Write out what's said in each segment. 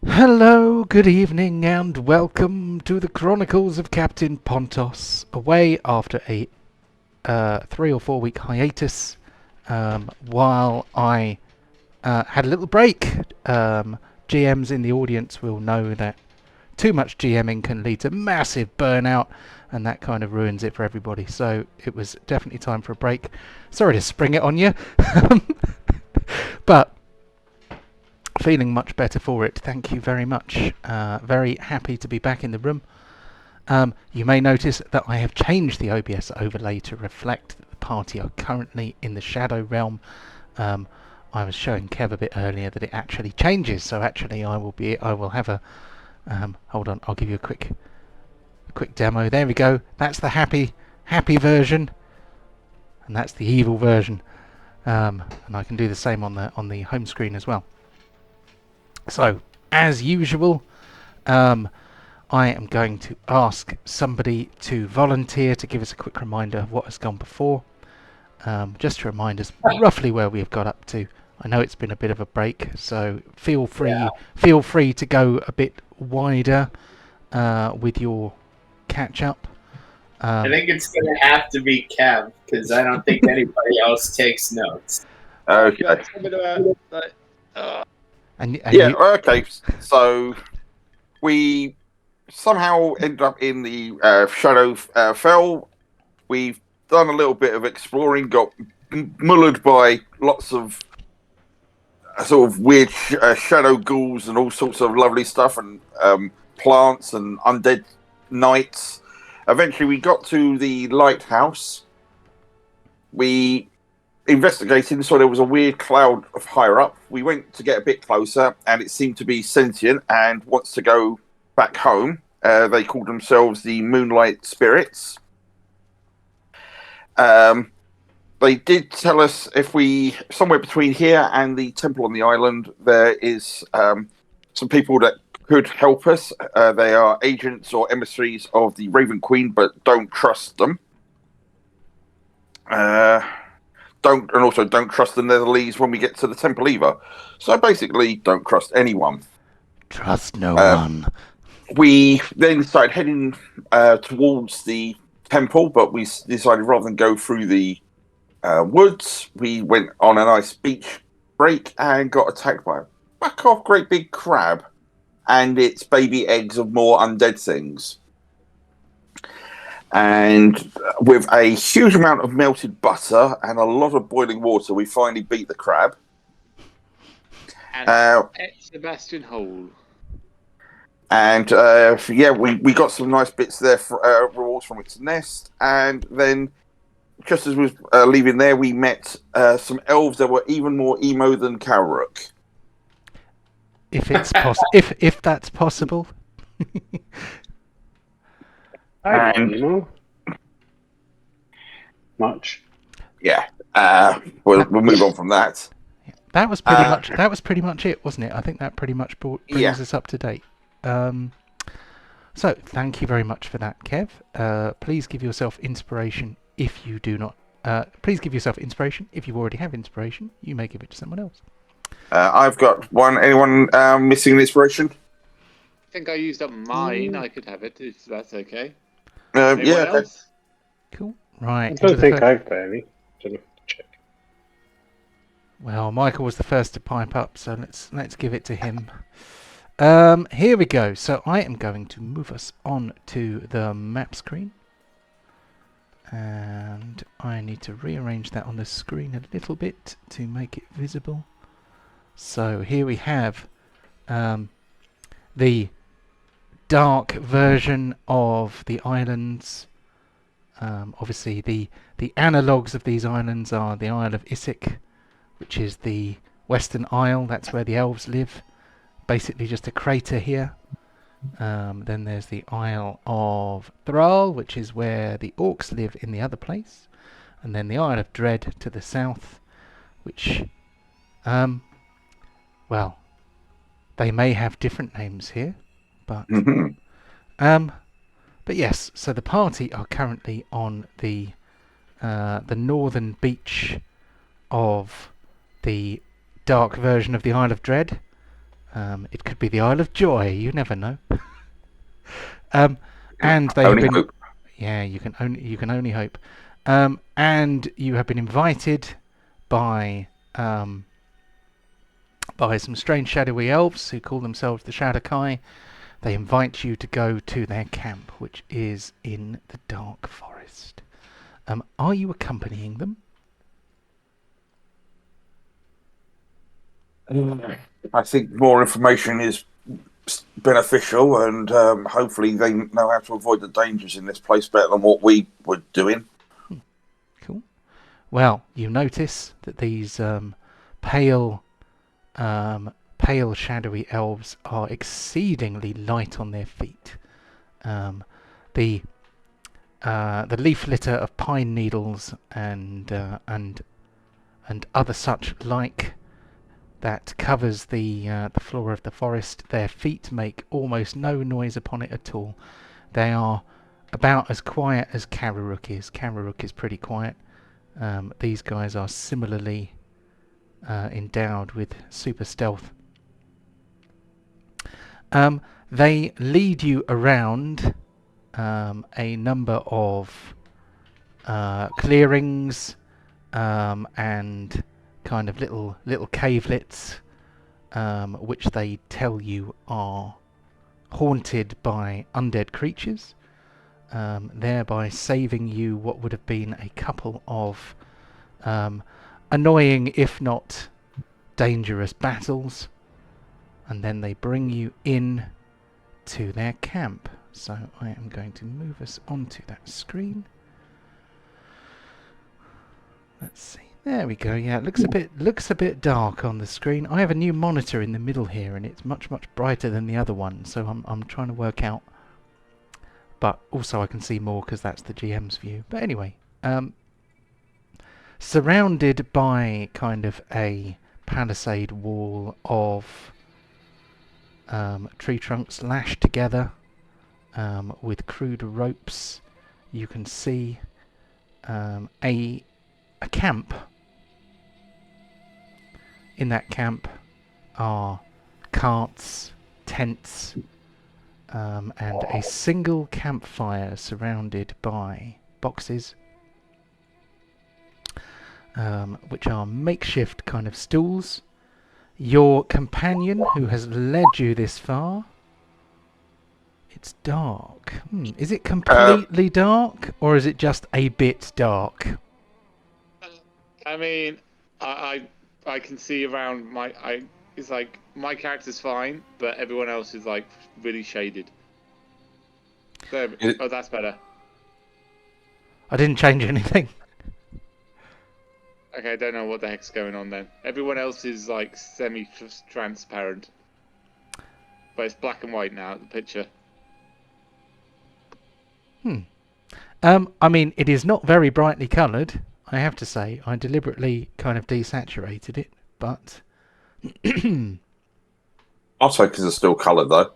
Hello, good evening, and welcome to the Chronicles of Captain Pontos. Away after a 3 or 4 week hiatus, while I had a little break. GMs in the audience will know that too much GMing can lead to massive burnout, and that kind of ruins it for everybody. So it was definitely time for a break. Sorry to spring it on you, but feeling much better for it. Thank you very much. Very happy to be back in the room. You may notice that I have changed the OBS overlay to reflect that the party are currently in the Shadow Realm. I was showing Kev a bit earlier that it actually changes, so actually I will have a hold on, I'll give you a quick demo. There we go. That's the happy version, and that's the evil version. And I can do the same on the home screen as well. So, as usual, I am going to ask somebody to volunteer to give us a quick reminder of what has gone before. Just to remind us roughly where we have got up to. I know it's been a bit of a break, so feel free to go a bit wider with your catch up. I think it's going to have to be Kev, because I don't think anybody else takes notes. Okay. Okay. So we somehow ended up in the Shadow Fell. We've done a little bit of exploring, got mullered by lots of sort of weird shadow ghouls and all sorts of lovely stuff, and plants and undead knights. Eventually, we got to the lighthouse. We investigated and saw there was a weird cloud of higher up. We went to get a bit closer, and it seemed to be sentient and wants to go back home. They called themselves the Moonlight Spirits. They did tell us if we, somewhere between here and the temple on the island, there is some people that could help us. They are agents or emissaries of the Raven Queen, but don't trust them. Don't trust the Netheril when we get to the temple either. So basically, don't trust anyone. Trust no one. We then started heading towards the temple, but we decided rather than go through the woods, we went on a nice beach break and got attacked by a back-off great big crab and its baby eggs of more undead things. And with a huge amount of melted butter and a lot of boiling water, we finally beat the crab. And Sebastian Hole. And we got some nice bits there for rewards from its nest. And then, just as we were leaving there, we met some elves that were even more emo than Kalrook. If it's if that's possible. I don't know much. Yeah, we'll move on from that. That was pretty much. That was pretty much it, wasn't it? I think that pretty much brings us up to date. So thank you very much for that, Kev. Please give yourself inspiration if you do not. Please give yourself inspiration if you already have inspiration. You may give it to someone else. I've got one. Anyone missing an inspiration? I think I used up mine. I could have it if that's okay. Yeah. Else? Cool. Right. I don't think I've got any. Check. Well, Michael was the first to pipe up, so let's give it to him. Here we go. So I am going to move us on to the map screen. And I need to rearrange that on the screen a little bit to make it visible. So here we have the dark version of the islands. Obviously, the analogues of these islands are the Isle of Issyk, which is the Western Isle. That's where the elves live. Basically, just a crater here. Then there's the Isle of Thrall, which is where the orcs live in the other place. And then the Isle of Dread to the south, which, well, they may have different names here, but but yes. So the party are currently on the northern beach of the dark version of the Isle of Dread. It could be the Isle of Joy. You never know. And they have Only been. hope. Yeah, you can only hope. And you have been invited by some strange shadowy elves who call themselves the Shadakai. They invite you to go to their camp, which is in the Dark Forest. Are you accompanying them? I think more information is beneficial, and hopefully they know how to avoid the dangers in this place better than what we were doing. Cool. Well, you notice that these pale, shadowy elves are exceedingly light on their feet. The leaf litter of pine needles and other such like that covers the floor of the forest. Their feet make almost no noise upon it at all. They are about as quiet as Kararuk is. Kararuk is pretty quiet. These guys are similarly endowed with super stealth. They lead you around a number of clearings and kind of little cavelets, which they tell you are haunted by undead creatures, thereby saving you what would have been a couple of annoying, if not dangerous, battles. And then they bring you in to their camp. So I am going to move us onto that screen. Let's see. There we go. Yeah, it looks a bit dark on the screen. I have a new monitor in the middle here, and it's much brighter than the other one. So I'm trying to work out. But also I can see more because that's the GM's view. But anyway, surrounded by kind of a palisade wall of tree trunks lashed together with crude ropes, you can see a camp. In that camp are carts, tents, and a single campfire surrounded by boxes, which are makeshift kind of stools. Your companion, who has led you this far, it's dark. Is it completely dark, or is it just a bit dark? I mean, I can see around it's like my character's fine, but everyone else is like really shaded. So, oh, that's better. I didn't change anything. Okay, I don't know what the heck's going on then. Everyone else is like semi-transparent, but it's black and white now. The picture. I mean, it is not very brightly coloured, I have to say. I deliberately kind of desaturated it, but I'll say because it's still coloured though.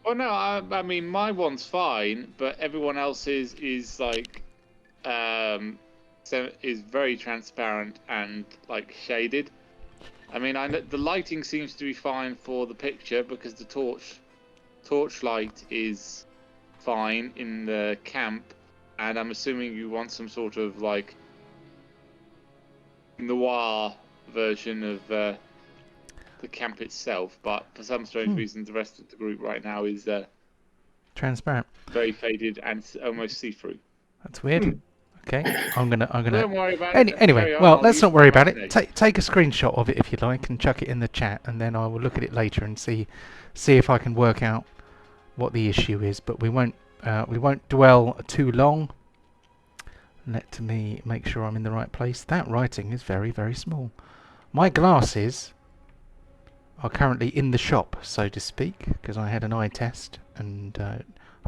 Oh no, I mean my one's fine, but everyone else is like is very transparent and like shaded. I mean, the lighting seems to be fine for the picture because the torchlight is fine in the camp, and I'm assuming you want some sort of like noir version of the camp itself, but for some strange reason the rest of the group right now is transparent, very faded and almost see-through. That's weird. Okay, I'm gonna. Don't worry about it. Anyway, well, let's not worry about it. Take a screenshot of it if you like, and chuck it in the chat, and then I will look at it later and see if I can work out what the issue is. But we won't dwell too long. Let me make sure I'm in the right place. That writing is very, very small. My glasses are currently in the shop, so to speak, because I had an eye test, and I'm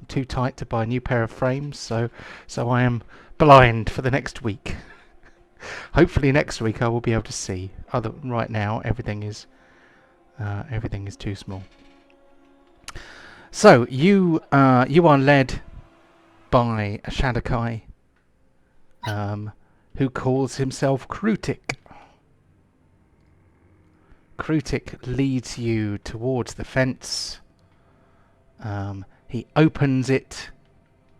too tight to buy a new pair of frames, so I am blind for the next week. Hopefully next week I will be able to see. Right now everything is too small. So you are led by a Shadakai who calls himself Krutik. Krutik leads you towards the fence. He opens it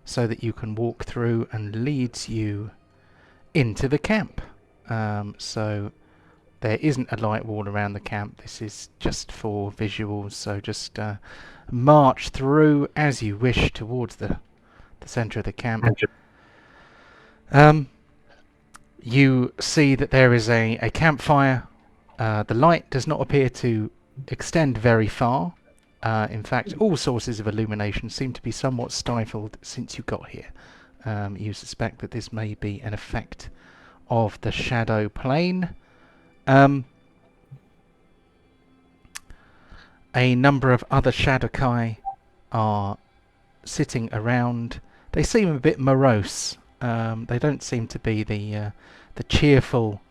so that you can walk through and leads you into the camp. So there isn't a light wall around the camp. This is just for visuals, so just march through as you wish towards the centre of the camp. You see that there is a campfire. The light does not appear to extend very far. In fact, all sources of illumination seem to be somewhat stifled since you got here. You suspect that this may be an effect of the shadow plane. A number of other Shadokai are sitting around. They seem a bit morose. They don't seem to be the cheerful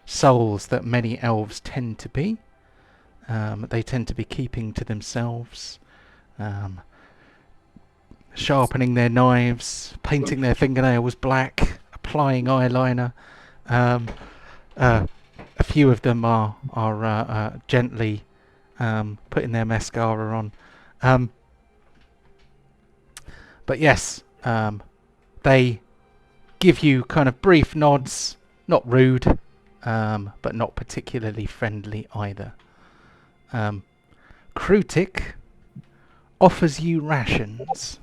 souls that many elves tend to be. They tend to be keeping to themselves, sharpening their knives, painting their fingernails black, applying eyeliner. A few of them are gently putting their mascara on. But yes, they give you kind of brief nods, not rude, but not particularly friendly either. Krutik offers you rations.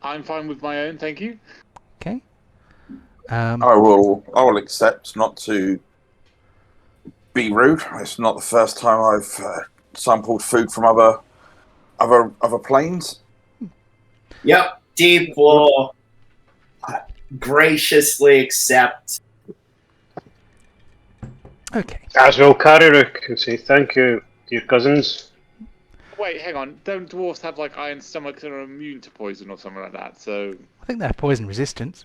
I'm fine with my own, thank you. Okay. I will accept, not to be rude. It's not the first time I've sampled food from other planes. Yep, Deep will graciously accept. Okay. As will Kararuk and say thank you, dear cousins. Wait, hang on. Don't dwarves have like iron stomachs and are immune to poison or something like that? So I think they have poison resistance.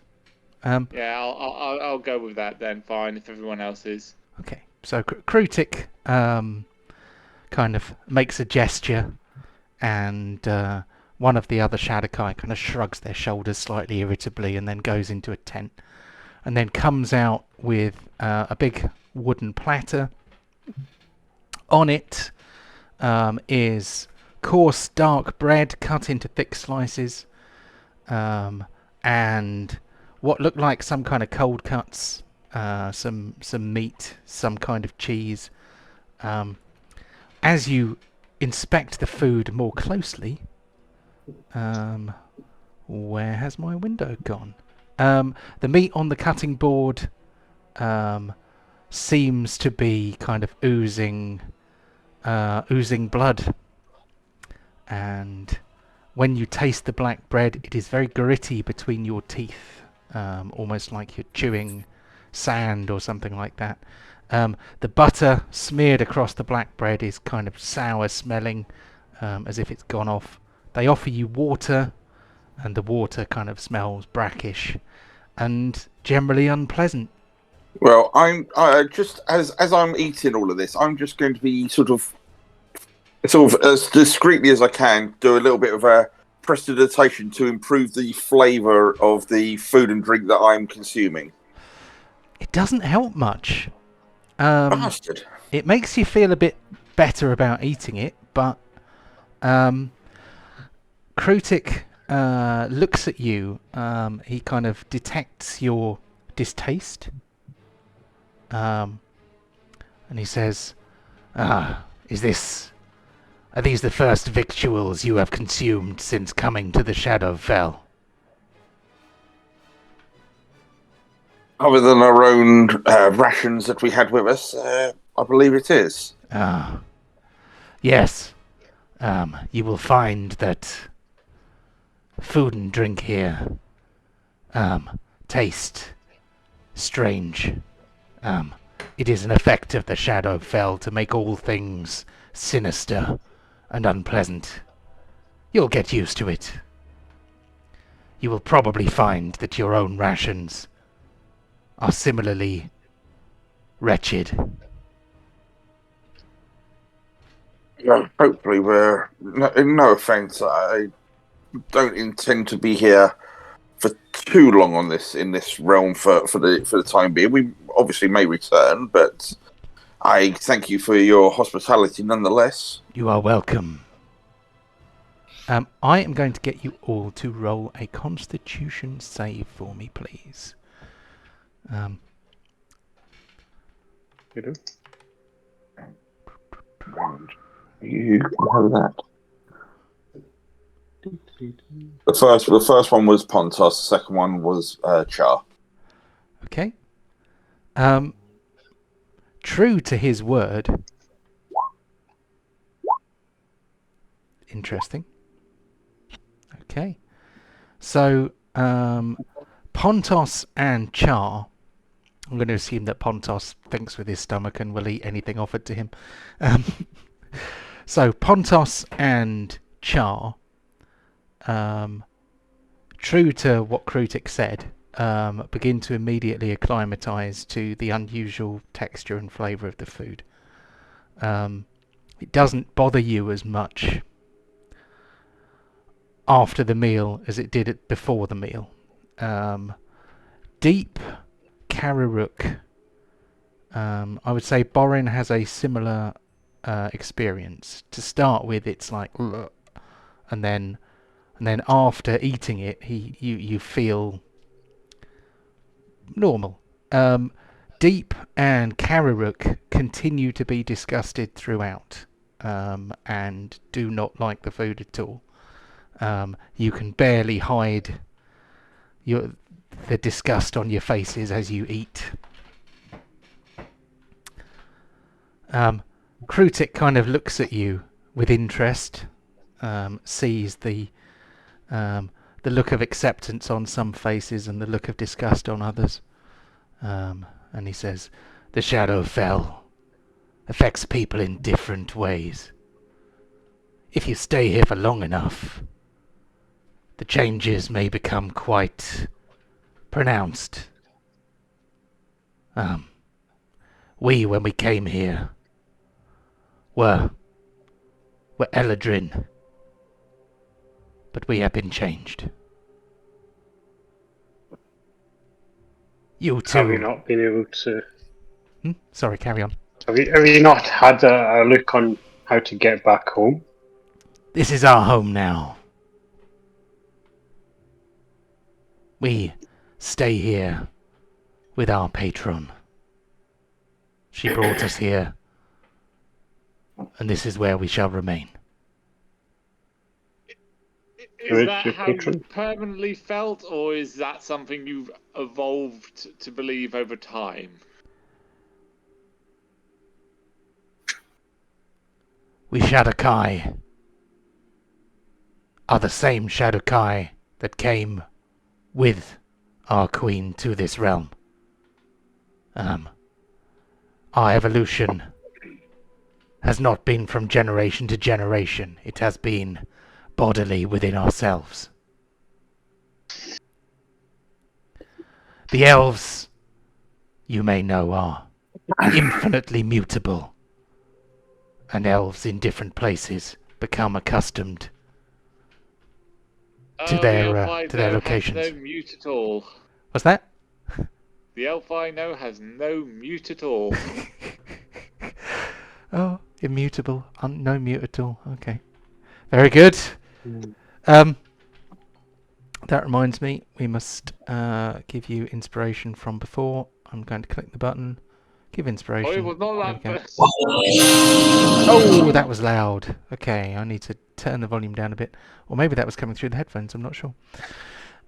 yeah, I'll go with that then. Fine, if everyone else is. Okay. So Krutik kind of makes a gesture, and one of the other Shadokai kind of shrugs their shoulders slightly irritably, and then goes into a tent, and then comes out with a big wooden platter. On it is coarse dark bread cut into thick slices, and what look like some kind of cold cuts, some meat, some kind of cheese. As you inspect the food more closely, where has my window gone? The meat on the cutting board seems to be kind of oozing blood, and when you taste the black bread, it is very gritty between your teeth, almost like you're chewing sand or something like that. The butter smeared across the black bread is kind of sour smelling, as if it's gone off. They offer you water, and the water kind of smells brackish and generally unpleasant. Well, I'm just as I'm eating all of this, I'm just going to be sort of as discreetly as I can do a little bit of a prestidigitation to improve the flavour of the food and drink that I'm consuming. It doesn't help much. Bastard. It makes you feel a bit better about eating it, but Krutik looks at you. He kind of detects your distaste, and he says, are these the first victuals you have consumed since coming to the Shadowfell? Other than our own rations that we had with us, I believe it is. Yes. You will find that food and drink here taste strange. It is an effect of the Shadowfell to make all things sinister and unpleasant. You'll get used to it. You will probably find that your own rations are similarly wretched. Well, hopefully no offence, I don't intend to be here for too long on this in this realm for the time being. We obviously may return, but I thank you for your hospitality nonetheless. You are welcome. I am going to get you all to roll a Constitution save for me, please. You do? You know that. The first one was Pontos. The second one was Char. Okay. True to his word. Interesting. Okay. So, Pontos and Char. I'm going to assume that Pontos thinks with his stomach and will eat anything offered to him. So, Pontos and Char, true to what Krutik said, begin to immediately acclimatise to the unusual texture and flavour of the food. It doesn't bother you as much after the meal as it did before the meal. Deep Kararuk, I would say Borin has a similar experience. To start with, it's like, ugh, and then after eating it, you feel normal. Deep and Kararuk continue to be disgusted throughout, and do not like the food at all. You can barely hide the disgust on your faces as you eat. Krutik kind of looks at you with interest, sees the look of acceptance on some faces and the look of disgust on others, and he says, "The shadow fell affects people in different ways. If you stay here for long enough, the changes may become quite pronounced. We, when we came here, were Eladrin, but we have been changed. You too." Have you not been able to? Sorry, carry on. Have you not had a look on how to get back home? This is our home now. We stay here with our patron. She brought us here, and this is where we shall remain. Is that how you permanently felt, or is that something you've evolved to believe over time? We Shadokai are the same Shadokai that came with our queen to this realm. Our evolution has not been from generation to generation. It has been bodily within ourselves. The elves, you may know, are infinitely mutable, and elves in different places become accustomed to their locations. Has no mute at all. What's that? The elf I know has no mute at all. Oh, immutable, no mute at all. Okay, very good. That reminds me, we must give you inspiration from before. I'm going to click the button. Give inspiration. Oh, it was not that. Oh, that was loud. Okay, I need to turn the volume down a bit. Or maybe that was coming through the headphones, I'm not sure.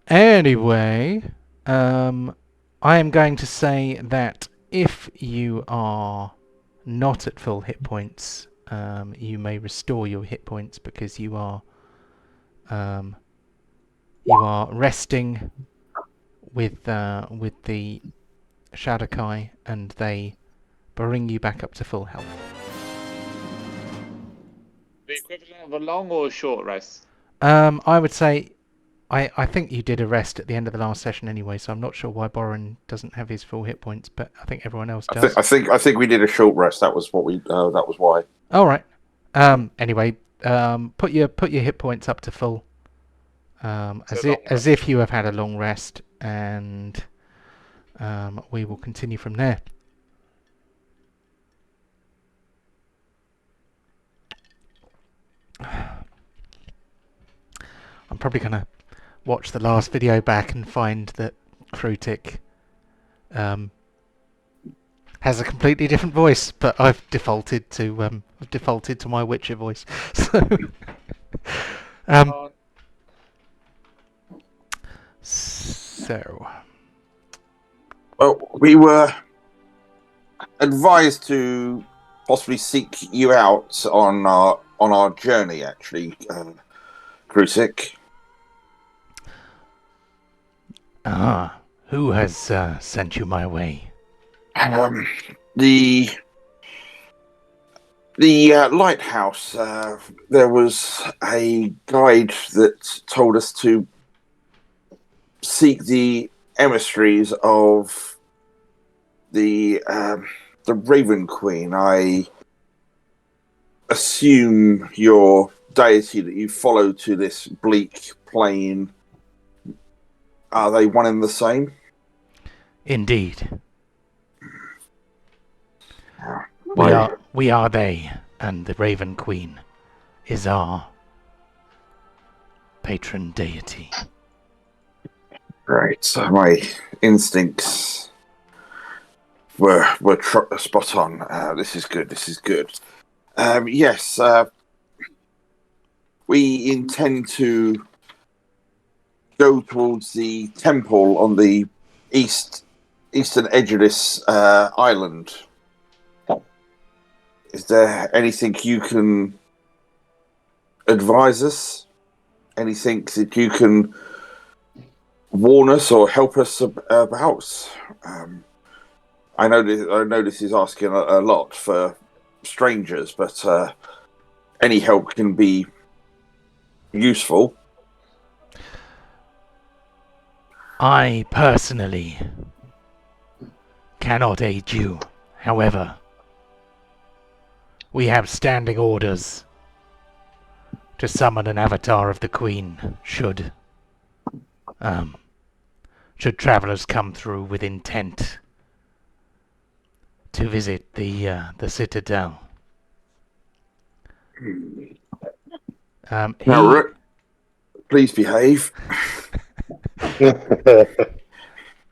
Anyway, I am going to say that if you are not at full hit points, you may restore your hit points because you are resting with the Shadokai, and they bring you back up to full health. The equivalent of a long or a short rest? I would say, I think you did a rest at the end of the last session anyway, so I'm not sure why Borin doesn't have his full hit points, but I think everyone else does. I think we did a short rest. That was what we. That was why. All right. Anyway, put your hit points up to full. as if you have had a long rest, and we will continue from there. I'm probably going to watch the last video back and find that Krutik has a completely different voice, but I've defaulted to my Witcher voice. So, Well, we were advised to possibly seek you out on our journey, actually, Krusik. Who has sent you my way? The lighthouse. There was a guide that told us to seek the emissaries of the Raven Queen. I assume your deity that you follow to this bleak plain. Are they one and the same? Indeed. Right. We are they, and the Raven Queen is our patron deity. Right. So my instincts were spot on. This is good. This is good. Yes. We intend to go towards the temple on the eastern edge of this island. Is there anything you can advise us? Anything that you can warn us or help us about? I know this is asking a lot for strangers, but any help can be useful. I personally cannot aid you. However, we have standing orders to summon an avatar of the Queen should travelers come through with intent to visit the citadel. Now, Rook, please behave.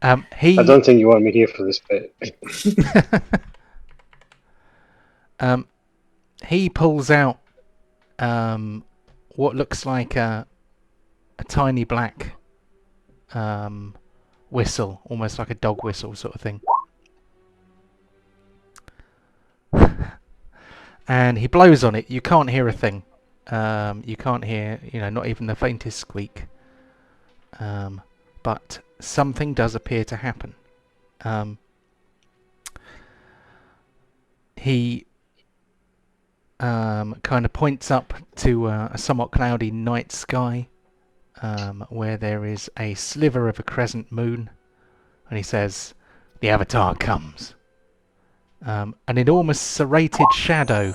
I don't think you want me here for this bit. He pulls out what looks like a tiny black whistle, almost like a dog whistle sort of thing. And he blows on it. You can't hear a thing. You can't hear, not even the faintest squeak. But something does appear to happen. He kind of points up to a somewhat cloudy night sky, where there is a sliver of a crescent moon, and he says, "The avatar comes." An enormous serrated shadow.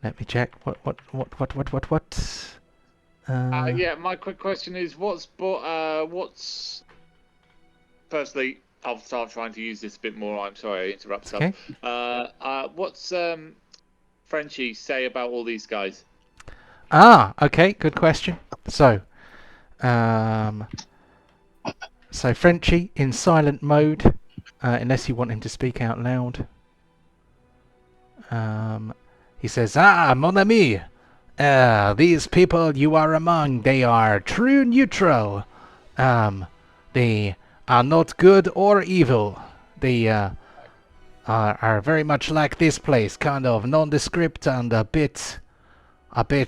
Let me check. What? Yeah, my quick question is, what's firstly, I'll start trying to use this a bit more. I'm sorry, I interrupt stuff. Okay. What's Frenchie say about all these guys? Okay, good question. So Frenchie in silent mode, unless you want him to speak out loud. He says, mon ami, these people you are among, they are true neutral. They are not good or evil. They are very much like this place, kind of nondescript and a bit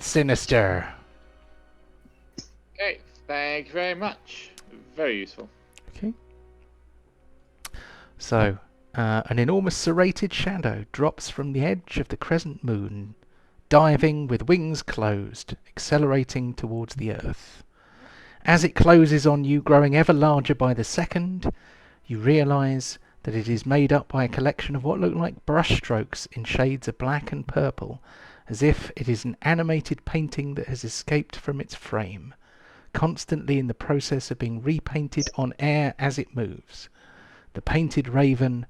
sinister. Okay, thank you very much. Very useful. Okay. So, an enormous serrated shadow drops from the edge of the crescent moon, diving with wings closed, accelerating towards the earth. As it closes on you, growing ever larger by the second, you realise that it is made up by a collection of what look like brushstrokes in shades of black and purple, as if it is an animated painting that has escaped from its frame, constantly in the process of being repainted on air as it moves. The painted raven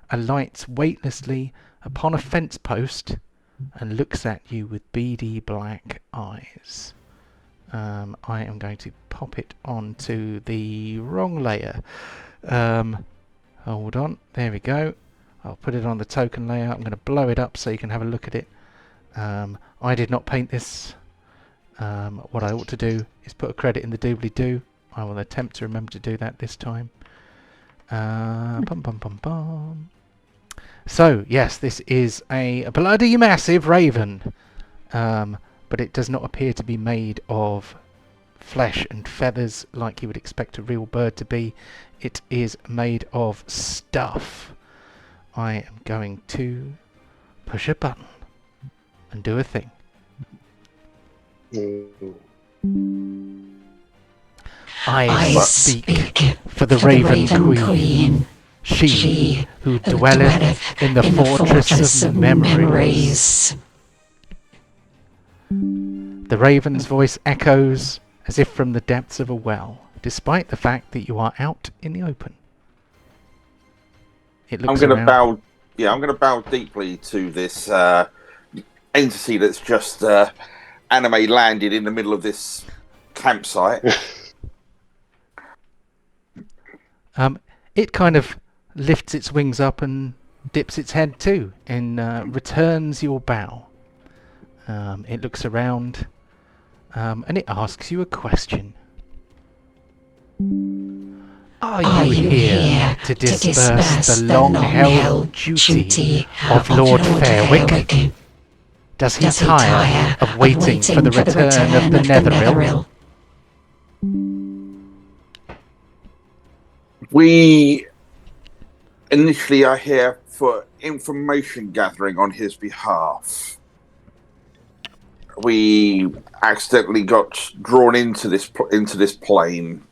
alights weightlessly upon a fence post and looks at you with beady black eyes. I am going to pop it onto the wrong layer. Hold on, there we go. I'll put it on the token layer. I'm going to blow it up so you can have a look at it. I did not paint this. What I ought to do is put a credit in the doobly-doo. I will attempt to remember to do that this time. Bum bum bum bum. So, yes, this is a bloody massive raven. But it does not appear to be made of flesh and feathers like you would expect a real bird to be. It is made of stuff. I am going to push a button and do a thing. I speak for the Raven Queen, she who dwelleth in the fortress of memories. The raven's voice echoes as if from the depths of a well, despite the fact that you are out in the open. It looks I'm going to around. bow. Yeah, I'm going to bow deeply to this entity that's just anime landed in the middle of this campsite. It kind of lifts its wings up and dips its head too, and returns your bow. It looks around, and it asks you a question. Are you here to disperse the long-held duty of Lord Fairwick? Does he tire of waiting for the return of the Netheril? We initially are here for information gathering on his behalf. We accidentally got drawn into this plane,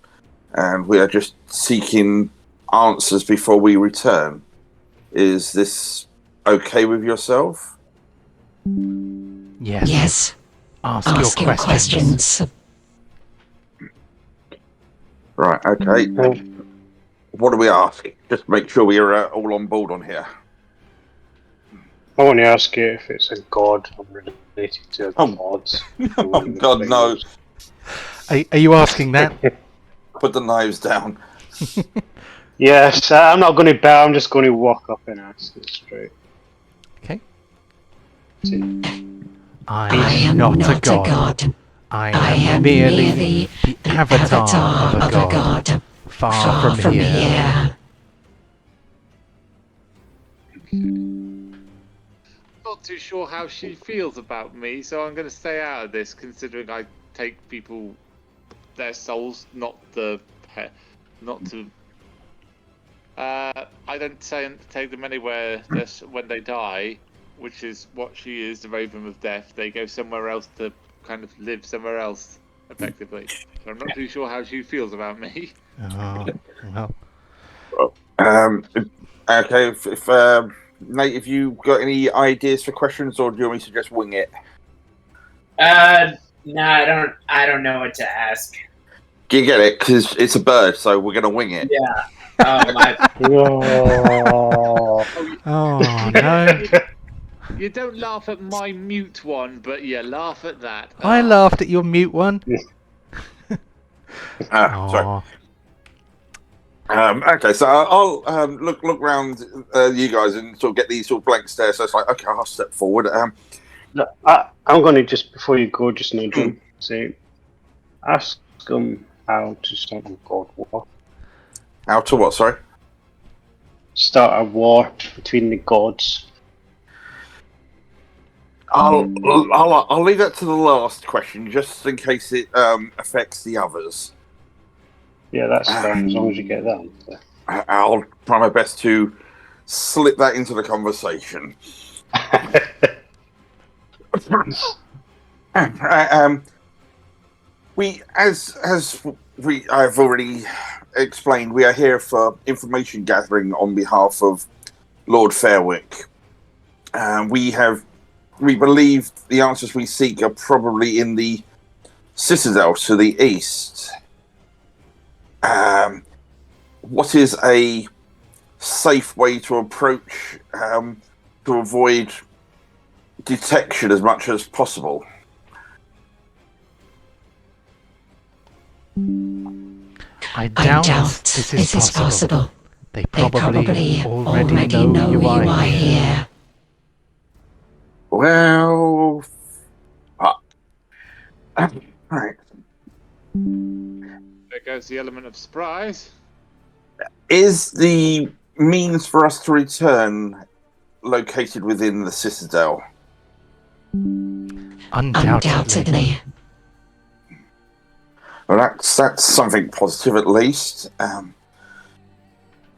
and we are just seeking answers before we return. Is this okay with yourself? Yes. Ask your questions. Right, okay. What do we ask? Just make sure we are all on board on here. I want to ask you if it's a god or related to gods. Oh, God, no. Are you asking that? Put the knives down. Yes, I'm not going to bow, I'm just going to walk up and ask it straight. Okay. See. I am not a god. I am merely the avatar of a god. Far from here. Not too sure how she feels about me, so I'm going to stay out of this, considering I take people, their souls, not to. I don't take them anywhere when they die, which is what she is, the Raven of Death. They go somewhere else to kind of live somewhere else, effectively. So I'm not too sure how she feels about me. Oh, well. Okay, if Nate, have you got any ideas for questions, or do you want me to just wing it? No, I don't know what to ask. Do you get it? Because it's a bird, so we're gonna wing it. Yeah. Oh my. Oh, no. You don't laugh at my mute one, but you laugh at that. I laughed at your mute one. Sorry. Okay, so I'll look round you guys and sort of get these sort of blank stares. So it's like, okay, I'll step forward. No, I'm going to just, before you go, just nudge him. Say, ask him how to start a god war. How to what? Sorry. Start a war between the gods. I'll leave that to the last question, just in case it affects the others. Yeah, that's fine, as long as you get that. I'll try my best to slip that into the conversation. I've already explained, we are here for information gathering on behalf of Lord Fairwick. We have we believe the answers we seek are probably in the citadel to the east. What is a safe way to approach to avoid detection as much as possible? I doubt this is possible. They probably already know you are here. Well, right. There goes the element of surprise. Is the means for us to return located within the citadel? Undoubtedly. Well, that's something positive at least.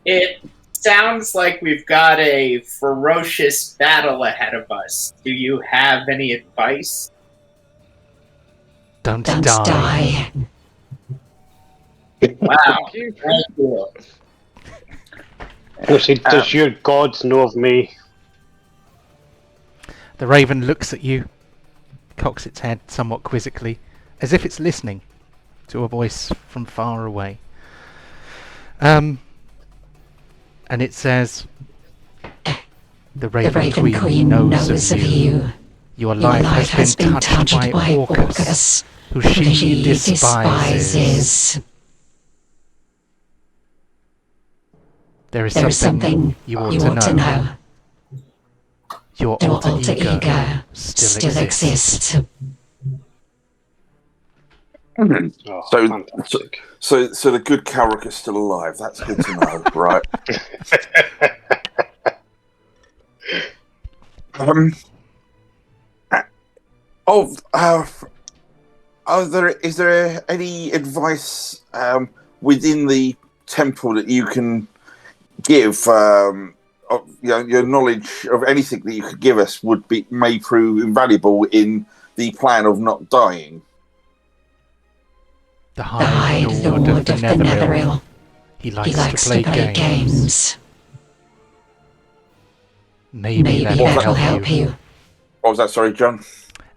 It sounds like we've got a ferocious battle ahead of us. Do you have any advice? Don't die. Wow. Thank you. Thank you. Does your gods know of me? The raven looks at you, cocks its head somewhat quizzically, as if it's listening to a voice from far away. And it says, "The Raven Queen knows of you. Your life has been touched by Orcus, who she despises. There is something you ought to know. Your alter ego still exists." Oh, So- fantastic. So the good Calric is still alive. That's good to know, right? Is there any advice within the temple that you can give? Your knowledge of anything that you could give us may prove invaluable in the plan of not dying. The High Lord of the Netheril. He likes to play games. Maybe that'll help you. What was that? Sorry, John.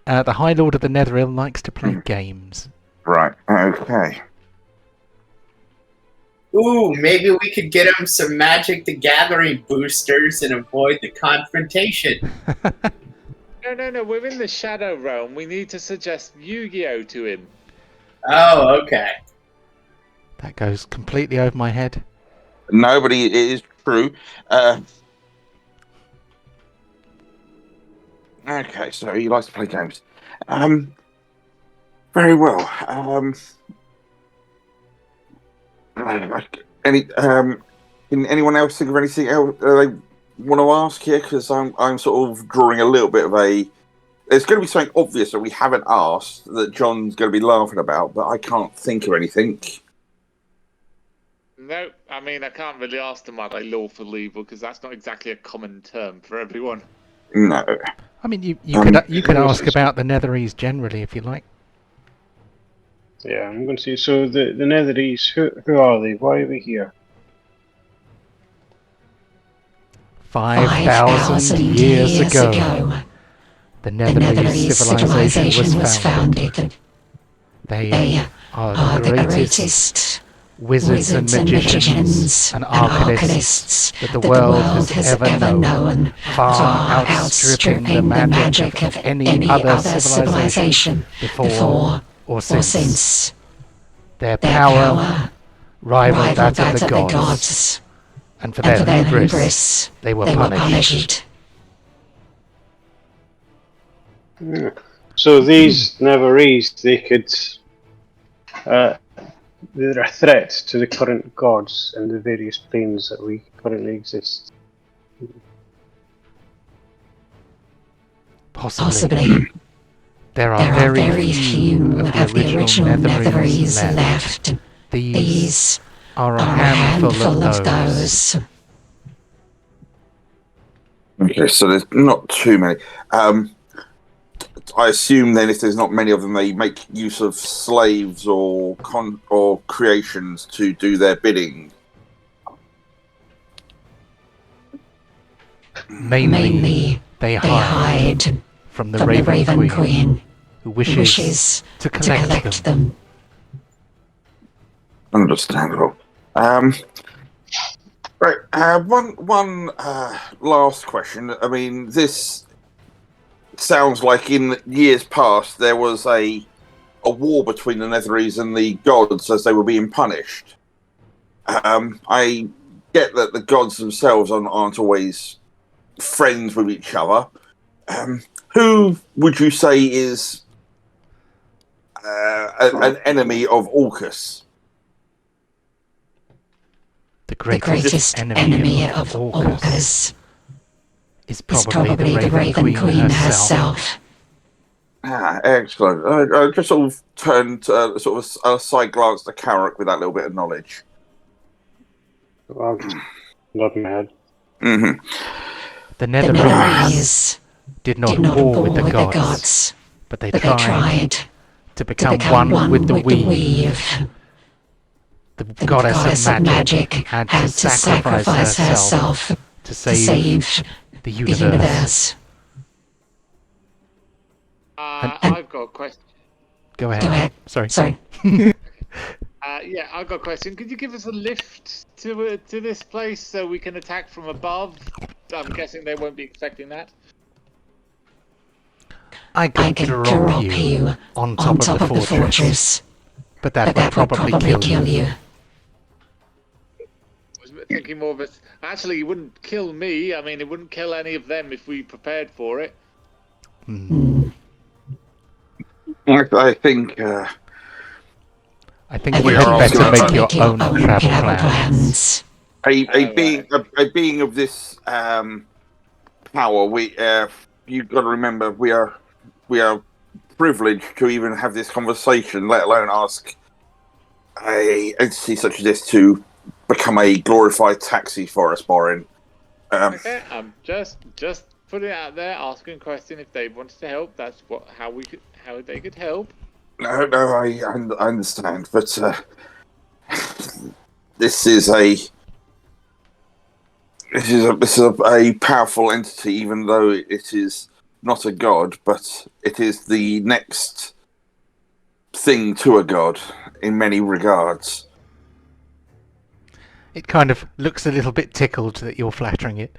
The High Lord of the Netheril likes to play games. Right. Okay. Ooh, maybe we could get him some Magic the Gathering boosters and avoid the confrontation. No, we're in the Shadow Realm. We need to suggest Yu-Gi-Oh to him. Oh, okay. That goes completely over my head. No, but it is true. Okay, so he likes to play games. Very well. Can anyone else think of anything else they want to ask here? Because I'm sort of drawing a little bit of a. There's going to be something obvious that we haven't asked that John's going to be laughing about, but I can't think of anything. No, I mean, I can't really ask them about lawful evil because that's not exactly a common term for everyone. No. I mean, you could ask about the Netherese generally if you like. Yeah, I'm going to see. So the Netherese, who are they? Why are we here? 5,000 years ago, the Netherese civilization was founded. They are the greatest wizards and magicians and arcanists that the world has ever known, far outstripping the magic of any other civilization before or since. Their power rivaled that of the gods, and for their hubris they were punished. Yeah. So these Netherese, they're a threat to the current gods and the various planes that we currently exist. Possibly. There are very few of the original Netherese left. These are a handful of those. Okay, so there's not too many. I assume then if there's not many of them, they make use of slaves or creations to do their bidding. Mainly, they hide from the Raven Queen, who wishes to collect them. Understandable. Right. One last question. I mean, this sounds like in years past there was a war between the Netherils and the gods as they were being punished. I get that the gods themselves aren't always friends with each other. Who would you say is an enemy of Orcus? The greatest enemy of Orcus is probably the Raven Queen herself. Excellent. I just sort of turned sort of a side glance to Carrick with that little bit of knowledge. I'll just nod my head. Mm-hmm. The Netherils did not war with the gods, but they tried to become one with the weave. The goddess of magic had to sacrifice herself to save the universe. I've got a question. Go ahead. Sorry. Yeah, I've got a question. Could you give us a lift to this place so we can attack from above? I'm guessing they won't be expecting that. I could drop you on top of the fortress, but that would probably kill you. I was thinking more of it. Actually, it wouldn't kill me. I mean, it wouldn't kill any of them if we prepared for it. I think you had better make your own travel plans. A being of this power, you've got to remember we are privileged to even have this conversation, let alone ask a entity such as this to become a glorified taxi for us, Borin. Okay, I'm just putting it out there, asking a question. If they wanted to help, that's how they could help. No, I understand, but this is a powerful entity, even though it is not a god, but it is the next thing to a god in many regards. It kind of looks a little bit tickled that you're flattering it.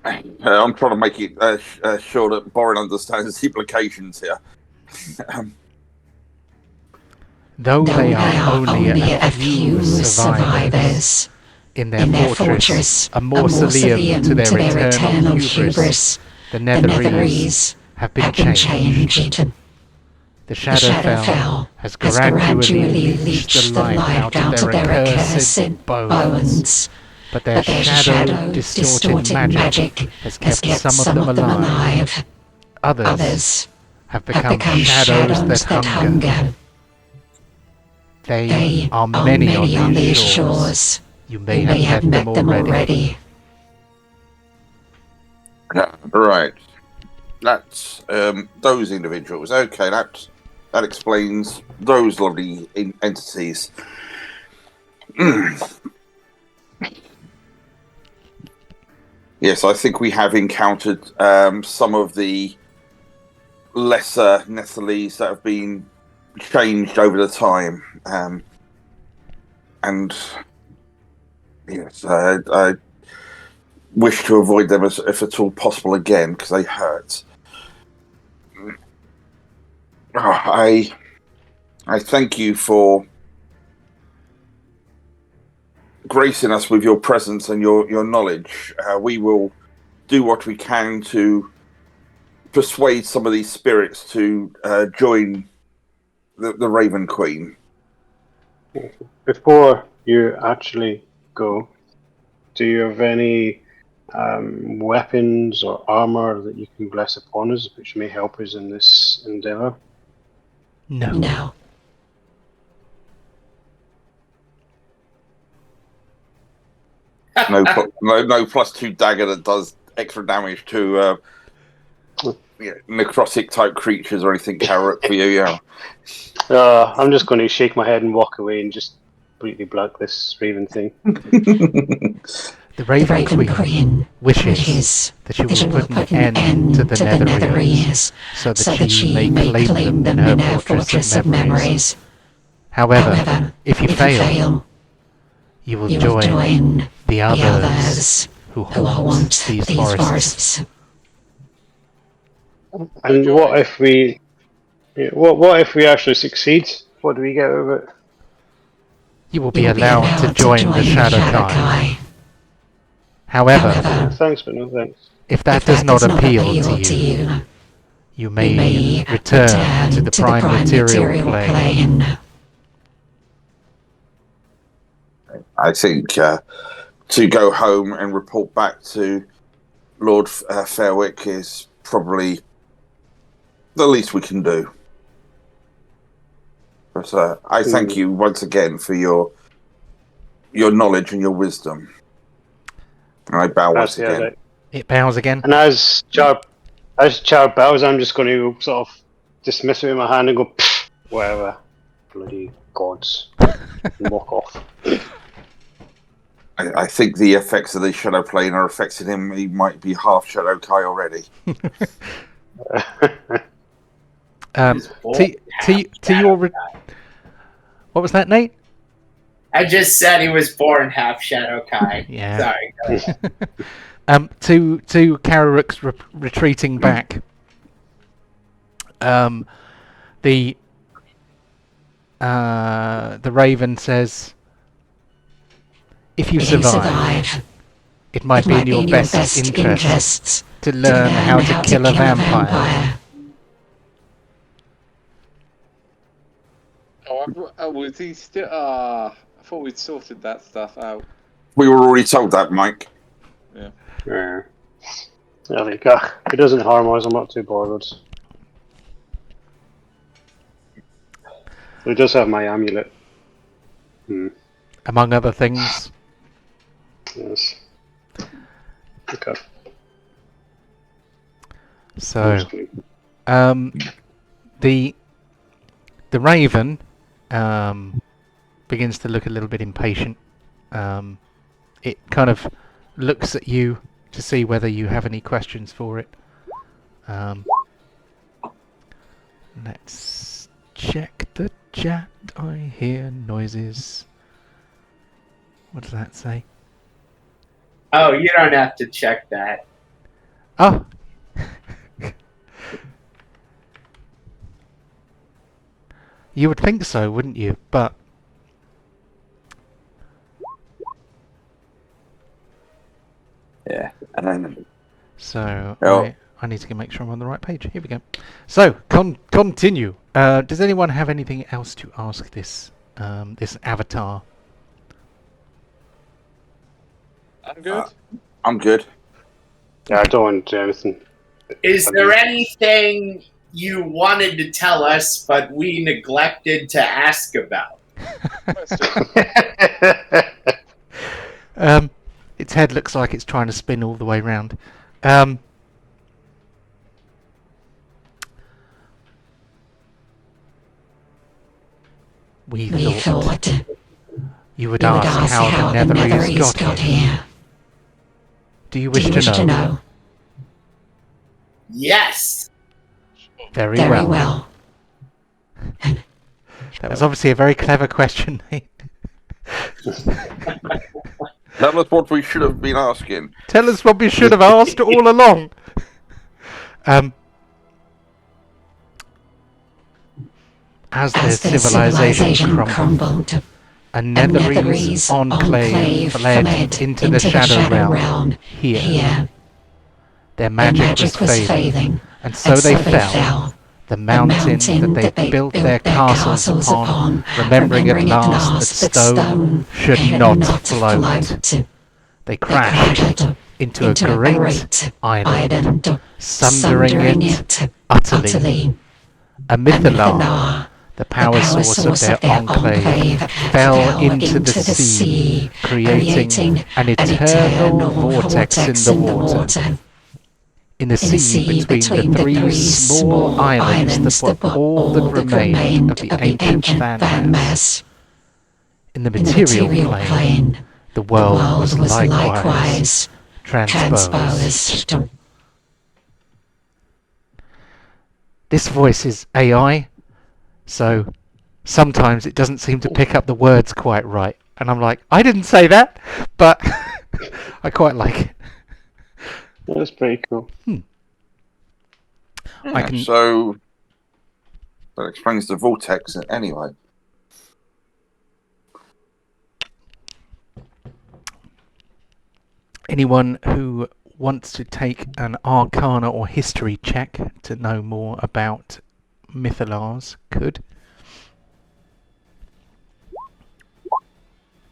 I'm trying to make it sure that Borin understands the implications here. Though they are only a few survivors in their fortress, a mausoleum to their eternal hubris, the Netherils have been changed. The Shadowfell has gradually leached the life out of their accursed bones, but their shadow-distorted magic has kept some of them alive. Others have become shadows that hunger. They are many on these shores. You may have met them already. Right. That's those individuals. Okay, that explains those lovely entities. Yes, I think we have encountered some of the lesser Netherils that have been changed over the time, and yes, I wish to avoid them if at all possible again, because they hurt. I thank you for gracing us with your presence and your knowledge. We will do what we can to persuade some of these spirits to join the Raven Queen. Before you actually go, do you have any weapons or armor that you can bless upon us, which may help us in this endeavor? No. No +2 dagger that does extra damage to necrotic type creatures or anything, Carrot, for you, yeah. I'm just going to shake my head and walk away and just completely block this Raven thing. The Raven Queen wishes that you will put an end to the Netherils, so that she may claim them in her fortress of memories. However, if you fail, you will join the others who haunt these forests. And what if we actually succeed? What do we get out of it? You will be allowed to join the Shadowkai. However, Thanks, but no thanks. if that does not appeal to you, you may return to the prime material plane. I think to go home and report back to Lord Fairwick is probably the least we can do. But I thank you once again for your knowledge and your wisdom. And I bow once again. It bows again. And as Char bows, I'm just going to sort of dismiss it in my hand and go, whatever, bloody gods, and walk off. I think the effects of the Shadow Plane are affecting him. He might be half Shadow Kai already. To your... What was that, Nate? I just said he was born half Shadow Kai. Yeah. Sorry. Go ahead. To Kararuk's retreating back. The Raven says, if you survive, it might be in your best interests to learn how to kill a vampire. Oh, was he still? I thought we'd sorted that stuff out. We were already told that, Mike. Yeah. I think it doesn't harm us. I'm not too bothered. He does have my amulet. Among other things. Yes. Okay. So, the Raven begins to look a little bit impatient. It kind of looks at you to see whether you have any questions for it. Let's check the chat. I hear noises. What does that say? Oh, you don't have to check that. Oh! You would think so, wouldn't you? But... Yeah. So, I need to make sure I'm on the right page. Here we go. So, continue. Does anyone have anything else to ask this this avatar? I'm good. I'm good. Yeah, I don't want to do anything. Is there anything you wanted to tell us, but we neglected to ask about? Its head looks like it's trying to spin all the way round. We thought you would ask how the Netherils got here. Do you wish to know? Yes. Very well. That was obviously a very clever question, Nate. Tell us what we should have been asking. Tell us what we should have asked all along. As their civilization crumbled, a Netherese enclave fled into the Shadow Realm here. Their magic was fading, and so they fell. The mountain that they built their castles upon, remembering at last that stone should not float. They crashed into a great island, sundering it utterly. A Mythalar, the power source of their enclave, fell into the sea, creating an eternal vortex in the water. In the sea between the three small islands that were all that remained of the ancient landmass. In the material plane, The world was likewise transposed. This voice is AI, so sometimes it doesn't seem to pick up the words quite right. And I'm like, I didn't say that, but I quite like it. That's pretty cool. I can. So that explains the vortex anyway. Anyone who wants to take an Arcana or History check to know more about Mythilars could.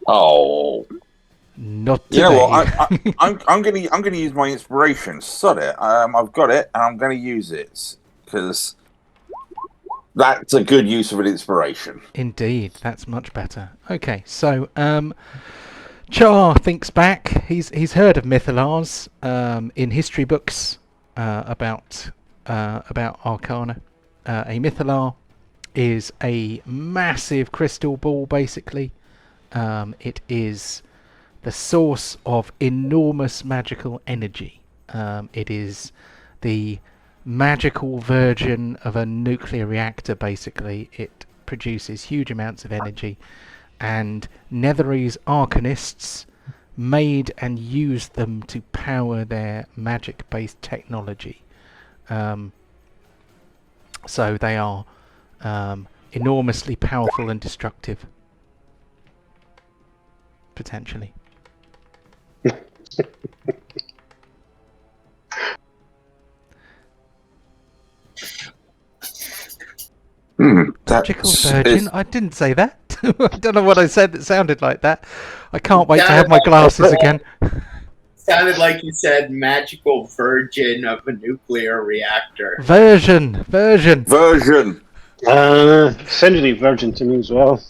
Oh, Not today. you know what? I'm gonna use my inspiration. Sod it. I've got it, and I'm gonna use it because that's a good use of an inspiration. Indeed, that's much better. Okay, so Char thinks back. He's heard of Mythilars in history books about Arcana. A Mythilar is a massive crystal ball, basically. It is the source of enormous magical energy. It is the magical version of a nuclear reactor, basically. It produces huge amounts of energy, and Netherese arcanists made and used them to power their magic-based technology. So they are enormously powerful and destructive, potentially. Magical virgin? I didn't say that. I don't know what I said that sounded like that. I can't wait to have my glasses again. Sounded like you said magical virgin of a nuclear reactor. Version. Sounded virgin to me as well.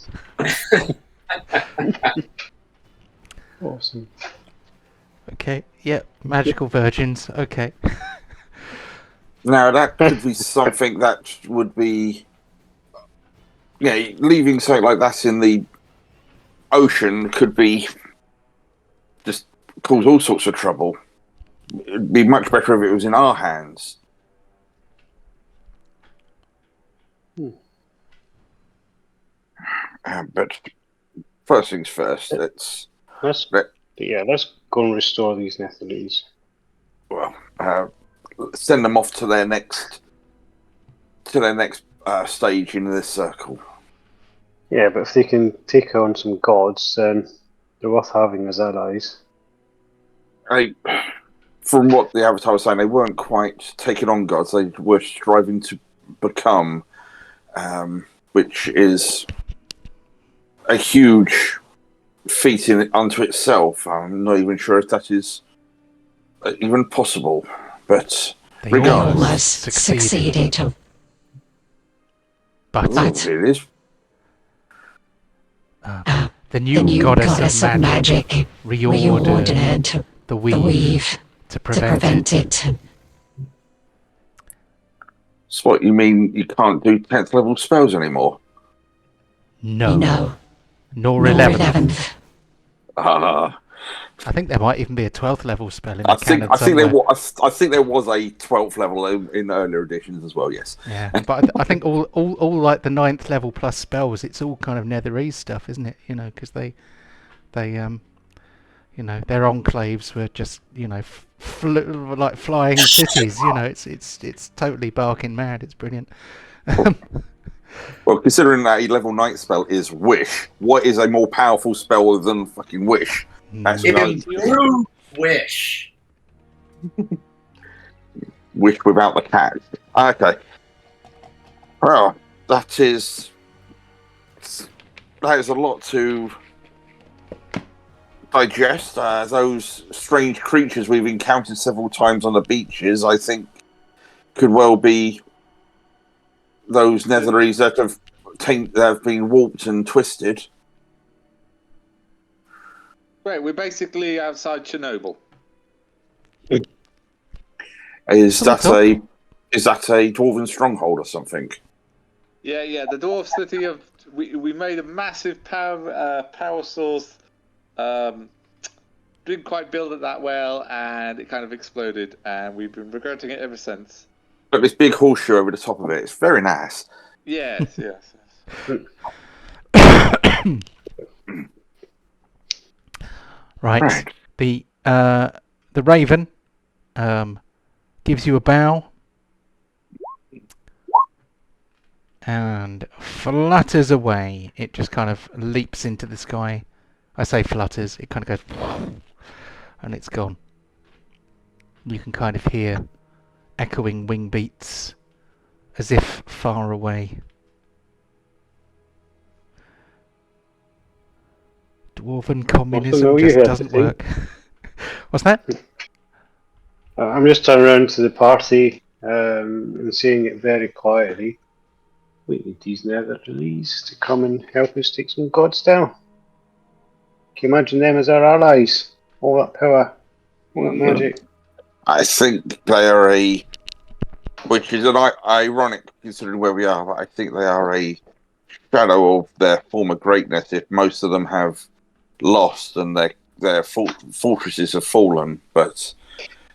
Awesome. Okay, yep, magical virgins, okay. Now that could be something that would be, leaving something like that in the ocean could be just cause all sorts of trouble. It'd be much better if it was in our hands. But first things first, let's go and restore these Netherils. Well, send them off to their next stage in this circle. Yeah, but if they can take on some gods, then they're worth having as allies. From what the Avatar was saying, they weren't quite taking on gods. They were striving to become, which is a huge feat unto itself. I'm not even sure if that is even possible, but they regardless, almost succeeded. But it is. The new goddess of magic reordered the weave to prevent it. So what, you mean you can't do 10th level spells anymore? No. Nor 11th. I think there might even be a 12th level spell in I the think canon somewhere. I think there was a 12th level in earlier editions as well. Yes. Yeah, but I think all like the 9th level plus spells, it's all kind of Netherese stuff, isn't it? Because they their enclaves were just like flying cities. It's totally barking mad. It's brilliant. Well, considering that a level 9 spell is Wish, what is a more powerful spell than fucking Wish? Improve Wish. Wish without the cat. Okay. Well, that is a lot to digest. Those strange creatures we've encountered several times on the beaches, I think, could well be those Netheries that have been warped and twisted. Right, we're basically outside Chernobyl. Is that a dwarven stronghold or something? Yeah. The dwarf city of we made a massive power source didn't quite build it that well, and it kind of exploded, and we've been regretting it ever since. Got this big horseshoe over the top of it. It's very nice. Yes, yes. Right. The raven gives you a bow and flutters away. It just kind of leaps into the sky. I say flutters, it kind of goes and it's gone. You can kind of hear echoing wing beats as if far away. Dwarven communism just doesn't work. What's that? I'm just turning around to the party and saying it very quietly. We need these Netherils to come and help us take some gods down. Can you imagine them as our allies? All that power, all that magic. I think they are which is ironic considering where we are, but I think they are a shadow of their former greatness if most of them have lost and their fortresses have fallen. But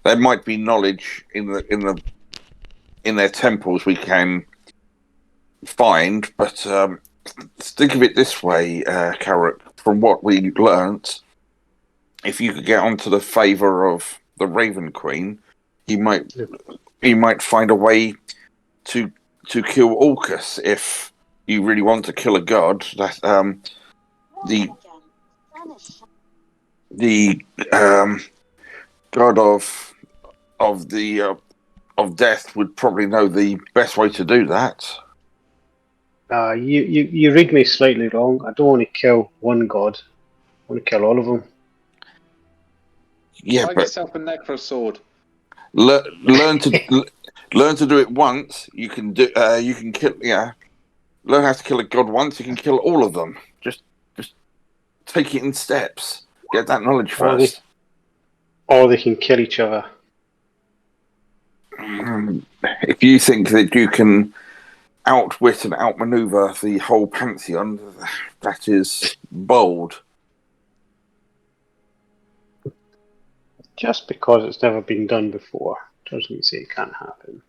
there might be knowledge in their temples we can find. But think of it this way, Carrot, from what we learnt, if you could get onto the favour of the Raven Queen, you might find a way to kill Orcus if you really want to kill a god. That the god of death would probably know the best way to do that. You read me slightly wrong. I don't want to kill one god. I want to kill all of them. Yeah, Buy but yourself a necro sword. learn to do it once. You can kill. Yeah, learn how to kill a god once. You can kill all of them. Just take it in steps. Get that knowledge first. Or they can kill each other. If you think that you can outwit and outmaneuver the whole pantheon, that is bold. Just because it's never been done before doesn't say it can't happen.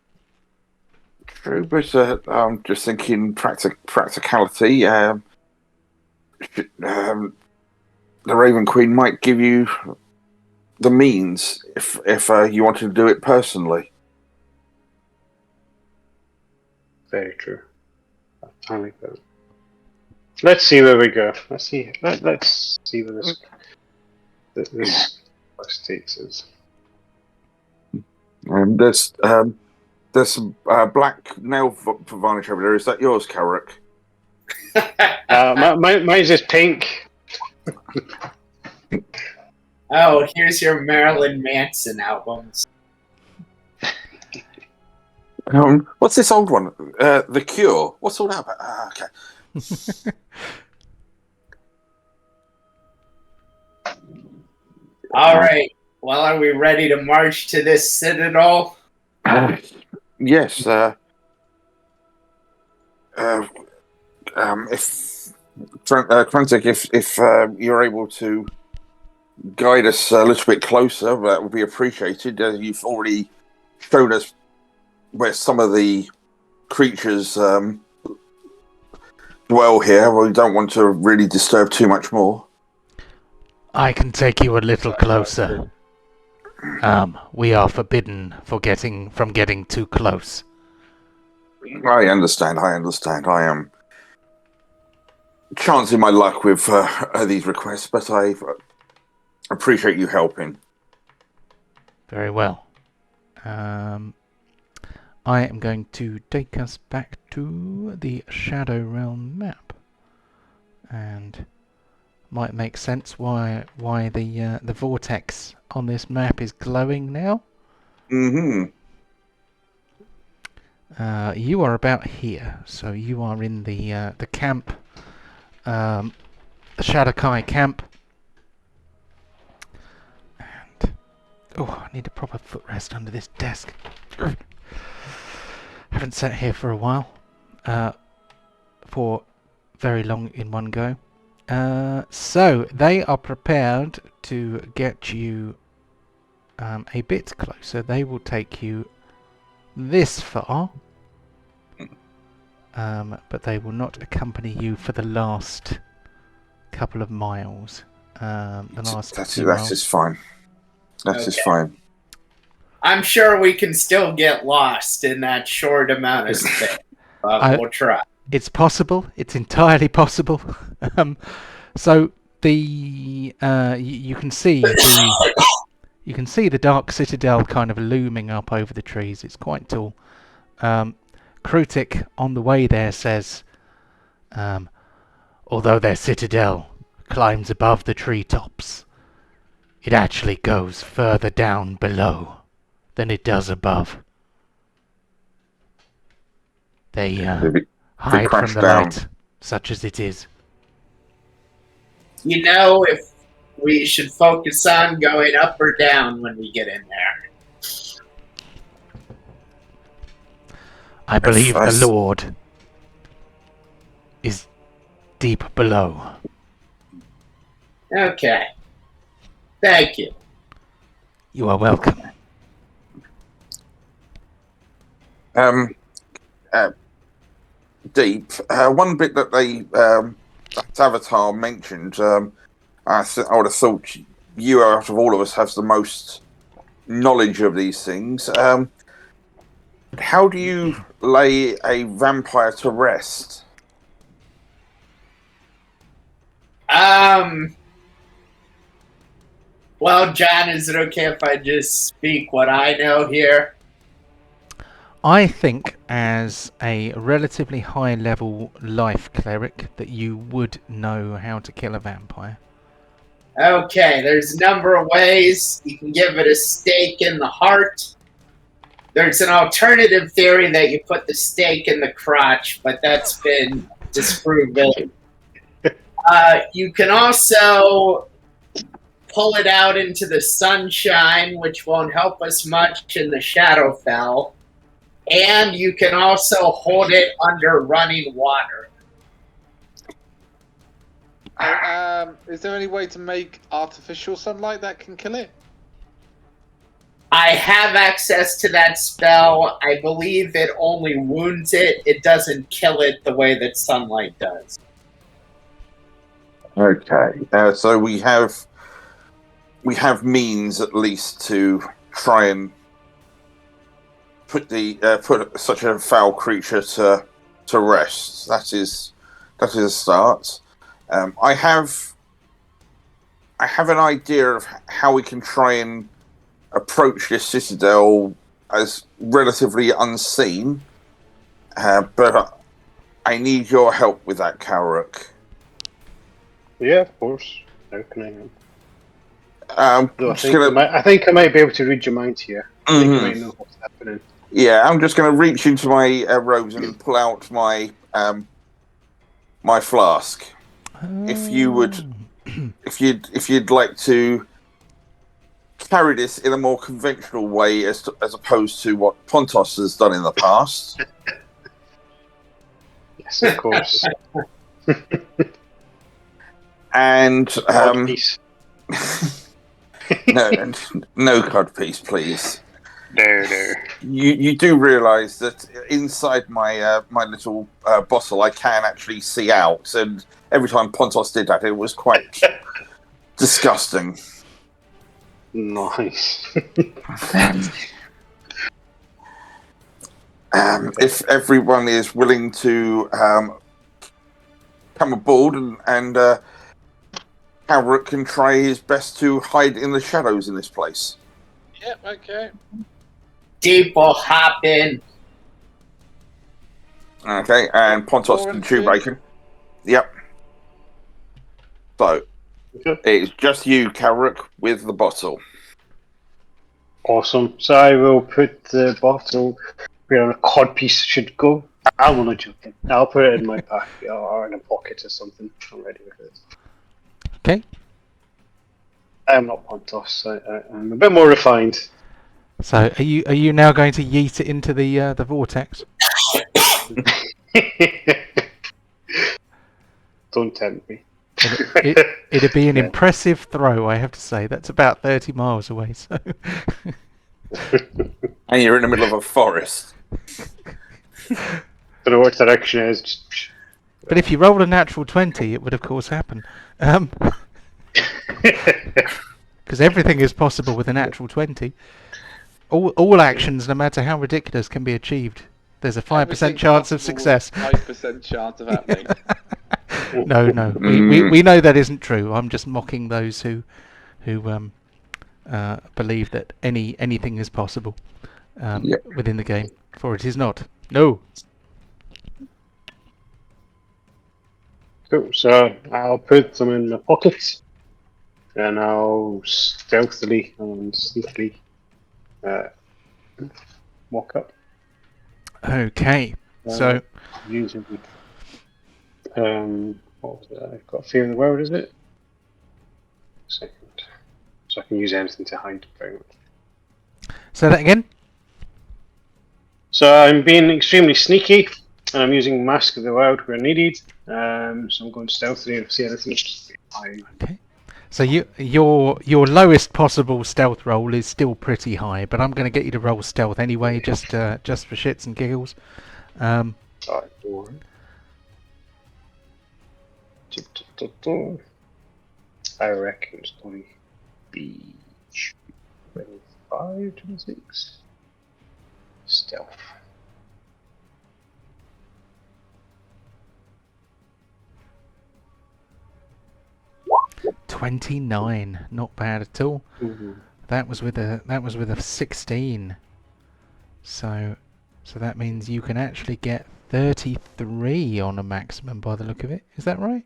True, but I'm just thinking practicality. The Raven Queen might give you the means if you wanted to do it personally. Very true. I like that. Let's see where we go. Let's see where this quest takes us. There's some black nail varnish over there. Is that yours, Carrick? Mine's just pink. Oh, here's your Marilyn Manson albums. What's this old one? The Cure. What's all that about? Okay. All right. Well, are we ready to march to this citadel? Yes. If Frantic, if you're able to guide us a little bit closer, that would be appreciated. You've already shown us where some of the creatures dwell here. We don't want to really disturb too much more. I can take you a little closer. We are forbidden from getting too close. I understand. I am chancing my luck with these requests, but I appreciate you helping. Very well. I am going to take us back to the Shadow Realm map, and might make sense why the vortex on this map is glowing now. Mm-hmm. You are about here, so you are in the camp, the Shadakai camp. And I need a proper footrest under this desk. Haven't sat here for a while, for very long in one go. So they are prepared to get you a bit closer. They will take you this far, but they will not accompany you for the last couple of miles. The last That 2 miles. is fine. That is Okay. fine. I'm sure we can still get lost in that short amount of space, but we'll try. It's possible. It's entirely possible. So the you can see the dark citadel kind of looming up over the trees. It's quite tall. Krutik on the way there says, although their citadel climbs above the treetops, it actually goes further down below than it does above. They hide from the light, such as it is. You know, if we should focus on going up or down when we get in there. I believe the Lord is deep below. Okay. Thank you. You are welcome. Deep. One bit that that Avatar mentioned, I would have thought you, out of all of us, have the most knowledge of these things. How do you lay a vampire to rest? Well, John, is it okay if I just speak what I know here? I think, as a relatively high-level life cleric, that you would know how to kill a vampire. Okay, there's a number of ways. You can give it a stake in the heart. There's an alternative theory that you put the stake in the crotch, but that's been disproven. You can also pull it out into the sunshine, which won't help us much in the Shadowfell. And you can also hold it under running water. Is there any way to make artificial sunlight that can kill it? I have access to that spell. I believe it only wounds it. It doesn't kill it the way that sunlight does. Okay, so we have means at least to try and put such a foul creature to rest. That is a start. I have an idea of how we can try and approach this citadel as relatively unseen, but I need your help with that, Kalruk. Yeah, of course. How can I help? Though I think I might be able to read your mind here. I think I might know what's happening. Yeah, I'm just going to reach into my robes and pull out my my flask. If you would, if you'd like to carry this in a more conventional way, as opposed to what Pontos has done in the past. Yes, of course. And no codpiece, please. No. You do realise that inside my my little bottle, I can actually see out, and every time Pontos did that, it was quite disgusting. Nice. If everyone is willing to come aboard and Kalruk can try his best to hide in the shadows in this place. Yep, okay. Deep will hop in. Okay, and Pontos can chew bacon. Yep. So, it's just you, Kalruk, with the bottle. Awesome. So I will put the bottle where a codpiece should go. I'm not joking. I'll put it in my pack or in a pocket or something. I'm ready with it. Okay. I am not Pontos. I'm a bit more refined. So, are you now going to yeet it into the vortex? Don't tempt me. It'd be an Yeah. impressive throw, I have to say. That's about 30 miles away. So, And you're in the middle of a forest. Don't know what direction it is. but if you roll a natural 20, it would of course happen. Because everything is possible with a natural 20. All actions, no matter how ridiculous, can be achieved. There's a 5% chance of success. 5% chance of happening. No, we know that isn't true. I'm just mocking those who believe that anything is possible within the game, for it is not. No. Cool. So I'll put them in my pocket, and I'll stealthily and sneakily walk up. Okay. So Using what was it? I've got fear in the world, is it? Second. So I can use anything to hide very much. say that again. So I'm being extremely sneaky, and I'm using Mask of the Wild where needed. So I'm going stealthily if I see anything. Okay. So your lowest possible stealth roll is still pretty high, but I'm going to get you to roll stealth anyway, just for shits and giggles. I reckon it's going to be 25, 26. Stealth. $29, not bad at all. Mm-hmm. That was with a 16. So that means you can actually get 33 on a maximum by the look of it. Is that right?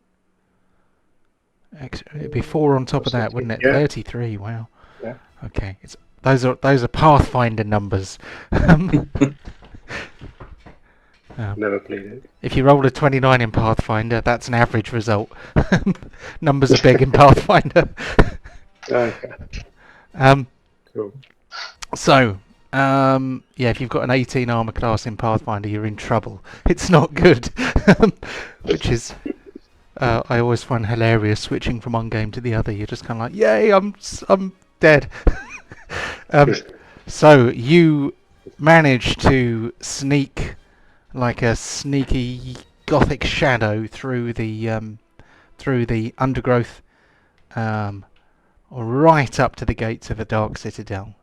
It'd be 4 on top of that, wouldn't it? Yeah. 33. Wow. Yeah. Okay. Those are Pathfinder numbers. Never played it. If you roll a 29 in Pathfinder, that's an average result. Numbers are big in Pathfinder. Okay. Cool. So, if you've got an 18 armor class in Pathfinder, you're in trouble. It's not good. Which is, I always find hilarious switching from one game to the other. You're just kind of like, yay, I'm dead. So you manage to sneak like a sneaky gothic shadow through the undergrowth, right up to the gates of a dark citadel.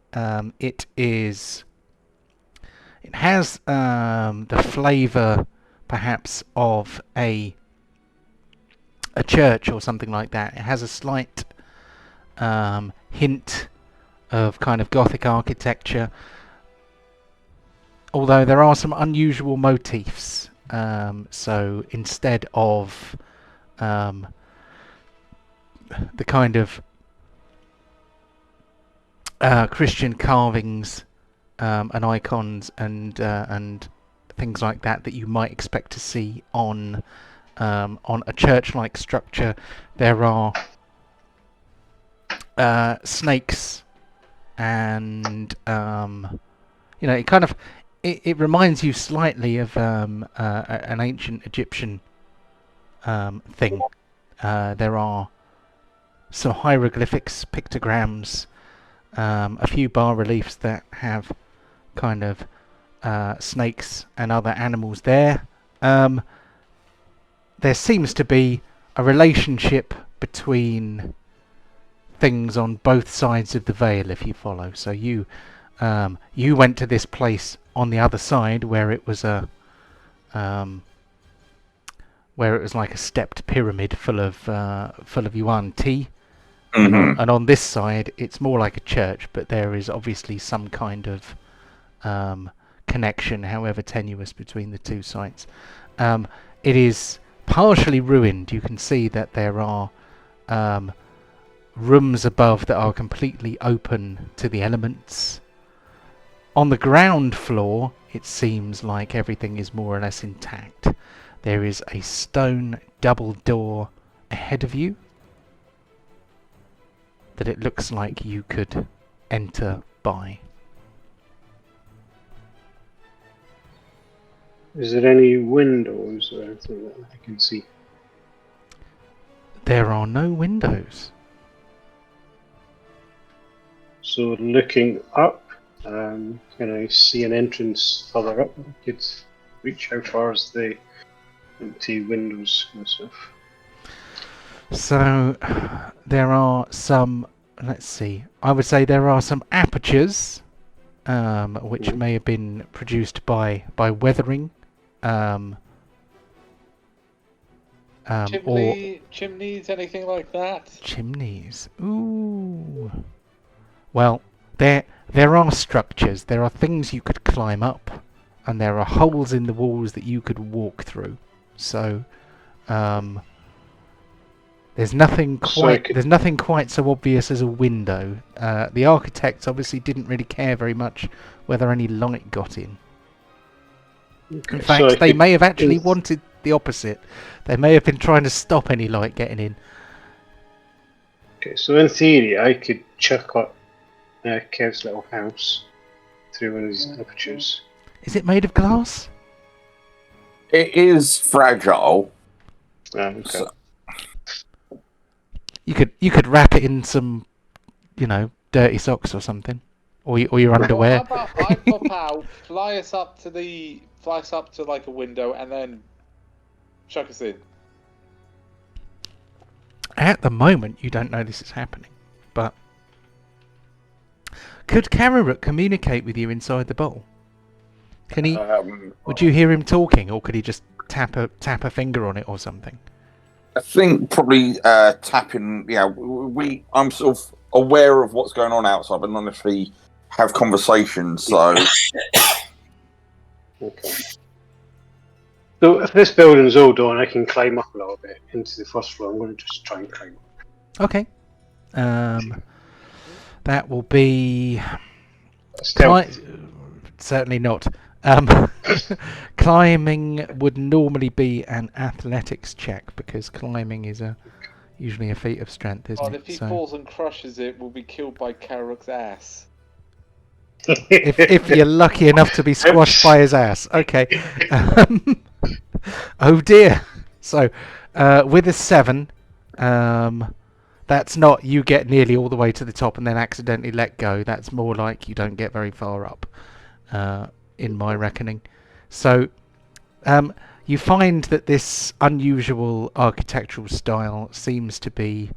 It has the flavour, perhaps, of a church or something like that. It has a slight hint of kind of gothic architecture, although there are some unusual motifs. So instead of the kind of Christian carvings and icons and things like that you might expect to see on a church-like structure, there are snakes, and it kind of it reminds you slightly of an ancient Egyptian thing. There are some hieroglyphics, pictograms, a few bas-reliefs that have kind of snakes and other animals there. There seems to be a relationship between things on both sides of the veil, if you follow. So you went to this place on the other side where it was like a stepped pyramid full of yuan tea. Mm-hmm. And on this side, it's more like a church, but there is obviously some kind of connection, however tenuous, between the two sites. It is partially ruined. You can see that there are rooms above that are completely open to the elements. On the ground floor, it seems like everything is more or less intact. There is a stone double door ahead of you that it looks like you could enter by. Is there any windows or anything that I can see? There are no windows. So looking up, can I see an entrance further up? I could reach how far as the empty windows and stuff. So there are some. Let's see. I would say there are some apertures, which may have been produced by weathering, or Chimneys, anything like that? chimneys. Ooh. Well, there are structures. There are things you could climb up, and there are holes in the walls that you could walk through. So, there's nothing quite so obvious as a window. The architects obviously didn't really care very much whether any light got in. Okay, In fact, they may have actually wanted the opposite. They may have been trying to stop any light getting in. Okay, so in theory, I could chuck up Kev's little house through one of these apertures. Is it made of glass? It is fragile. Okay. So, You could wrap it in some, dirty socks or something, or your underwear. Well, how about I pop out, fly us up to like a window, and then chuck us in. At the moment, you don't know this is happening, but could Carrot communicate with you inside the bowl? Can he? Would you hear him talking, or could he just tap a finger on it or something? I think probably tapping. Yeah, I'm sort of aware of what's going on outside, but not necessarily have conversations. So, Okay. So if this building's all done, I can climb up a little bit into the first floor. I'm going to just try and climb up. Okay. That will be Stealth. certainly not. Climbing would normally be an athletics check because climbing is usually a feat of strength, isn't And it? if he falls and crushes it, we'll be killed by Carrock's ass. if you're lucky enough to be squashed by his ass. Okay. Oh dear. So, with a 7, that's not you get nearly all the way to the top and then accidentally let go. That's more like you don't get very far up, in my reckoning. So, you find that this unusual architectural style seems to be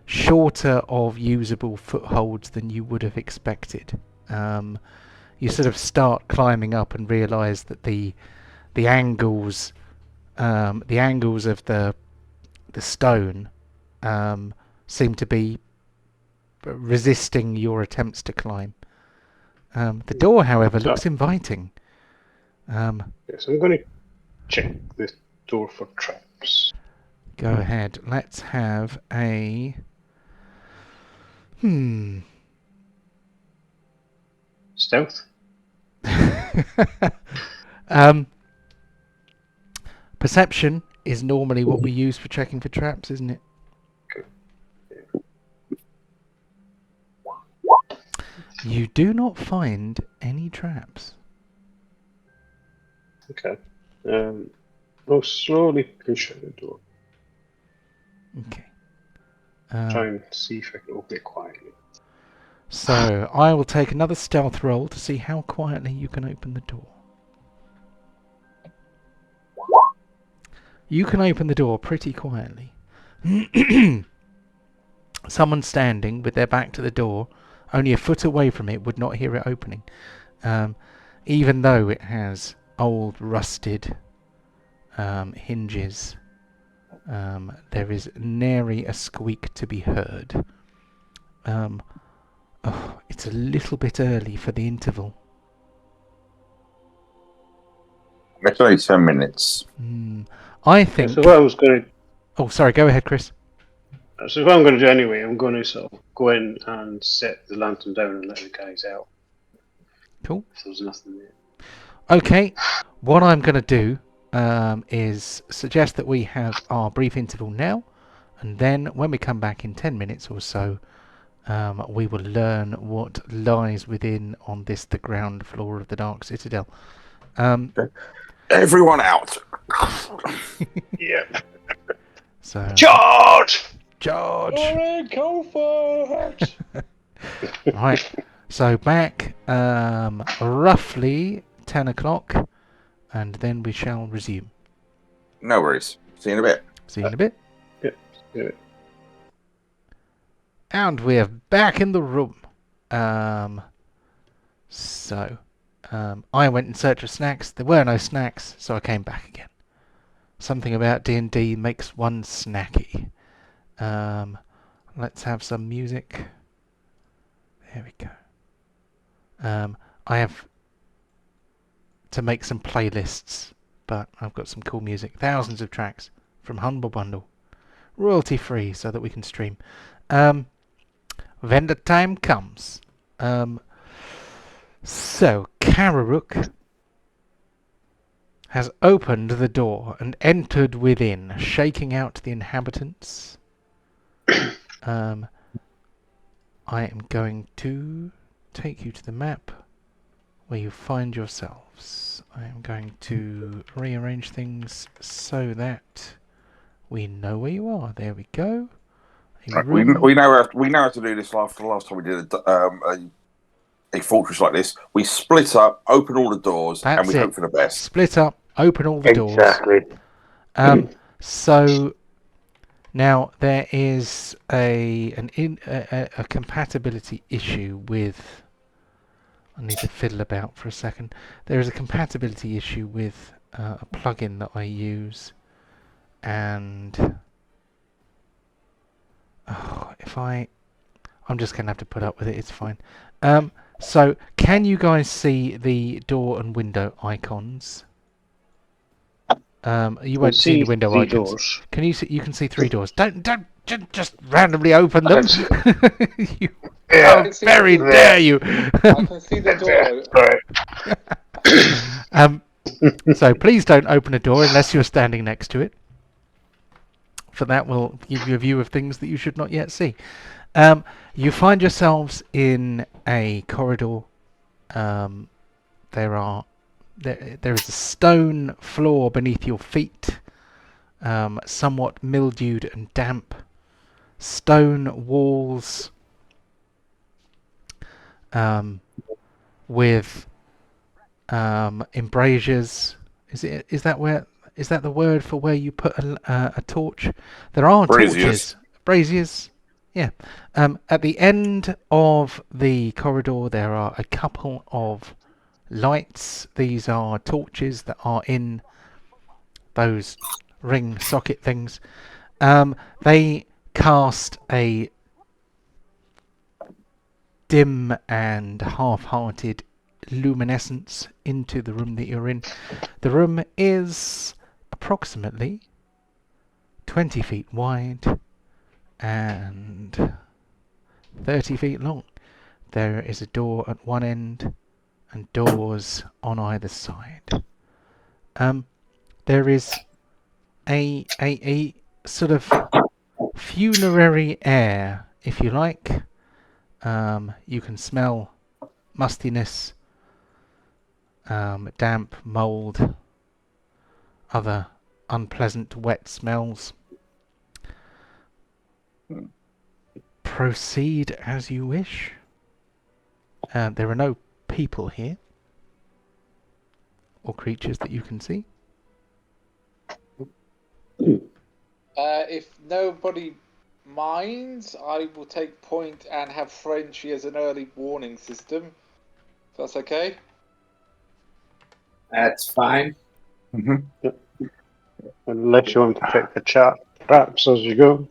shorter of usable footholds than you would have expected. You sort of start climbing up and realise that the angles of the stone seem to be resisting your attempts to climb. The door, however, looks inviting. Yes, I'm going to check the door for traps. Go ahead. Let's have a Stealth? Perception is normally what we use for checking for traps, isn't it? You do not find any traps. Okay. I'll slowly push at the door. Okay. Try and see if I can open it quietly. So I will take another stealth roll to see how quietly you can open the door. You can open the door pretty quietly. Someone standing with their back to the door, only a foot away from it, would not hear it opening. Even though it has old, rusted hinges, there is nary a squeak to be heard. It's a little bit early for the interval. it's only 10 minutes. I think... So what I was going to... Oh, sorry, go ahead, Chris. So what I'm going to do anyway, I'm going to sort of go in and set the lantern down and let the guys out. Cool. If there's nothing there. Okay, what I'm going to do is suggest that we have our brief interval now, and then when we come back in 10 minutes or so, we will learn what lies within on the ground floor of the Dark Citadel. Everyone out. Yeah. So Charge! charge. Alright, go for it! Right. So back roughly 10 o'clock, and then we shall resume. No worries. See you in a bit. See you in a bit. Yeah. And we're back in the room. I went in search of snacks. There were no snacks, so I came back again. Something about D&D makes one snacky. Let's have some music. There we go. I have to make some playlists, but I've got some cool music. Thousands of tracks from Humble Bundle. Royalty free so that we can stream. When the time comes. So, Kararuk has opened the door and entered within, shaking out the inhabitants. I am going to take you to the map where you find yourselves. I am going to rearrange things so that we know where you are. There we go. Right, we know how to do this. After the last time we did a fortress like this, we split up, open all the doors, and we hope for the best. Split up, open all the doors. Exactly. So now there is a compatibility issue with. I need to fiddle about for a second. There is a compatibility issue with a plugin that I use, and I'm just going to have to put up with it. It's fine. So can you guys see the door and window icons? You won't see the window icons. Doors. Can you see? You can see 3 doors. Don't just randomly open them. How very dare you! I can see the door. So please don't open a door unless you're standing next to it. For that will give you a view of things that you should not yet see. You find yourselves in a corridor. There is a stone floor beneath your feet, somewhat mildewed and damp. Stone walls with embrasures. Is that the word for where you put a torch? There are torches. Braziers. Yeah. At the end of the corridor, there are a couple of lights. These are torches that are in those ring socket things. They cast a dim and half-hearted luminescence into the room that you're in. The room is approximately 20 feet wide and 30 feet long. There is a door at one end and doors on either side. There is a sort of funerary air, if you like. You can smell mustiness, damp, mould, other unpleasant wet smells. Proceed as you wish. There are no people here or creatures that you can see. If nobody minds, I will take point and have Frenchy as an early warning system. If that's okay? That's fine. Mm-hmm. Unless you want to check the chat traps as you go.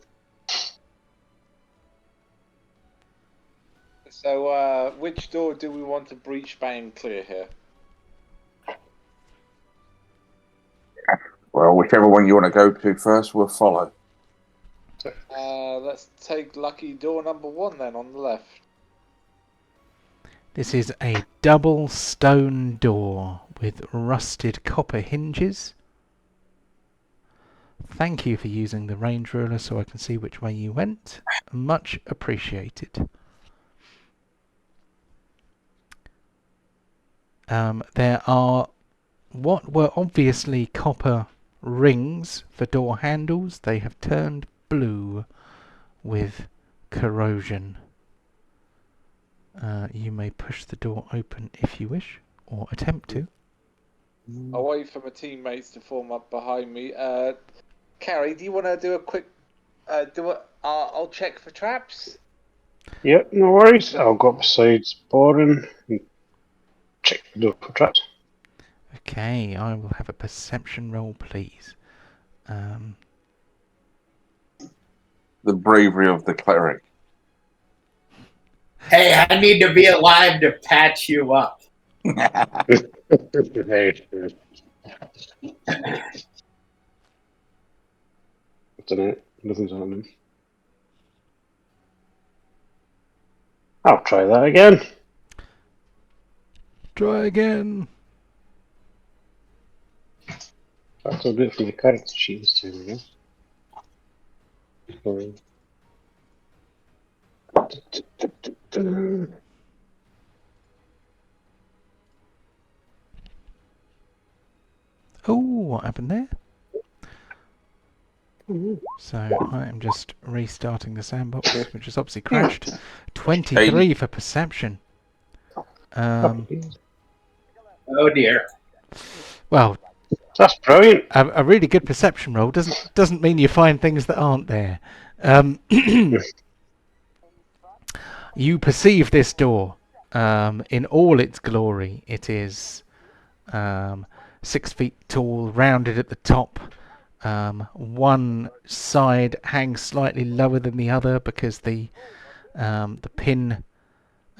So, which door do we want to breach, bang, clear here? Well, whichever one you want to go to first, we'll follow. Let's take lucky door number 1 then, on the left. This is a double stone door with rusted copper hinges. Thank you for using the range ruler so I can see which way you went. Much appreciated. There are what were obviously copper rings for door handles. They have turned blue with corrosion. You may push the door open if you wish, or attempt to. I'll wait for my teammates to form up behind me. Carrie, do you want to do a quick... I'll check for traps? Yep, no worries. I'll go up beside Boren and check the door for traps. Okay, I will have a perception roll, please. The bravery of the cleric. Hey, I need to be alive to patch you up. Very true. Don't know. Nothing's happening. I'll try that again. Try again. That's a bit from the character sheet this time again. Oh, what happened there? So I am just restarting the sandbox, which has obviously crashed. 23 for perception. Oh dear. Well, That's brilliant. a really good perception roll doesn't mean you find things that aren't there. You perceive this door in all its glory. It is 6 feet tall, rounded at the top. One side hangs slightly lower than the other because the pin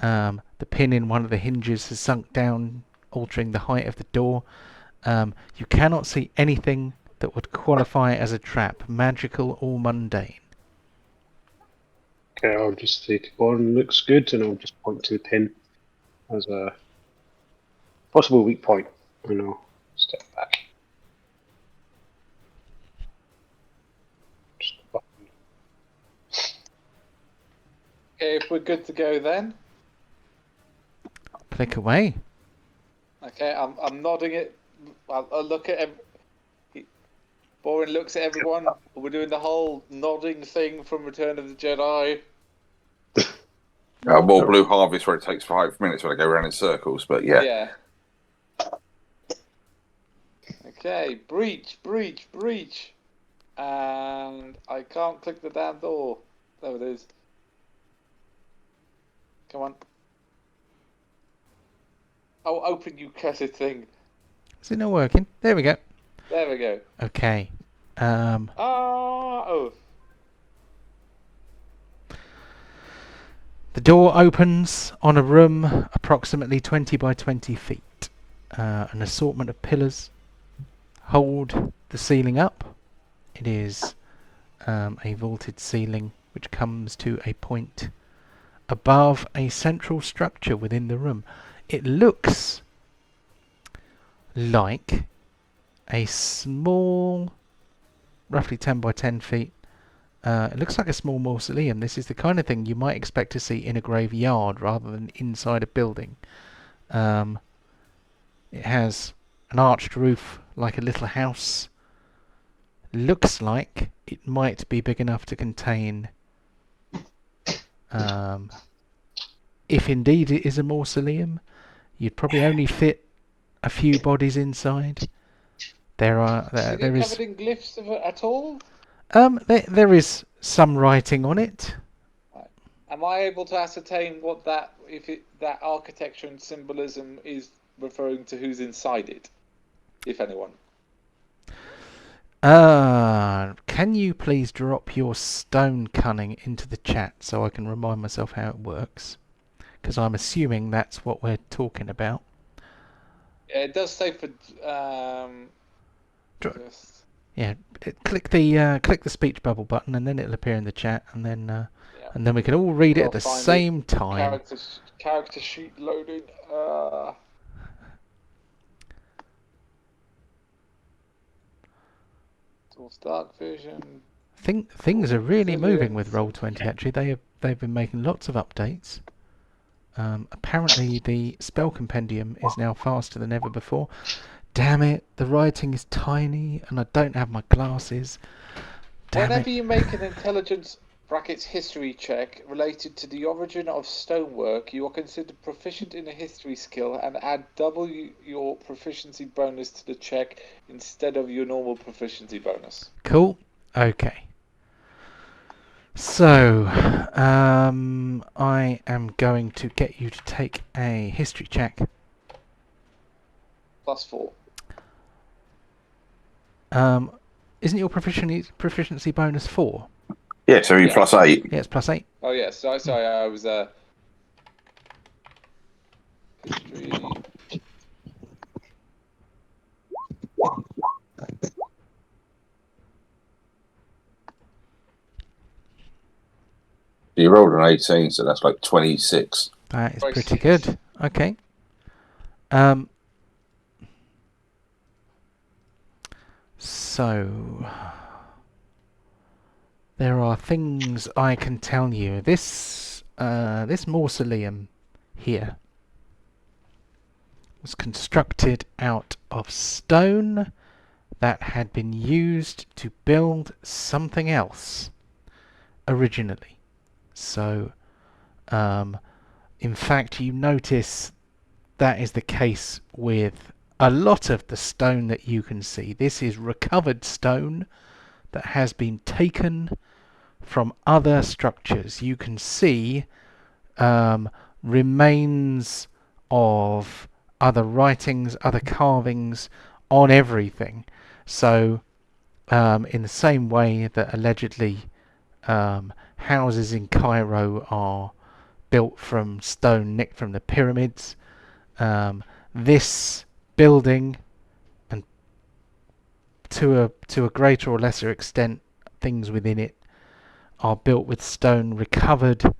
in one of the hinges has sunk down, altering the height of the door. You cannot see anything that would qualify as a trap, magical or mundane. Okay, I'll just say to Boren looks good, and I'll just point to the pin as a possible weak point, and I'll step back. Just a button. Okay, if we're good to go then. Click away. Okay, I'm nodding it. I'll look at Boren looks at everyone. We're doing the whole nodding thing from Return of the Jedi. More Blue Harvest where it takes 5 minutes when I go around in circles, but yeah. Yeah. Okay, breach. And I can't click the damn door. There it is. Come on. Oh, open, you cursed thing. Is it not working? There we go. There we go. Okay. Oh. The door opens on a room approximately 20 by 20 feet. An assortment of pillars hold the ceiling up. It is a vaulted ceiling which comes to a point above a central structure within the room. It looks like a small, roughly 10 by 10 feet, it looks like a small mausoleum. This is the kind of thing you might expect to see in a graveyard rather than inside a building. It has an arched roof like a little house. Looks like it might be big enough to contain, if indeed it is a mausoleum, you'd probably only fit a few bodies inside. There is covered in glyphs of it at all? There is some writing on it. Am I able to ascertain what that architecture and symbolism is referring to? Who's inside it, if anyone? Can you please drop your stone cunning into the chat so I can remind myself how it works? Because I'm assuming that's what we're talking about. Yeah, it does say for yeah, click the speech bubble button and then it'll appear in the chat, and then we can all read it at the same time. Character sheet loading. Dark vision. Things are really moving with Roll20. Actually, they've been making lots of updates. Apparently, the spell compendium is now faster than ever before. damn it, the writing is tiny and I don't have my glasses. Damn Whenever it. you make an intelligence brackets history check related to the origin of stonework, you are considered proficient in a history skill and add double your proficiency bonus to the check instead of your normal proficiency bonus. Cool. Okay. So, I am going to get you to take a history check. +4. Isn't your proficiency bonus 4? Yeah, so you're Yeah. +8. Yeah, it's +8. Oh yeah, sorry, I was history. You rolled an 18, so that's like 26. That is pretty 26. good. Okay. So there are things I can tell you. This mausoleum here was constructed out of stone that had been used to build something else originally. So, in fact, you notice that is the case with a lot of the stone that you can see. This is recovered stone that has been taken from other structures. You can see remains of other writings, other carvings on everything. So, in the same way that allegedly houses in Cairo are built from stone nicked from the pyramids, this building, and to a greater or lesser extent things within it, are built with stone recovered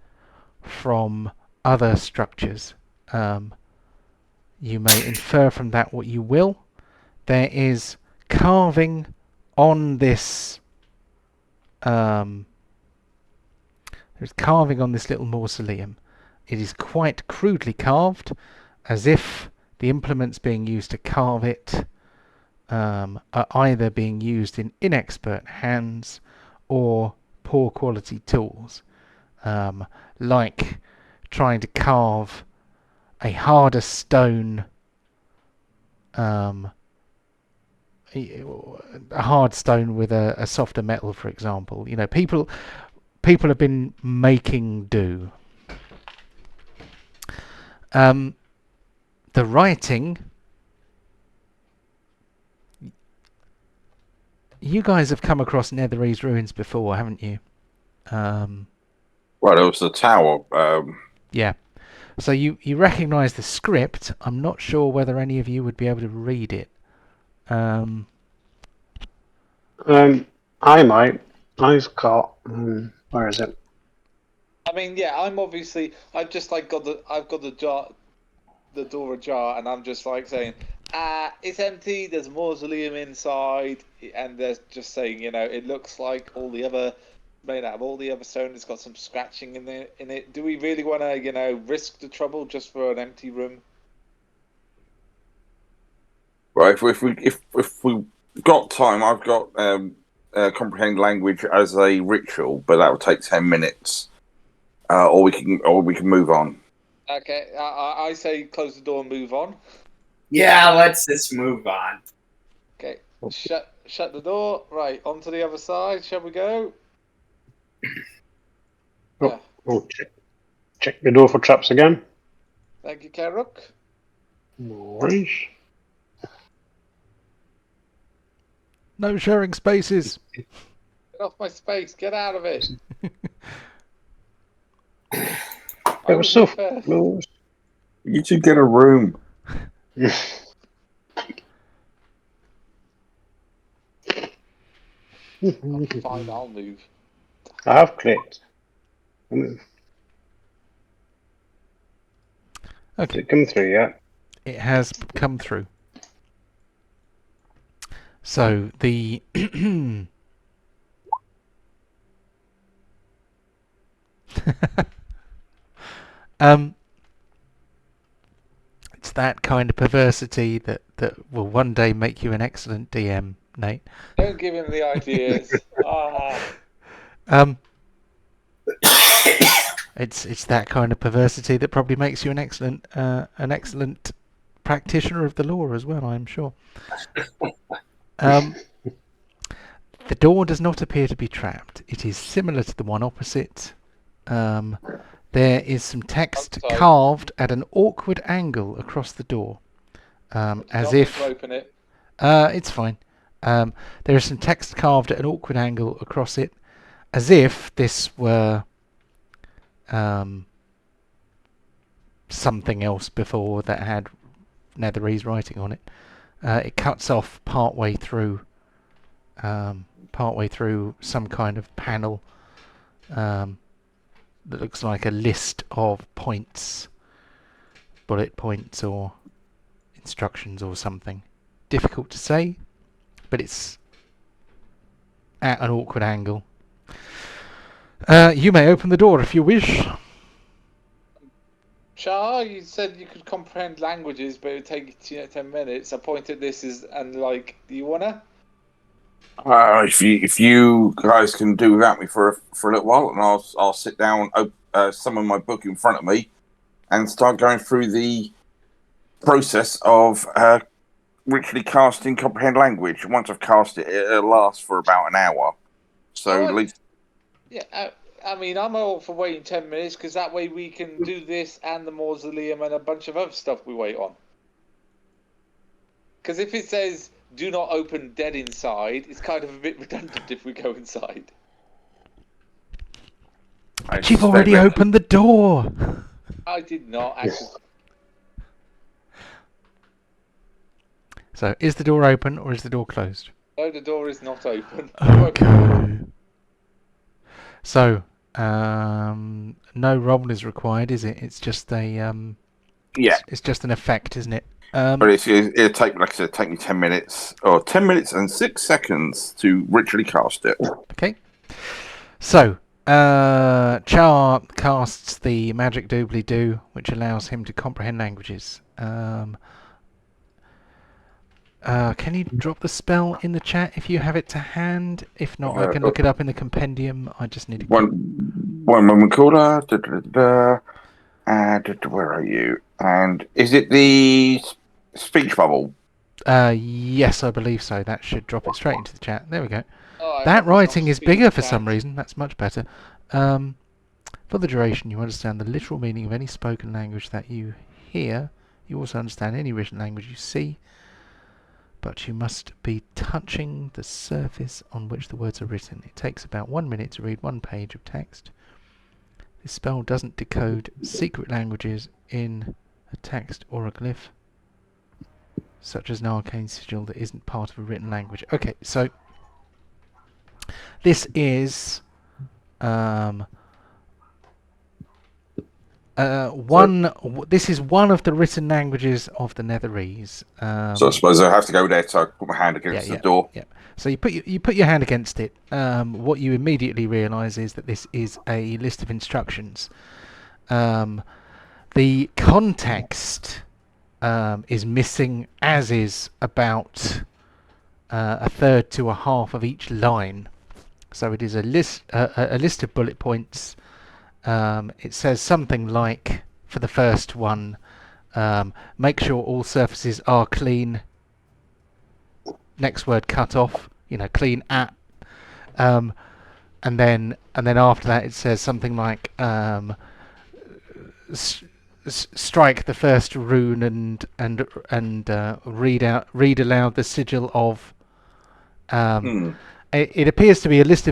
from other structures. You may infer from that what you will. There is carving on this there's carving on this little mausoleum. It is quite crudely carved, as if the implements being used to carve it are either being used in inexpert hands or poor quality tools, like trying to carve a harder stone, a hard stone with a softer metal, for example. You know, people have been making do. The writing, you guys have come across Netherese ruins before, haven't you? Well, there was the tower. Yeah. So you recognise the script. I'm not sure whether any of you would be able to read it. I might. I've got. Where is it? I mean, yeah, I've just like got the door ajar, and I'm just like saying, it's empty. There's a mausoleum inside, and there's just saying, it looks like all the other, made out of all the other stone. It's got some scratching in it. Do we really want to, risk the trouble just for an empty room? Right, if we got time, I've got comprehend language as a ritual, but that would take 10 minutes. Or we can move on. Okay, I say close the door and move on. Yeah, let's just move on. Okay, shut the door. Right, on to the other side. Shall we go? Oh, check the door for traps again. Thank you, Karuk. No worries. No sharing spaces. Get off my space. Get out of it. It was so close. You two get a room. Fine, I'll move. I have clicked. I'll move. Okay. Did it come through yet? It has come through. So the it's that kind of perversity that that will one day make you an excellent DM, Nate. Don't give him the ideas. Um, it's that kind of perversity that probably makes you an excellent practitioner of the law as well, I'm sure. The door does not appear to be trapped. It is similar to the one opposite. There is some text Outside. carved at an awkward angle across the door, as Don't if. open it. It's fine. There is some text carved at an awkward angle across it, as if this were something else before that had Netherese writing on it. It cuts off partway through some kind of panel that looks like a list of points, bullet points or instructions or something. Difficult to say, but it's at an awkward angle. You may open the door if you wish. Char, you said you could comprehend languages, but it would take 10 minutes. I pointed this and like, do you wanna? If you guys can do without me for a little while, and I'll sit down, summon my book in front of me, and start going through the process of ritually casting comprehend language. Once I've cast it, it'll last for about an hour. So at least. Yeah, I mean, I'm all for waiting 10 minutes because that way we can do this and the mausoleum and a bunch of other stuff we wait on. Because if it says do not open dead inside, it's kind of a bit redundant if we go inside. But you've already opened the door. I did not actually. So, is the door open or is the door closed? No, the door is not open. Okay. So, no roll is required, is it? It's just a Yeah. It's just an effect, isn't it? But it'll take, like I said, take me 10 minutes, or 10 minutes and 6 seconds to ritually cast it. Okay. So, Char casts the magic doobly-doo, which allows him to comprehend languages. Can you drop the spell in the chat if you have it to hand? If not, I can look it up in the compendium. I just need to... One moment, caller. Where are you? And is it the speech bubble? Yes, I believe so. That should drop it straight into the chat. There we go. Oh, That writing is bigger for chat. some reason. That's much better. For the duration, you understand the literal meaning of any spoken language that you hear. You also understand any written language you see. But you must be touching the surface on which the words are written. It takes about 1 minute to read 1 page of text. This spell doesn't decode secret languages in a text or a glyph, such as an arcane sigil that isn't part of a written language. Okay, so this is this is one of the written languages of the Netherese. So I suppose I have to go there to put my hand against the door. Yeah. So you put your hand against it. What you immediately realise is that this is a list of instructions. The context is missing, as is about a third to a half of each line. So it is a list of bullet points. It says something like, for the first one, make sure all surfaces are clean. Next word, cut off. Clean at. And then after that, it says something like, strike the first rune and read aloud the sigil of. It appears to be a list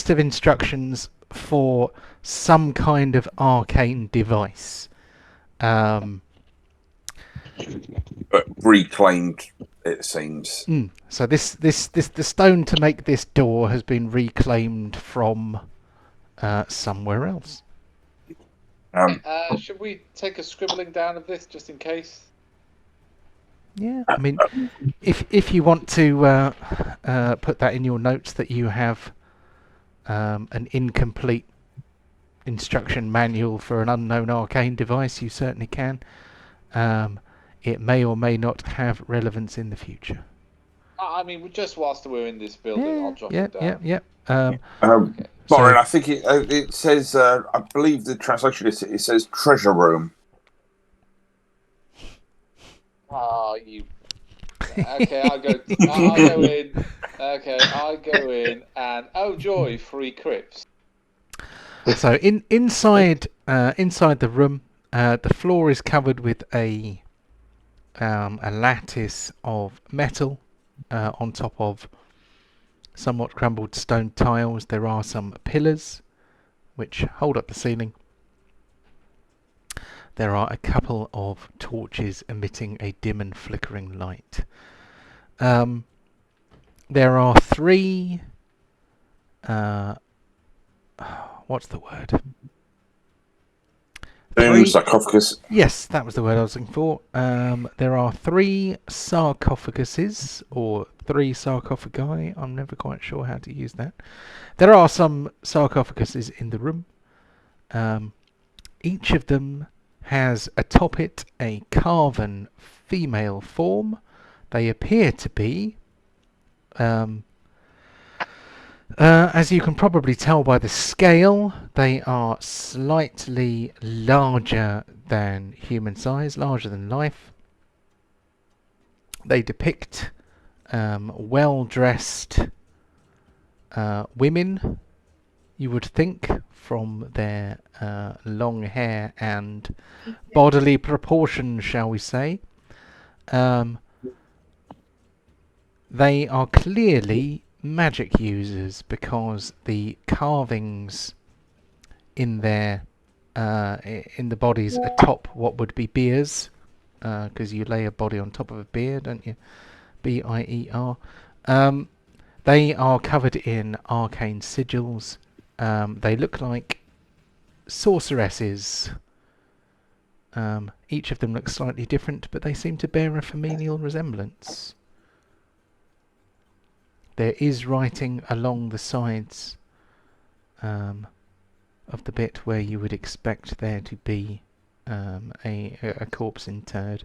of instructions for some kind of arcane device. But reclaimed, it seems. So the stone to make this door has been reclaimed from somewhere else. Should we take a scribbling down of this just in case? Yeah, I mean, if you want to put that in your notes that you have an incomplete instruction manual for an unknown arcane device, you certainly can. it may or may not have relevance in the future. I mean, just whilst we're in this building, I'll drop it down. Yeah. Okay. Byron, So- I think it says, I believe the translation is, it says treasure room. Oh, you. Okay, I'll go in. Okay, I go in, and oh joy, 3 crypts. So inside the room, the floor is covered with a lattice of metal on top of somewhat crumbled stone tiles. There are some pillars which hold up the ceiling. There are a couple of torches emitting a dim and flickering light. There are 3... what's the word? Sarcophagus. Yes, that was the word I was looking for. There are 3 sarcophaguses, or 3 sarcophagi. I'm never quite sure how to use that. There are some sarcophaguses in the room. Each of them has atop it a carven female form. They appear to be, as you can probably tell by the scale, they are slightly larger than human size, larger than life. They depict well-dressed women, you would think, from their long hair and bodily proportions, shall we say. They are clearly magic users because the carvings in their in the bodies atop what would be biers, because you lay a body on top of a bier, don't you? B-I-E-R. They are covered in arcane sigils. They look like sorceresses. Each of them looks slightly different, but they seem to bear a familial resemblance. There is writing along the sides of the bit where you would expect there to be a corpse interred.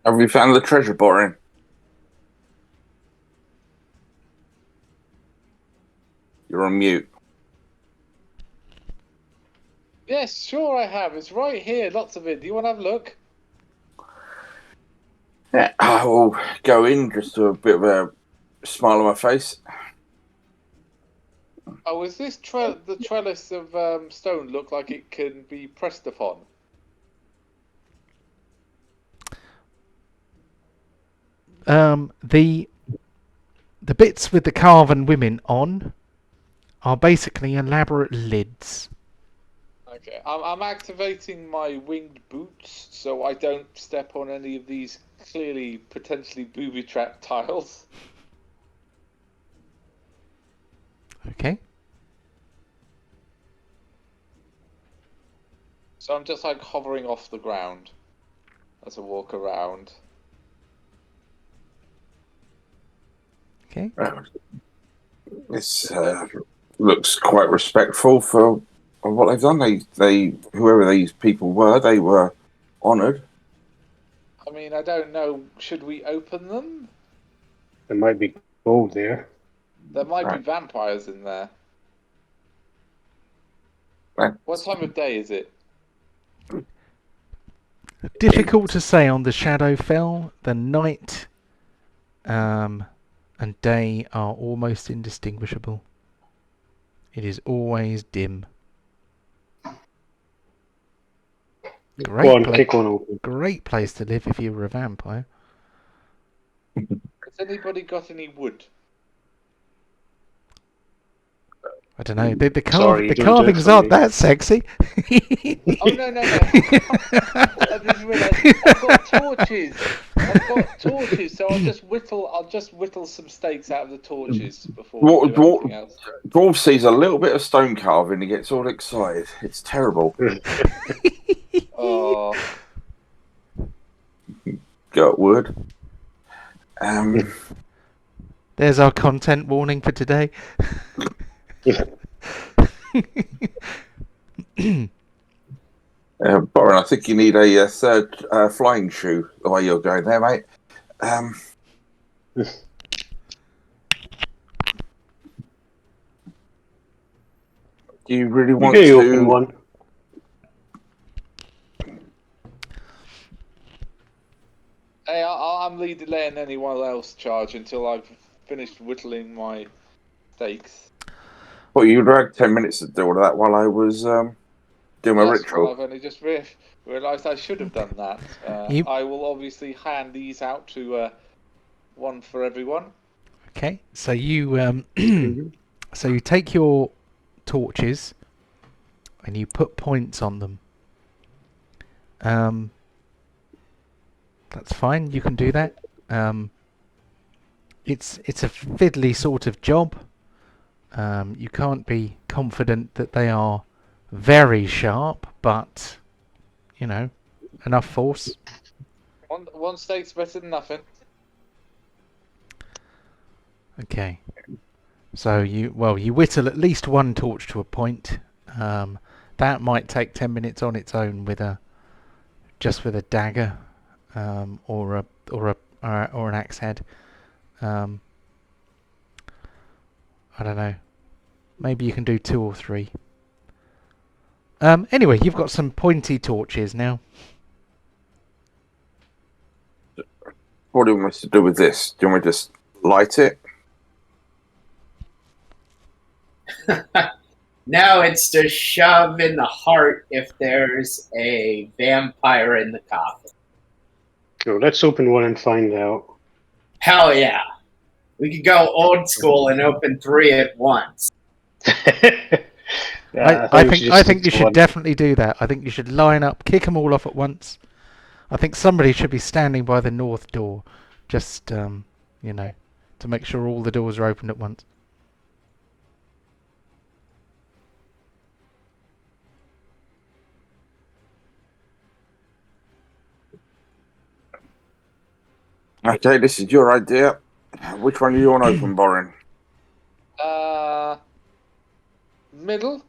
Have we found the treasure, Byron? You're on mute. Yes, sure I have. It's right here, lots of it. Do you want to have a look? Yeah, I will go in just to a bit of a smile on my face. Oh, is this the trellis of stone look like it can be pressed upon? The bits with the carven women on are basically elaborate lids. Okay, I'm activating my winged boots so I don't step on any of these clearly potentially booby-trapped tiles. Okay. So I'm just like hovering off the ground as I walk around. Okay. This looks quite respectful for what they've done. They whoever these people were, they were honoured. I mean, I don't know. Should we open them? There might be gold there. There might be Right. vampires in there. Right. What time of day is it? Difficult to say on the Shadowfell. The night and day are almost indistinguishable. It is always dim. Go on, kick one open. Great place to live if you were a vampire. Has anybody got any wood? I don't know. The Sorry, you don't do it carvings for aren't me. that sexy. Oh no! I didn't realise. I've got torches. So I'll just whittle some stakes out of the torches before we do anything else. Dwarf sees a little bit of stone carving, he gets all excited. It's terrible. Oh, Got wood. There's our content warning for today. Boren, I think you need a third flying shoe the way you're going there, mate. Do you really You want can to open one. Hey, I'm letting anyone else charge until I've finished whittling my steaks. Well, you had 10 minutes to do all of that while I was doing my Yes, ritual. well, I've only just realised I should have done that. I will obviously hand these out to one for everyone. Okay, so you so you take your torches and you put points on them. That's fine. You can do that. It's a fiddly sort of job. You can't be confident that they are very sharp, but you know, enough force. One steak's better than nothing. Okay. So you whittle at least one torch to a point. That might take 10 minutes on its own with a dagger, or an axe head. I don't know. Maybe you can do 2 or 3. Anyway, you've got some pointy torches now. What do you want us to do with this? Do you want me to just light it? Now it's to shove in the heart if there's a vampire in the coffin. Cool. Let's open one and find out. Hell yeah. We could go old school and open 3 at once. Yeah, I think you should one. definitely do that. I think you should line up, kick them all off at once. I think somebody should be standing by the north door, just to make sure all the doors are opened at once. Okay, this is your idea. Which one do you want open, Boren? Middle.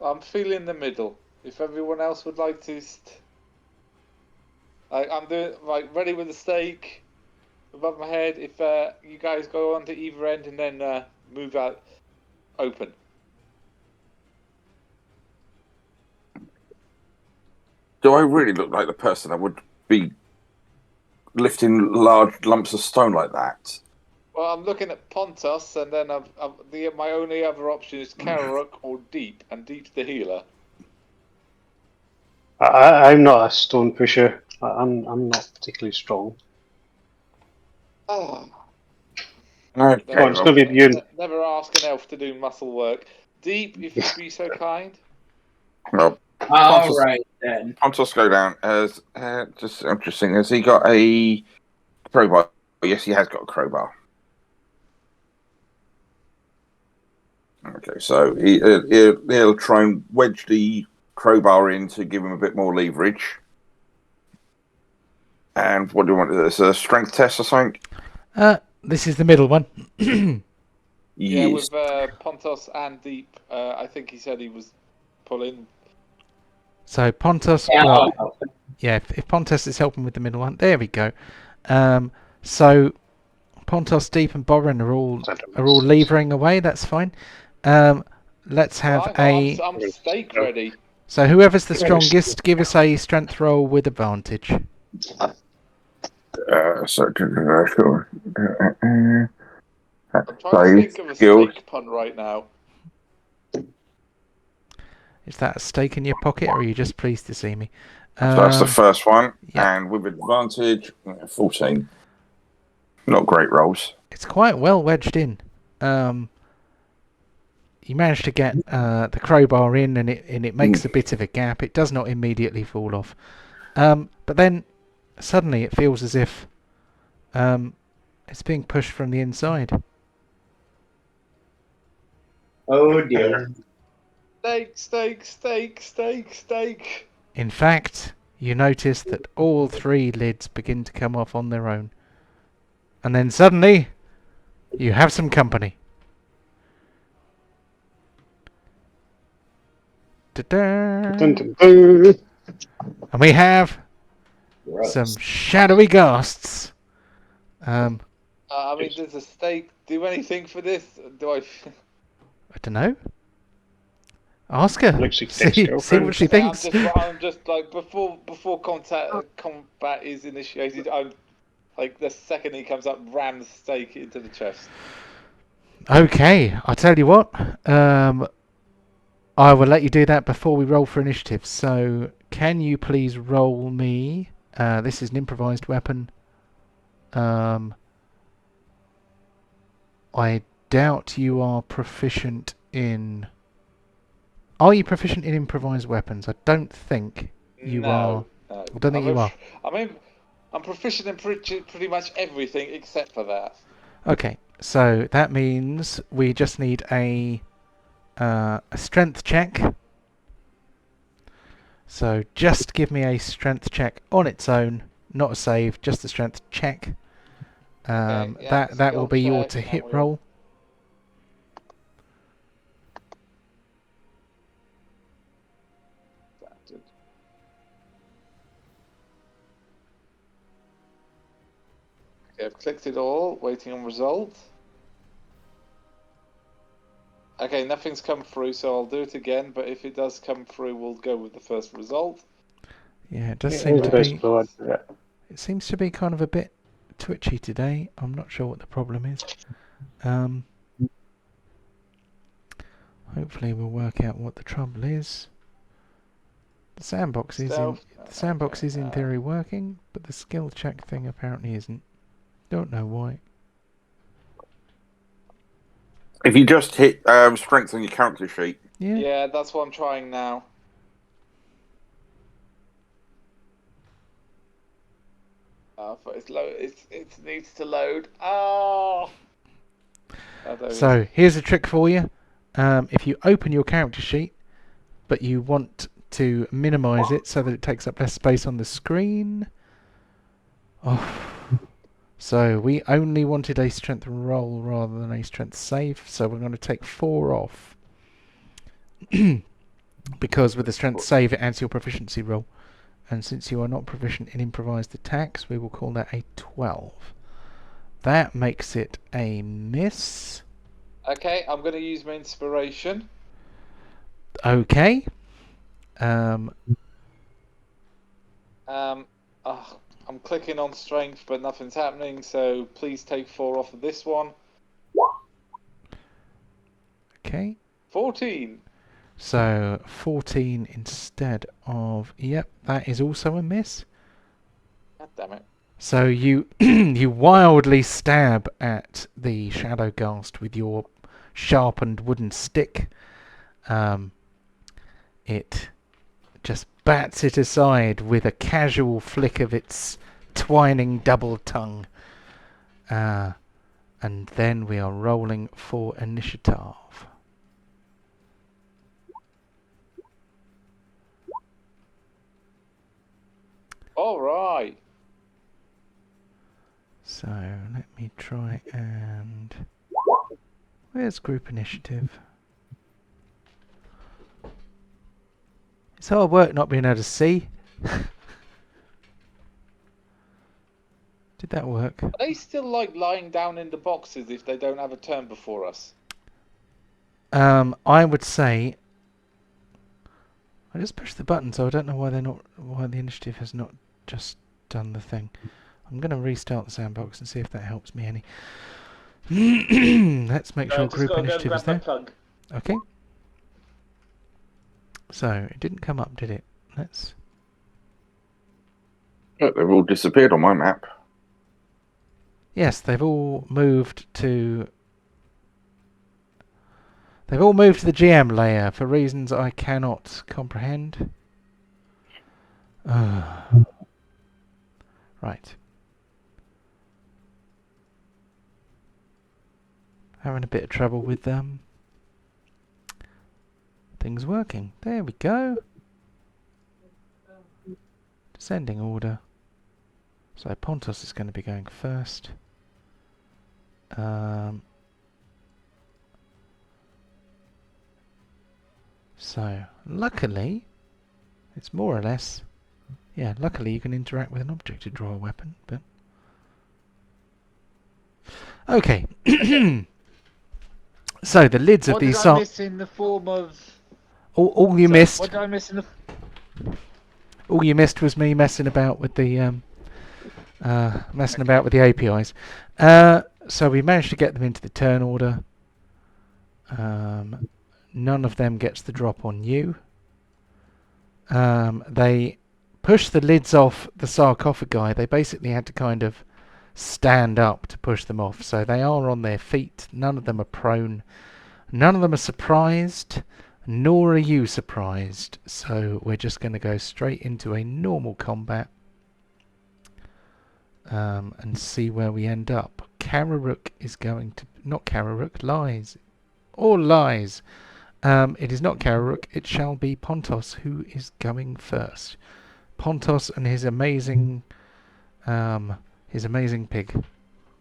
I'm feeling the middle. If everyone else would like to, I'm doing ready with the steak above my head. If you guys go on to either end and then move out open. Do I really look like the person that would be lifting large lumps of stone like that? Well, I'm looking at Pontos, and then my only other option is Kararuk or Deep, and Deep's the healer. I'm not a stone pusher. I'm not particularly strong. Oh. Okay, Come on, it's gonna be you. Never ask an elf to do muscle work. Deep, if you'd be so kind. well, All right then. Pontos go down. As just interesting. Has he got a crowbar? Yes, he has got a crowbar. Okay, so he'll try and wedge the crowbar in to give him a bit more leverage. And what do you want? Is a strength test or something? This is the middle one. Yeah, Yes. with Pontos and Deep. I think he said he was pulling. So Pontos, if Pontos is helping with the middle one, there we go. So Pontos, Deep, and Boren are all levering away. That's fine. Let's have I'm steak ready. So whoever's the strongest, give us a strength roll with advantage. Sure. I'm trying to think of a steak pun right now. Is that a steak in your pocket, or are you just pleased to see me? So that's the first one, yeah. and with advantage, 14. Not great rolls. It's quite well wedged in. You manage to get the crowbar in, and it makes a bit of a gap. It does not immediately fall off, but then suddenly it feels as if it's being pushed from the inside. Oh dear. Steak. In fact, you notice that all 3 lids begin to come off on their own. And then suddenly, you have some company. Ta-da! Dun, dun, dun. And we have Gross. some shadowy ghasts. I mean, does a steak do anything for this? Do I? I don't know. Ask her. Looks like See ex-girlfriend. what she thinks. I'm just like before combat is initiated. I'm like the second he comes up, ram the steak into the chest. Okay, I'll tell you what. I will let you do that before we roll for initiative. So, can you please roll me? This is an improvised weapon. I doubt you are proficient in. Are you proficient in improvised weapons? I don't think you are. No. I don't think you are. I mean, I'm proficient in pretty much everything except for that. Okay, so that means we just need a strength check. So just give me a strength check on its own, not a save, just a strength check. Okay, yeah, That will skill be your check, to and hit we'll- roll. Okay, I've clicked it all, waiting on result. Okay, nothing's come through, so I'll do it again, but if it does come through, we'll go with the first result. Yeah, it does Yeah, seem the to best be. blood. Yeah. It seems to be kind of a bit twitchy today. I'm not sure what the problem is. Hopefully we'll work out what the trouble is. The sandbox is in. The sandbox is in theory working, but the skill check thing apparently isn't. Don't know why. If you just hit strength on your character sheet. Yeah. Yeah, that's what I'm trying now. But it's low. It needs to load. Oh. So here's a trick for you. If you open your character sheet, but you want to minimize it so that it takes up less space on the screen. Oh. So we only wanted a strength roll rather than a strength save, so we're going to take 4 off. Because with the strength save it adds your proficiency roll. And since you are not proficient in improvised attacks, we will call that a 12. That makes it a miss. Okay, I'm going to use my inspiration. Okay. I'm clicking on strength, but nothing's happening, so please take 4 off of this one. Okay. 14. So 14 instead of... Yep, that is also a miss. God damn it. So you you wildly stab at the shadow ghast with your sharpened wooden stick. It just bats it aside with a casual flick of its twining double tongue. And then we are rolling for initiative. All right. So let me try and... Where's group initiative? It's hard work not being able to see. Did that work? Are they still like lying down in the boxes if they don't have a turn before us? I would say... I just pushed the button, so I don't know why the initiative has not just done the thing. I'm going to restart the sandbox and see if that helps me any. Let's make sure group initiative is there. Okay. So it didn't come up, did it? Let's. They've all disappeared on my map. Yes, they've all moved to. They've all moved to the GM layer for reasons I cannot comprehend. Right. Having a bit of trouble with things working. There we go. Descending order. So Pontos is going to be going first. So luckily, it's more or less Yeah, luckily you can interact with an object to draw a weapon, but... Okay. So, the lids of What these... did I miss in the form of... All you Sorry, missed... What did I miss in the... All you missed was me messing about with the APIs. So we managed to get them into the turn order. None of them gets the drop on you. They pushed the lids off the sarcophagi. They basically had to kind of stand up to push them off. So they are on their feet. None of them are prone. None of them are surprised. Nor are you surprised. So we're just going to go straight into a normal combat. And see where we end up. Kararuk is going to... Not Kararuk, lies. All lies. It is not Kararuk, it shall be Pontos who is going first. Pontos and his amazing pig.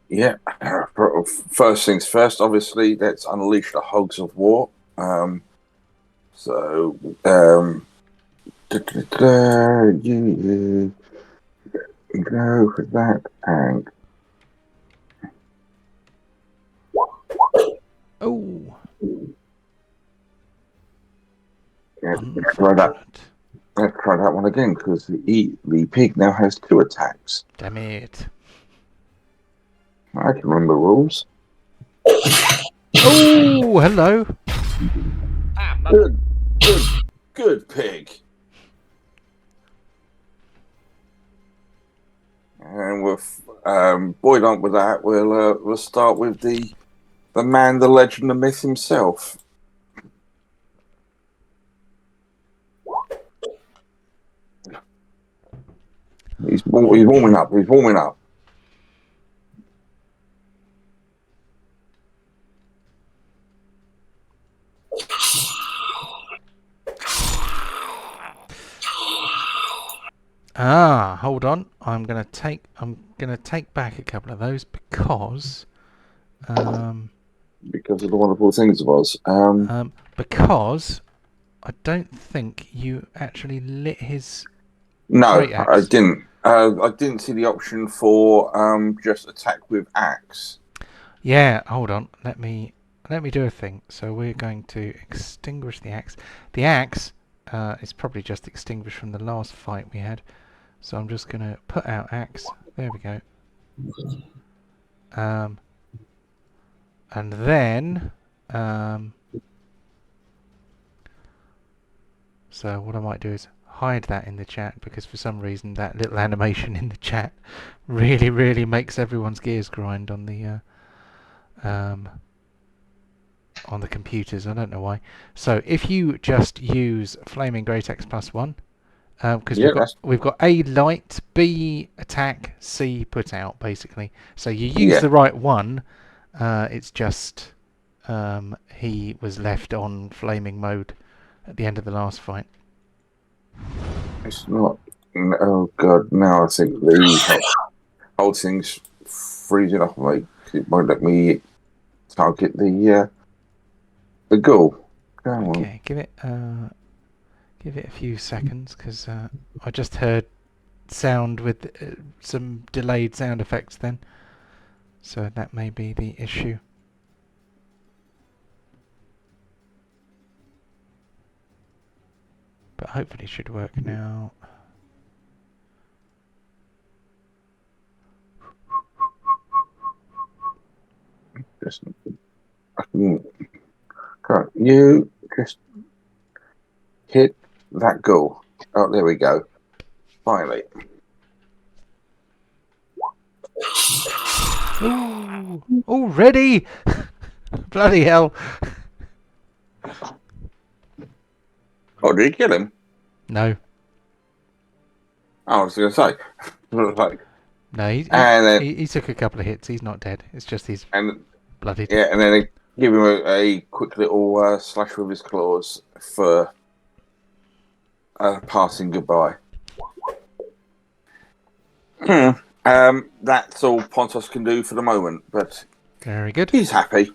Yeah. First things first, obviously, let's unleash the hogs of war. You go for that and... Oh! Yeah, let's try that one again, because the pig now has 2 attacks. Damn it. I can remember rules. Oh, hello. Ah, mother. Good pig. And with buoyed on with that, we'll start with the man, the legend, the myth himself. He's warming up. He's warming up. Hold on. I'm gonna take back a couple of those because Because of the wonderful things of us. because I don't think you actually lit his... No, Great axe. I didn't. I didn't see the option for just attack with axe. Yeah, hold on. Let me do a thing. So we're going to extinguish the axe. The axe is probably just extinguished from the last fight we had. So I'm just going to put out axe. There we go. And then so what I might do is hide that in the chat, because for some reason that little animation in the chat really makes everyone's gears grind on the computers. I don't know why. So if you just use Flaming Great Axe +1, because we've got A light, B attack, C put out basically. So you use the right one. It's just he was left on flaming mode at the end of the last fight. It's not. Oh god! Now I think the whole thing's freezing off. Like it won't let me target the goal. Okay, give it a few seconds, because I just heard sound with some delayed sound effects then, so that may be the issue. But hopefully it should work now. You just hit that goal. Oh, there we go. Finally. Ooh, already? Bloody hell. Oh, did you kill him? No. I was going to say. Like, No, and he took a couple of hits. He's not dead. It's just he's bloodied. Yeah, and then they give him a quick little slash with his claws for passing goodbye. That's all Pontos can do for the moment, but Very good. he's happy.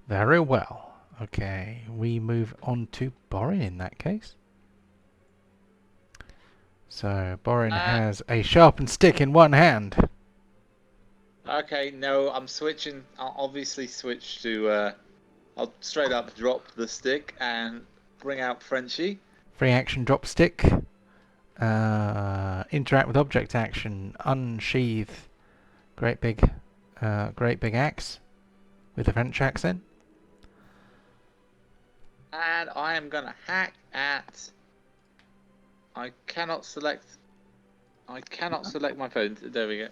Very well. Okay, we move on to Borin in that case. So Borin has a sharpened stick in one hand. Okay, no, I'm switching. I'll obviously switch to. I'll straight up drop the stick and bring out Frenchie. Free action drop stick. Interact with object action. Unsheath. Great big axe with a French accent. And I am gonna hack at. I cannot select my phone. There we go.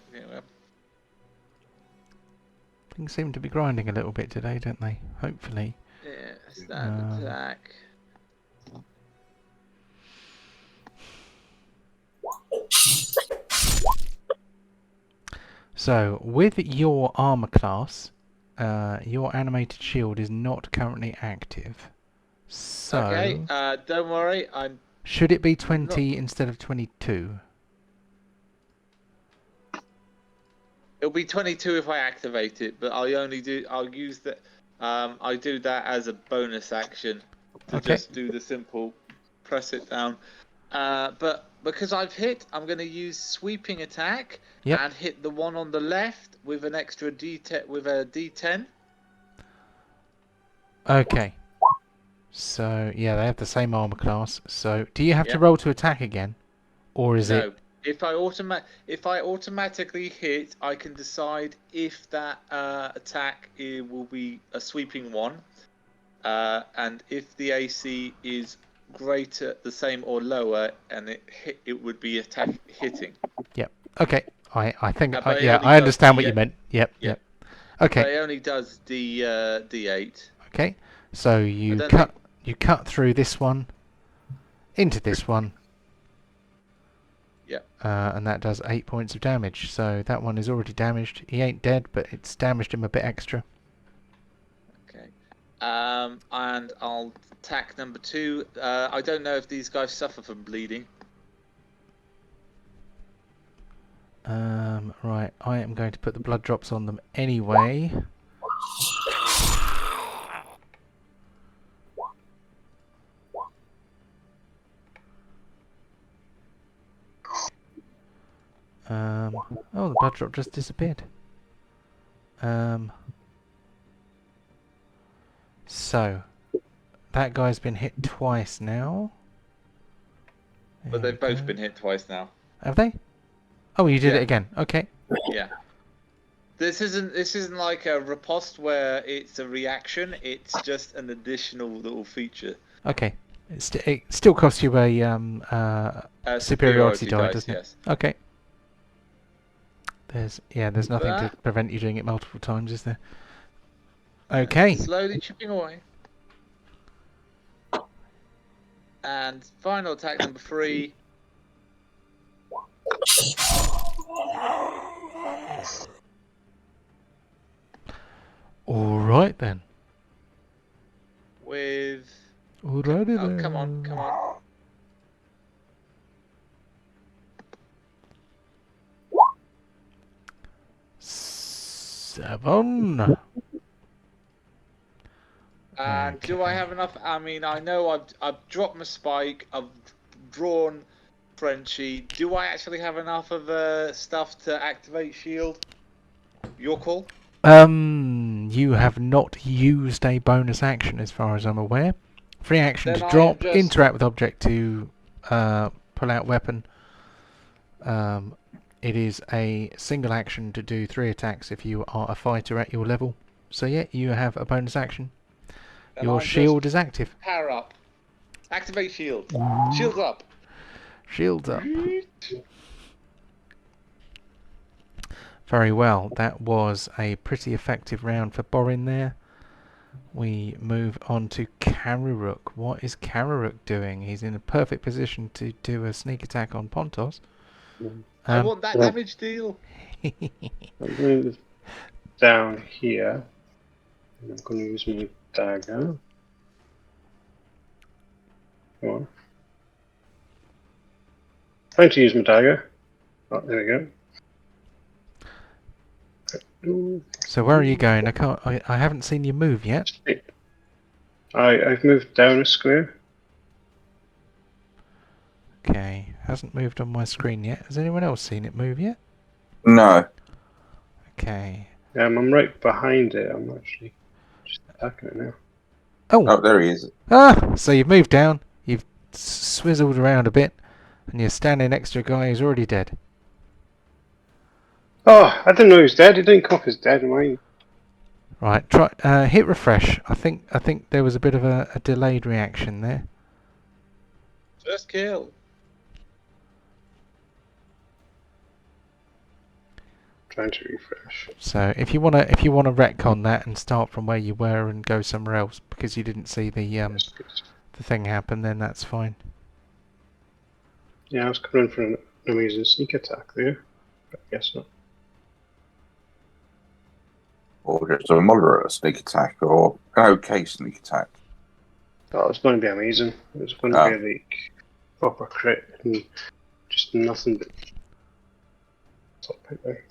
Things seem to be grinding a little bit today, don't they? Hopefully. Yeah, stand attack. So, with your armor class, your animated shield is not currently active. So, Okay, don't worry. should it be 20 instead of 22? It'll be 22 if I activate it, but I'll use that. I do that as a bonus action to Okay. just do the simple press it down. But because I've hit, I'm going to use sweeping attack and hit the one on the left with an extra D10 with a D10. Okay. So, yeah, they have the same armor class. So, do you have to roll to attack again? Or is it... No. If I automatically hit, I can decide if that attack will be a sweeping one, and if the AC is greater, the same or lower, and it would be attack hitting. Yep. Okay. I think But yeah, I understand what you meant. Yep. Okay. But it only does D8. Okay. So you cut through this one into this one. Yep. And that does 8 points of damage. So that one is already damaged. He ain't dead, but it's damaged him a bit extra. Okay. And I'll attack number 2. I don't know if these guys suffer from bleeding. Right. I am going to put the blood drops on them anyway. Oh, the blood drop just disappeared. So, that guy's been hit twice now. But they've both been hit twice now. Have they? Oh, you did it again. Okay. Yeah. This isn't like a riposte where it's a reaction. It's just an additional little feature. Okay. It still costs you a superiority die, doesn't it? Yes. Okay. There's nothing to prevent you doing it multiple times, is there? Okay. Slowly chipping away. And final attack number 3. All right then. With. Alrighty Oh, then. come on. 7. And do I have enough? I mean, I know I've dropped my spike. I've drawn Frenchie. Do I actually have enough of stuff to activate shield? Your call. You have not used a bonus action as far as I'm aware. Free action Then to I drop, just- interact with object to pull out weapon. It is a single action to do 3 attacks if you are a fighter at your level. So yeah, you have a bonus action. Then Your I'm shield just is active. Power up. Activate shield. Shields up. Shields up. Very well. That was a pretty effective round for Borin there. We move on to Kararuk. What is Kararuk doing? He's in a perfect position to do a sneak attack on Pontos. I want that damage deal. I'm going to down here. I'm going to use my dagger. Come on. Trying to use my dagger. Oh, there we go. So where are you going? I haven't seen you move yet. I've moved down a square. Okay. Okay, hasn't moved on my screen yet. Has anyone else seen it move yet? No. Okay. I'm right behind it. I'm actually just attacking it now. Oh! Oh, there he is. Ah! So you've moved down, you've swizzled around a bit, and you're standing next to a guy who's already dead. Oh, I didn't know he was dead. He didn't come up as dead in mine. Right, try hit refresh. I think there was a bit of a delayed reaction there. First kill. Trying to refresh. So if you wanna retcon that and start from where you were and go somewhere else because you didn't see the thing happen, then that's fine. Yeah, I was coming in for an amazing sneak attack there. But I guess not. Or just a moderate sneak attack, or an okay sneak attack. Oh, it was going to be amazing. It was going to be like proper crit and just nothing but top right there.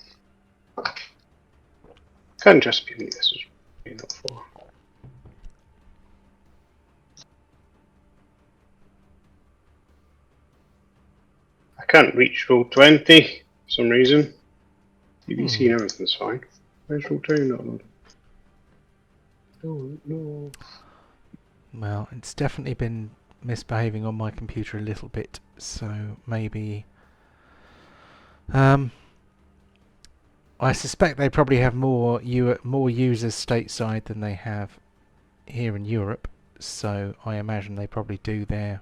Can't just be me. This is really not for. I can't reach roll 20 for some reason. BBC and everything's fine. Where's roll 20 not loaded? No. Well, it's definitely been misbehaving on my computer a little bit, so maybe. I suspect they probably have more users stateside than they have here in Europe, so I imagine they probably do their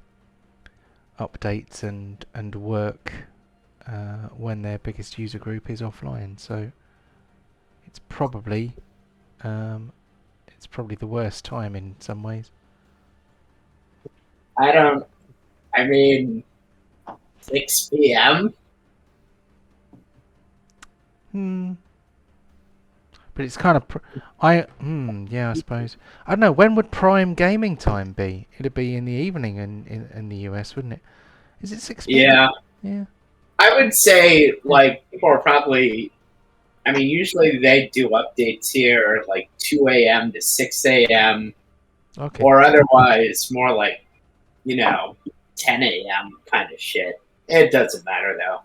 updates and work when their biggest user group is offline. So it's probably the worst time in some ways. I mean, 6 p.m. But it's kind of yeah, I suppose. I don't know, when would prime gaming time be? It'd be in the evening in the US, wouldn't it? Is it 6 p.m.? Yeah. Yeah. I would say, like, people are probably... I mean, usually they do updates here, like, 2 a.m. to 6 a.m. Okay. Or otherwise, more like, 10 a.m. kind of shit. It doesn't matter, though.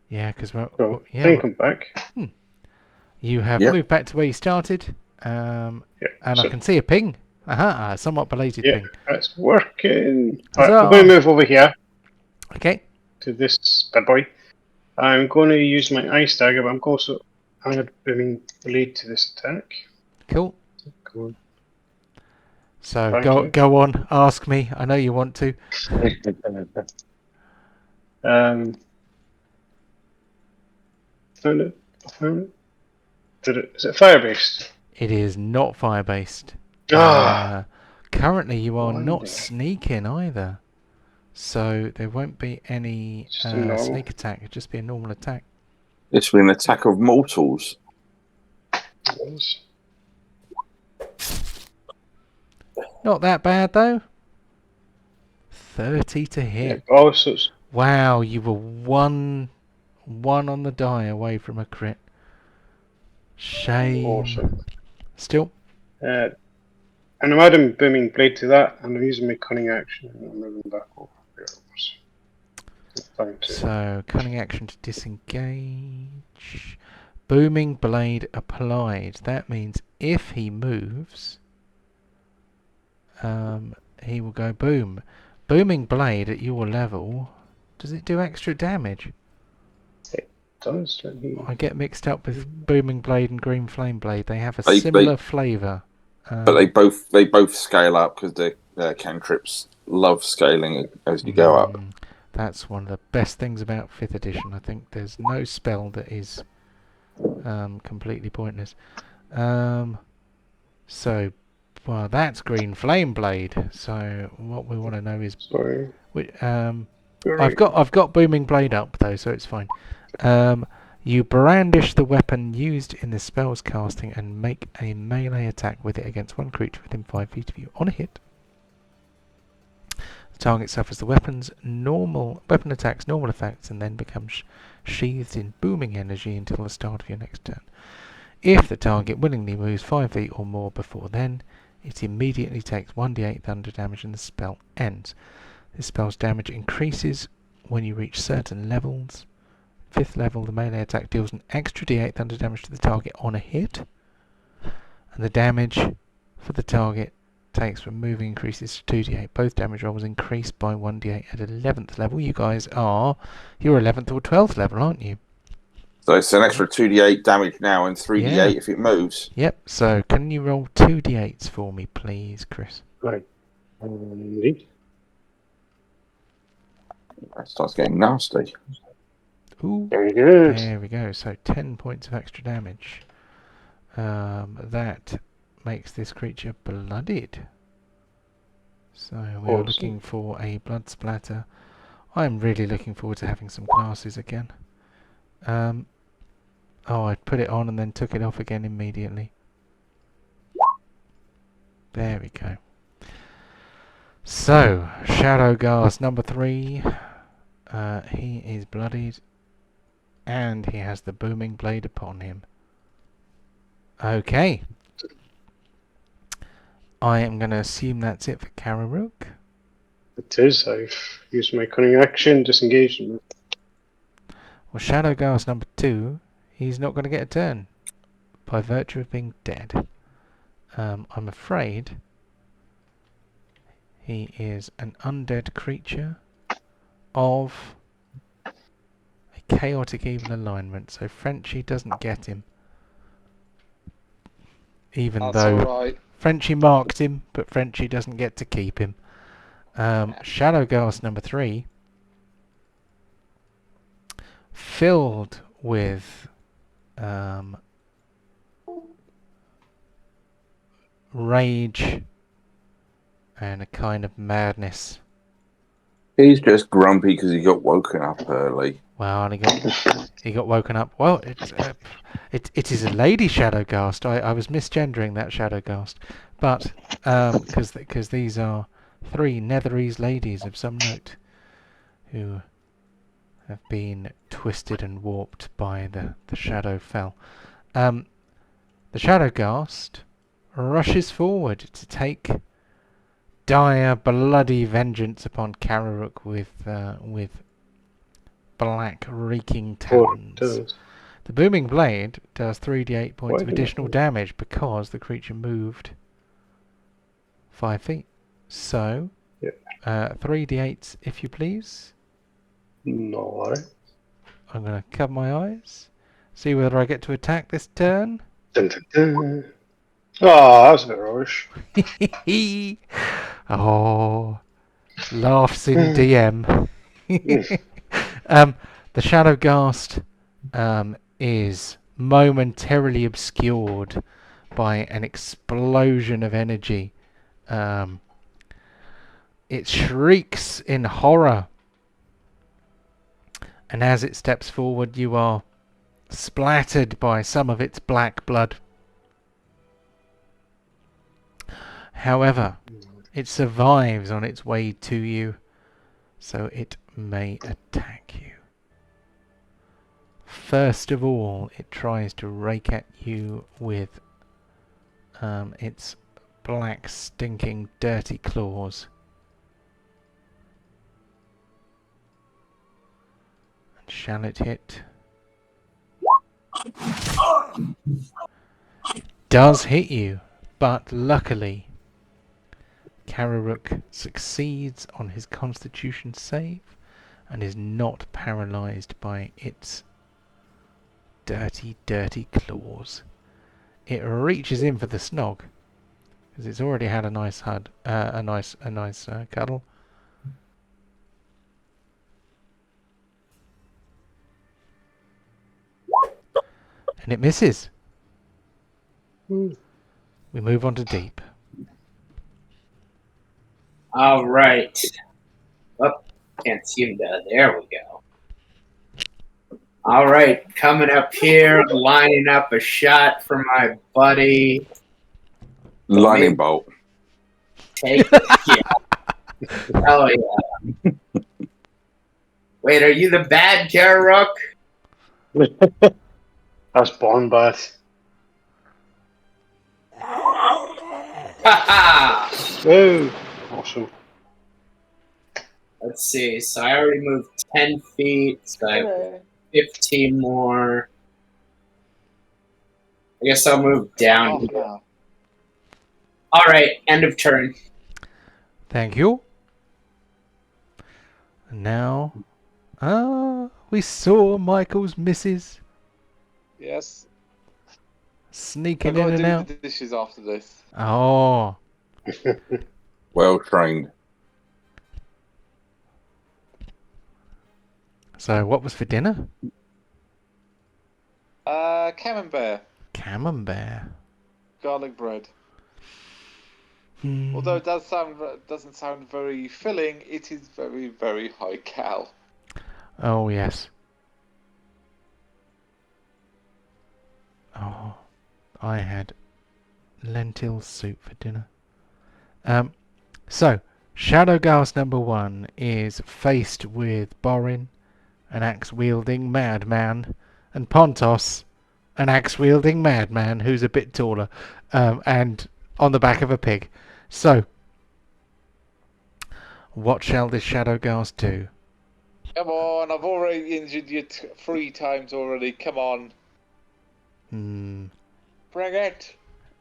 Yeah, because So, I think I'm back. You have moved back to where you started, and so I can see a ping. Aha, a somewhat belated ping. It's working. Huzzah. Right, I'm going to move over here Okay. to this bad boy. I'm going to use my ice dagger, but I'm also lead to this attack. Cool. Go on. So go on, ask me. I know you want to. Found it. Is it fire based? It is not fire based. Currently, you are not sneaking either, so there won't be any sneak attack. It'll just be a normal attack. This will be an attack of mortals. Not that bad though. 30 to hit. Yeah, wow, you were one on the die away from a crit. Shame. Awesome. Still. And I'm adding booming blade to that, and I'm using my cunning action, and I'm moving back over. So, cunning action to disengage. Booming blade applied. That means if he moves, he will go boom. Booming blade at your level, does it do extra damage? It does. I get mixed up with booming blade and green flame blade. They have a similar flavour. But they both scale up because their cantrips love scaling as you go up. That's one of the best things about 5th edition. I think there's no spell that is completely pointless. So, well, that's green flame blade. So what we want to know is, I've got booming blade up though, so it's fine. You brandish the weapon used in the spell's casting and make a melee attack with it against one creature within 5 feet of you. On a hit, the target suffers the weapon attacks normal effects and then becomes sheathed in booming energy until the start of your next turn. If the target willingly moves 5 feet or more before then, it immediately takes 1d8 thunder damage and the spell ends. This spell's damage increases when you reach certain levels. 5th level, the melee attack deals an extra d8 thunder damage to the target on a hit. And the damage for the target takes from moving increases to 2d8. Both damage rolls increase by 1d8 at 11th level. You guys are... You're 11th or 12th level, aren't you? So it's an extra 2d8 damage now and 3d8 Yeah. if it moves. Yep, so can you roll 2d8s for me, please, Chris? Right. Indeed. That starts getting nasty. Ooh, Very good. there we go. So 10 points of extra damage. That makes this creature blooded. So we are Awesome. looking for a blood splatter. I'm really looking forward to having some glasses again. Oh, I put it on and then took it off again immediately. There we go. So, Shadowghast number 3. He is bloodied. And he has the booming blade upon him. Okay. I am going to assume that's it for Kararuk. It is. I've used my cunning action, disengaged. Well, Shadowghast number 2, he's not going to get a turn. By virtue of being dead. I'm afraid he is an undead creature of a chaotic evil alignment. So Frenchie doesn't get him. Even That's though alright. Frenchie marked him, but Frenchie doesn't get to keep him. Shadowghast number 3, filled with rage and a kind of madness. He's just grumpy because he got woken up early. Well, and he got woken up. Well, it is a lady Shadowghast. I was misgendering that Shadowghast, but because these are 3 Netherese ladies of some note who have been twisted and warped by the Shadowfell. The Shadowghast rushes forward to take dire, bloody vengeance upon Kararuk with black, reeking talons. The booming blade does 3d8 points of additional damage because the creature moved 5 feet. So, 3d8s, if you please. No. I'm going to cover my eyes. See whether I get to attack this turn. Dun, dun, dun. Oh, that was a bit rubbish. Oh, laughs in DM. The Shadowghast is momentarily obscured by an explosion of energy. It shrieks in horror, and as it steps forward, you are splattered by some of its black blood. However, it survives on its way to you, so it may attack you. First of all, it tries to rake at you with its black, stinking, dirty claws. And shall it hit? It does hit you, but luckily Kararuk succeeds on his constitution save and is not paralyzed by its dirty, dirty claws. It reaches in for the snog because it's already had a nice cuddle. And it misses. We move on to deep. All right. Oh, can't seem to. There we go. All right, coming up here, lining up a shot for my buddy. Lightning bolt. Take yeah. Oh yeah. Wait, are you the bad Kararuk? That's born bad. Ha ha! Oh, awesome. Let's see. So I already moved 10 feet. So I have 15 more. I guess I'll move down. Half an hour. All right. End of turn. Thank you. And now, we saw Michael's missus Yes. sneaking I've in got to and do out. the dishes after this. Oh, Well trained. so what was for dinner? Camembert. Camembert. Garlic bread. Hmm. Although it doesn't sound very filling, it is very, very high cal. Oh, yes. Oh, I had lentil soup for dinner. So, Shadowgast number 1 is faced with Borin, an axe-wielding madman, and Pontos, an axe-wielding madman who's a bit taller, and on the back of a pig. So, what shall this Shadowgast do? Come on, I've already injured you 3 times already. Come on. Bring it.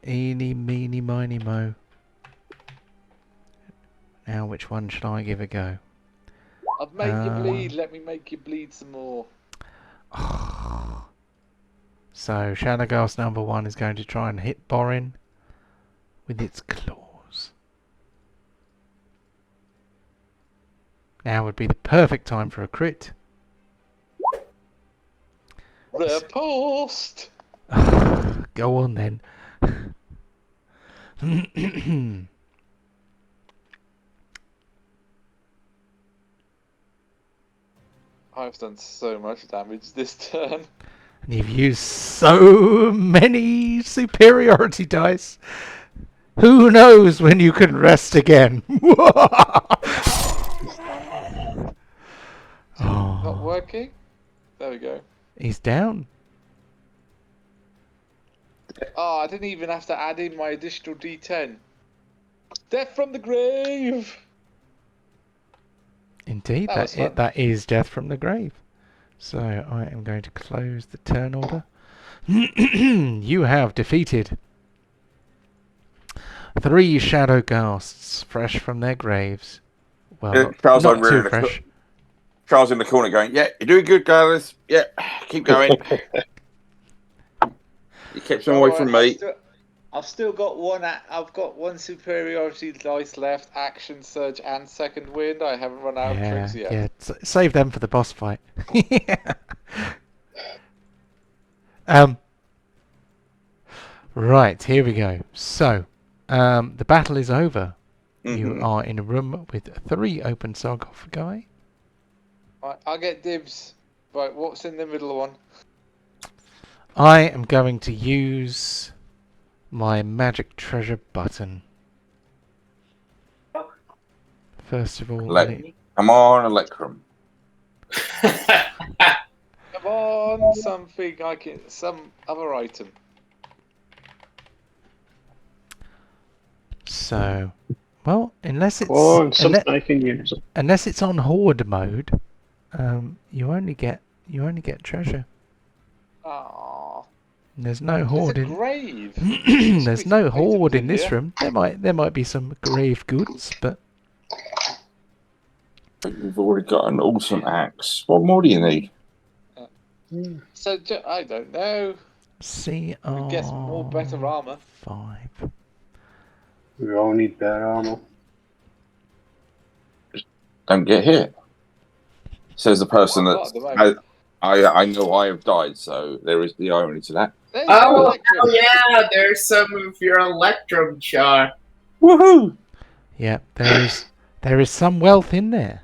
Eeny, meeny, miny, mo. Now, which one should I give a go? I've made you bleed. Let me make you bleed some more. So, Shadowgast number 1 is going to try and hit Borin with its claws. Now would be the perfect time for a crit. Repulsed. Go on then. I've done so much damage this turn. And you've used so many superiority dice. Who knows when you can rest again? Not working? There we go. He's down. Oh, I didn't even have to add in my additional D10. Death from the grave! Indeed, That was fun. that is death from the grave. So I am going to close the turn order. You have defeated 3 Shadowgasts, fresh from their graves. Well, Charles not over too in the fresh. Charles in the corner going, "Yeah, you're doing good, guys. Yeah, keep going." You kept them away from me. I've still got one. I've got 1 superiority dice left. Action, surge, and second wind. I haven't run out of tricks yet. Yeah. Save them for the boss fight. Right, here we go. So, the battle is over. You are in a room with 3 open sarcophagi. Right, I'll get dibs. Right, what's in the middle one? I am going to use my magic treasure button. First of all, Come on, Electrum. Come on, something I can, some other item. So, well, unless it's something I can use. Unless it's on horde mode, you only get treasure. Aww. There's no horde There's a in. grave. There's no horde in this room. There might be some grave goods, but. But you've already got an awesome axe. What more do you need? So I don't know. CR. I guess more better armor. 5. We all need better armor. Don't get hit. Says the person that I know I have died, so there is the irony to that. Oh yeah, there's some of your Electrum char. Woohoo! Yeah, there is some wealth in there.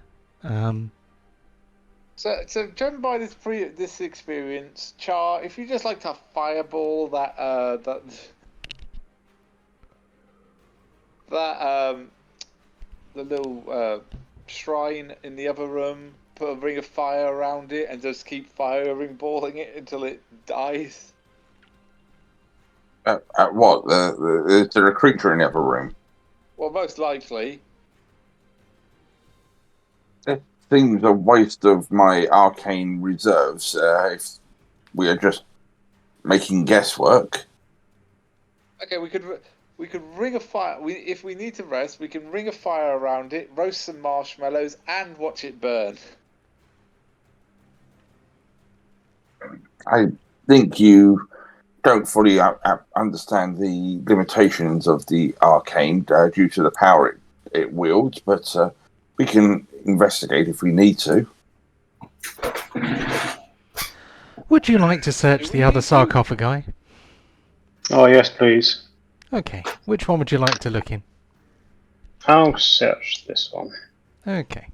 So driven by this experience, Char, if you just like to fireball that the little shrine in the other room, put a ring of fire around it, and just keep balling it until it dies. What? Is there a creature in the other room? Well, most likely. It seems a waste of my arcane reserves if we are just making guesswork. Okay, we could ring a fire. If we need to rest, we can ring a fire around it, roast some marshmallows, and watch it burn. I think you don't fully understand the limitations of the arcane due to the power it wields, but we can investigate if we need to. Would you like to search the other sarcophagi? Oh, yes, please. Okay. Which one would you like to look in? I'll search this one. Okay.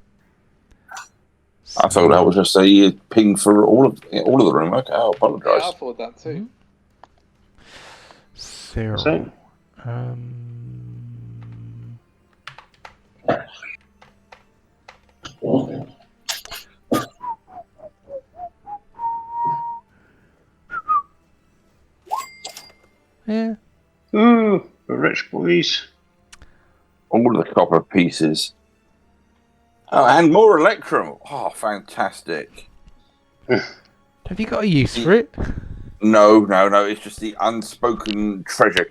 I thought that was just a ping for all of the room. Okay, I apologise. Yeah, I thought that too. Cyril. So, yeah. ooh, the rich boys. All of the copper pieces. Oh, and more electrum. Oh, fantastic. Have you got a use for it? No. It's just the unspoken treasure.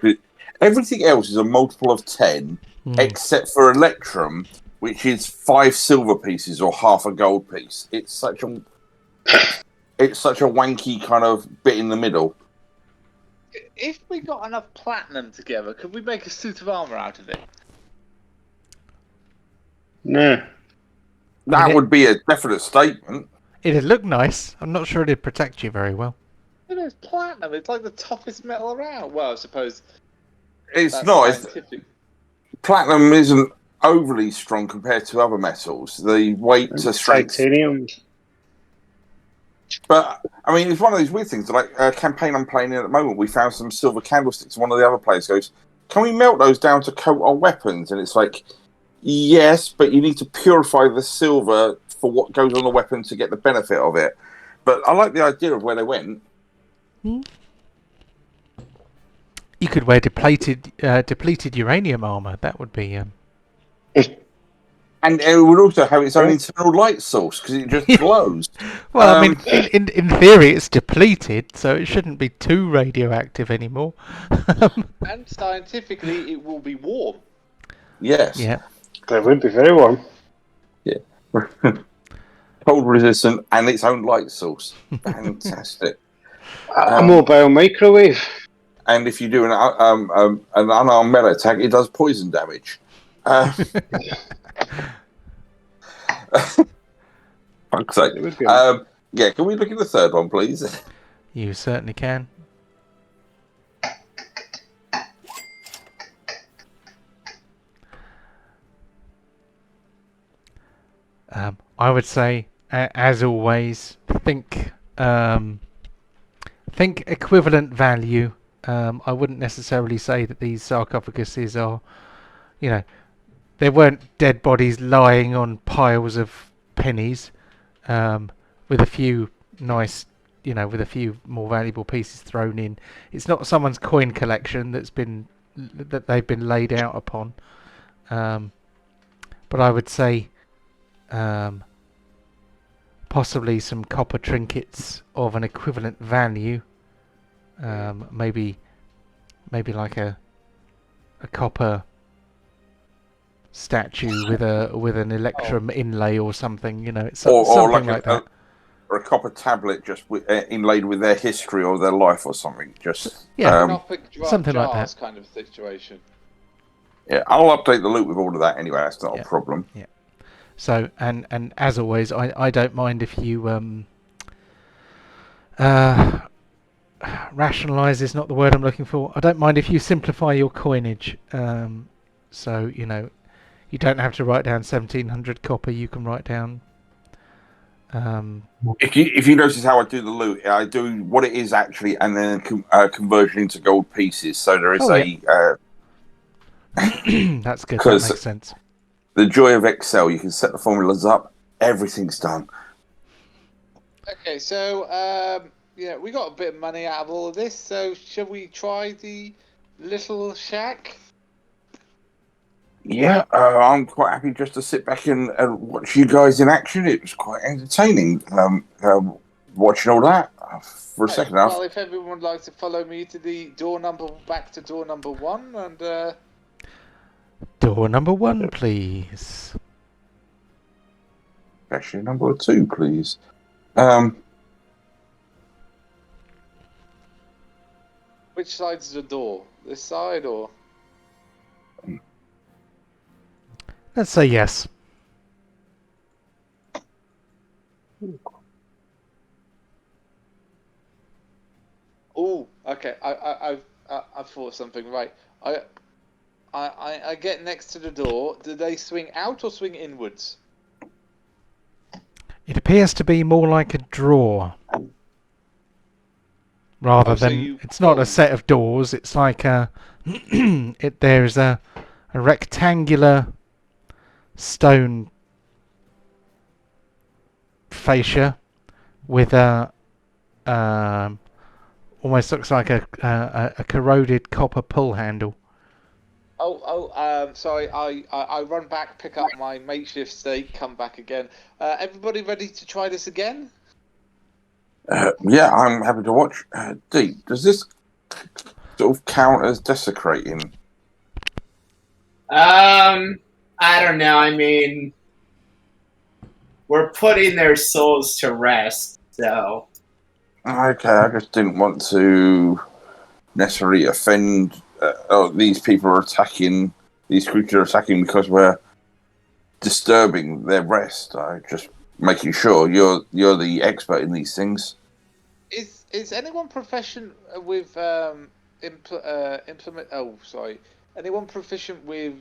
Everything else is a multiple of 10, except for electrum, which is 5 silver pieces or half a gold piece. It's such a wanky kind of bit in the middle. If we got enough platinum together, could we make a suit of armor out of it? No. That would be a definite statement. It'd look nice. I'm not sure it'd protect you very well. It is platinum. It's like the toughest metal around. Well, I suppose It's that's not. scientific. Platinum isn't overly strong compared to other metals. The weight to strength. Titanium. But, I mean, it's one of those weird things. Like a campaign I'm playing in at the moment, we found some silver candlesticks. One of the other players goes, can we melt those down to coat our weapons? And it's like, yes, but you need to purify the silver for what goes on the weapon to get the benefit of it. But I like the idea of where they went. You could wear depleted uranium armor. That would be. And it would also have its own internal light source because it just glows. Well, I mean, in theory, it's depleted, so it shouldn't be too radioactive anymore. And scientifically, it will be warm. Yes. Yeah. That would be very warm. Yeah. Cold resistant and its own light source. Fantastic. A mobile microwave. And if you do an unarmed melee attack, it does poison damage. Fuck's sake. Yeah, can we look at the third one, please? You certainly can. I would say, as always, think equivalent value. I wouldn't necessarily say that these sarcophaguses are, there weren't dead bodies lying on piles of pennies, with a few nice, with a few more valuable pieces thrown in. It's not someone's coin collection that they've been laid out upon. But I would say, possibly some copper trinkets of an equivalent value. Maybe like a copper statue with an electrum inlay or something. It's something like that. Or a copper tablet just inlaid with their history or their life or something. Just something like that kind of situation. Yeah, I'll update the loot with all of that anyway. That's not a problem. Yeah. So and as always, I don't mind if you rationalize is not the word I'm looking for. I don't mind if you simplify your coinage. So you don't have to write down 1700 copper. You can write down. If you notice how I do the loot, I do what it is actually, and then conversion into gold pieces. So there is That's good. That makes sense. The joy of Excel. You can set the formulas up. Everything's done. Okay, so we got a bit of money out of all of this. So shall we try the little shack? Yeah, I'm quite happy just to sit back and watch you guys in action. It was quite entertaining watching all that for a Right, second half. well, if everyone would like to follow me to the back to door number 1, and Door number 1, please. Actually, number 2, please. which side's the door? This side or? Let's say yes. Oh, okay. I've thought of something. Right. I get next to the door. Do they swing out or swing inwards? It appears to be more like a drawer. Rather so than... you It's not a pull. set of doors, it's like a... there's a rectangular stone fascia with a... almost looks like a corroded copper pull handle. Sorry. I run back, pick up my makeshift stake, come back again. Everybody ready to try this again? Yeah, I'm happy to watch. D, does this sort of count as desecrating? I don't know. I mean, we're putting their souls to rest, so. Okay, I just didn't want to necessarily offend. These people are attacking. These creatures are attacking because we're disturbing their rest. I just making sure you're the expert in these things. Is anyone proficient with implement? Oh, sorry. Anyone proficient with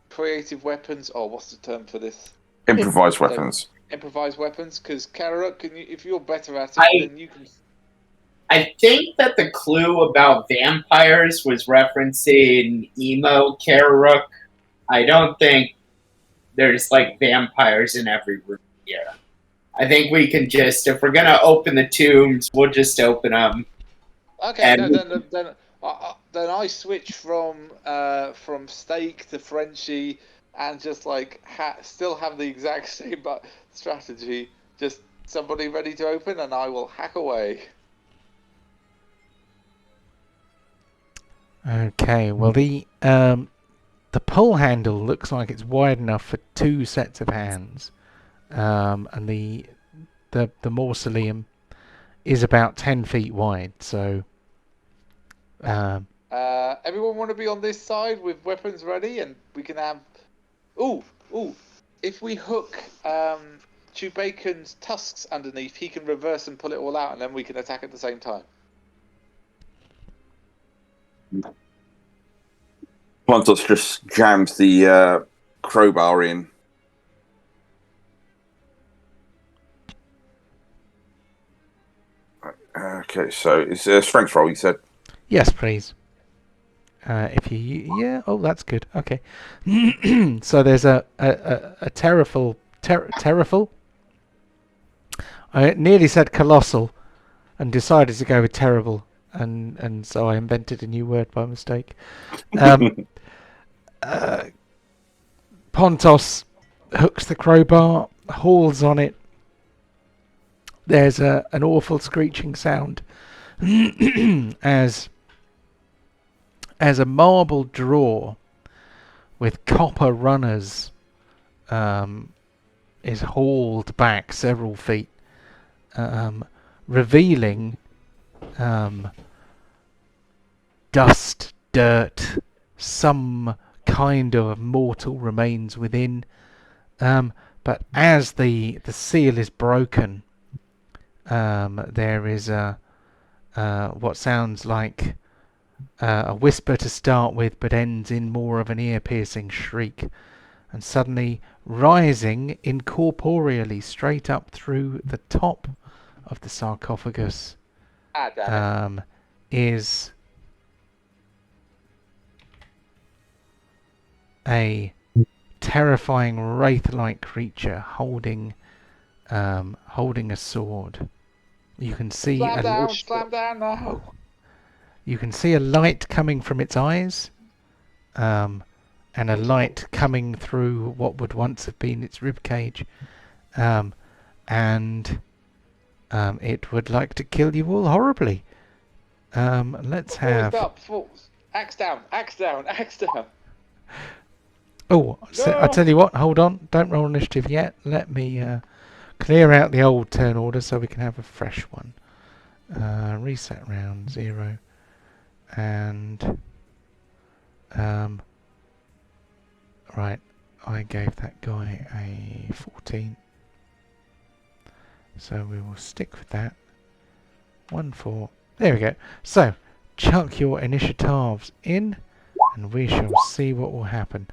creative weapons? Oh, what's the term for this? Improvised weapons. Improvised weapons. Because Kara, if you're better at it, then you can. I think that the clue about vampires was referencing emo Karuk. I don't think there's like vampires in every room here. I think we can just, if we're gonna open the tombs, we'll just open them. Okay, then I switch from steak to Frenchie, and just like still have the exact same strategy. Just somebody ready to open, and I will hack away. Okay, well the pull handle looks like it's wide enough for 2 sets of hands, and the mausoleum is about 10 feet wide. So, everyone want to be on this side with weapons ready, and we can have. Ooh! If we hook Chewbacon's tusks underneath, he can reverse and pull it all out, and then we can attack at the same time. Pontos just jams the crowbar in. Okay, so it's a strength roll, you said? yes, please. If you... Yeah, oh, that's good. Okay. So there's a terrible... I nearly said colossal and decided to go with terrible. And so I invented a new word by mistake. Pontos hooks the crowbar, hauls on it. There's an awful screeching sound as a marble drawer with copper runners is hauled back several feet, revealing dust, dirt, some kind of mortal remains within. But as the seal is broken, there is what sounds like a whisper to start with, but ends in more of an ear-piercing shriek. And suddenly, rising incorporeally straight up through the top of the sarcophagus, is a terrifying wraith-like creature holding a sword. You can see Slam down now. You can see a light coming from its eyes, and a light coming through what would once have been its rib cage, and it would like to kill you all horribly. Let's have. Up, axe down, axe down, axe down. Oh, so I tell you what. Hold on. Don't roll initiative yet. Let me clear out the old turn order so we can have a fresh one. Reset round 0, and right. I gave that guy a 14, so we will stick with that. 1, 4. There we go. So chuck your initiatives in, and we shall see what will happen.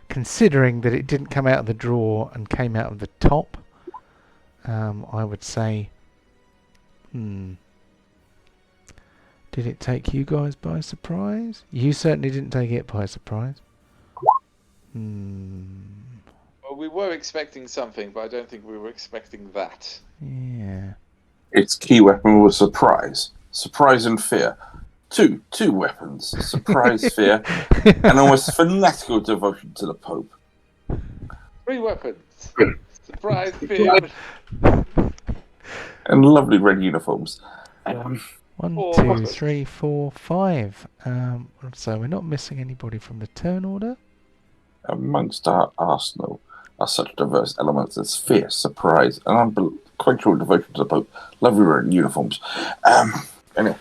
Considering that it didn't come out of the drawer and came out of the top, I would say, did it take you guys by surprise? You certainly didn't take it by surprise. Well, we were expecting something, but I don't think we were expecting that. Yeah. Its key weapon was surprise. Surprise and fear. Two weapons. Surprise, fear, and almost fanatical devotion to the Pope. 3 weapons. Surprise, fear. And lovely red uniforms. 1, 4 2, weapons. 3, 4, 5. So we're not missing anybody from the turn order. Amongst our arsenal are such diverse elements as fear, surprise, and unquenchable devotion to the Pope. Lovely red uniforms. Anyway.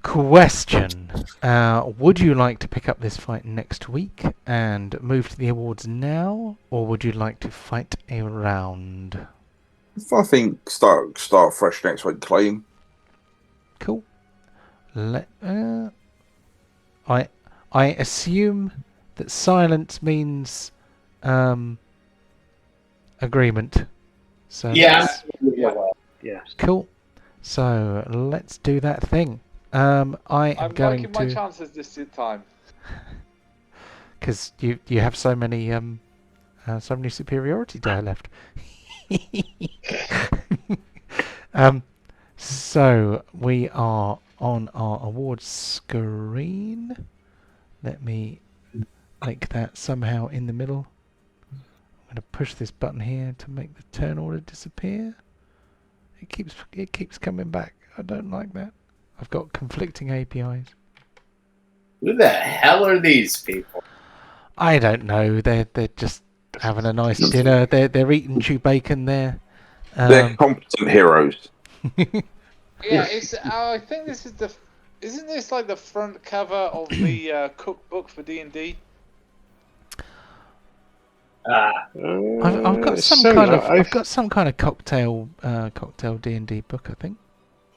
Question. Would you like to pick up this fight next week and move to the awards now, or would you like to fight a round? I think start fresh next week, Clayton. Cool. I assume that silence means agreement. So Yeah. Yeah. cool. So let's do that thing. I'm I'm going liking my to, chances this time. because you have so many superiority die left. So we are on our awards screen. Let me make that somehow in the middle. I'm going to push this button here to make the turn order disappear. It keeps coming back. I don't like that. I've got conflicting APIs. Who the hell are these people? I don't know. They're just having a nice dinner. They're eating chew bacon there. They're competent heroes. Yeah, it's. I think this is the. Isn't this like the front cover of the cookbook for D&D? I've got some kind of cocktail D&D book, I think,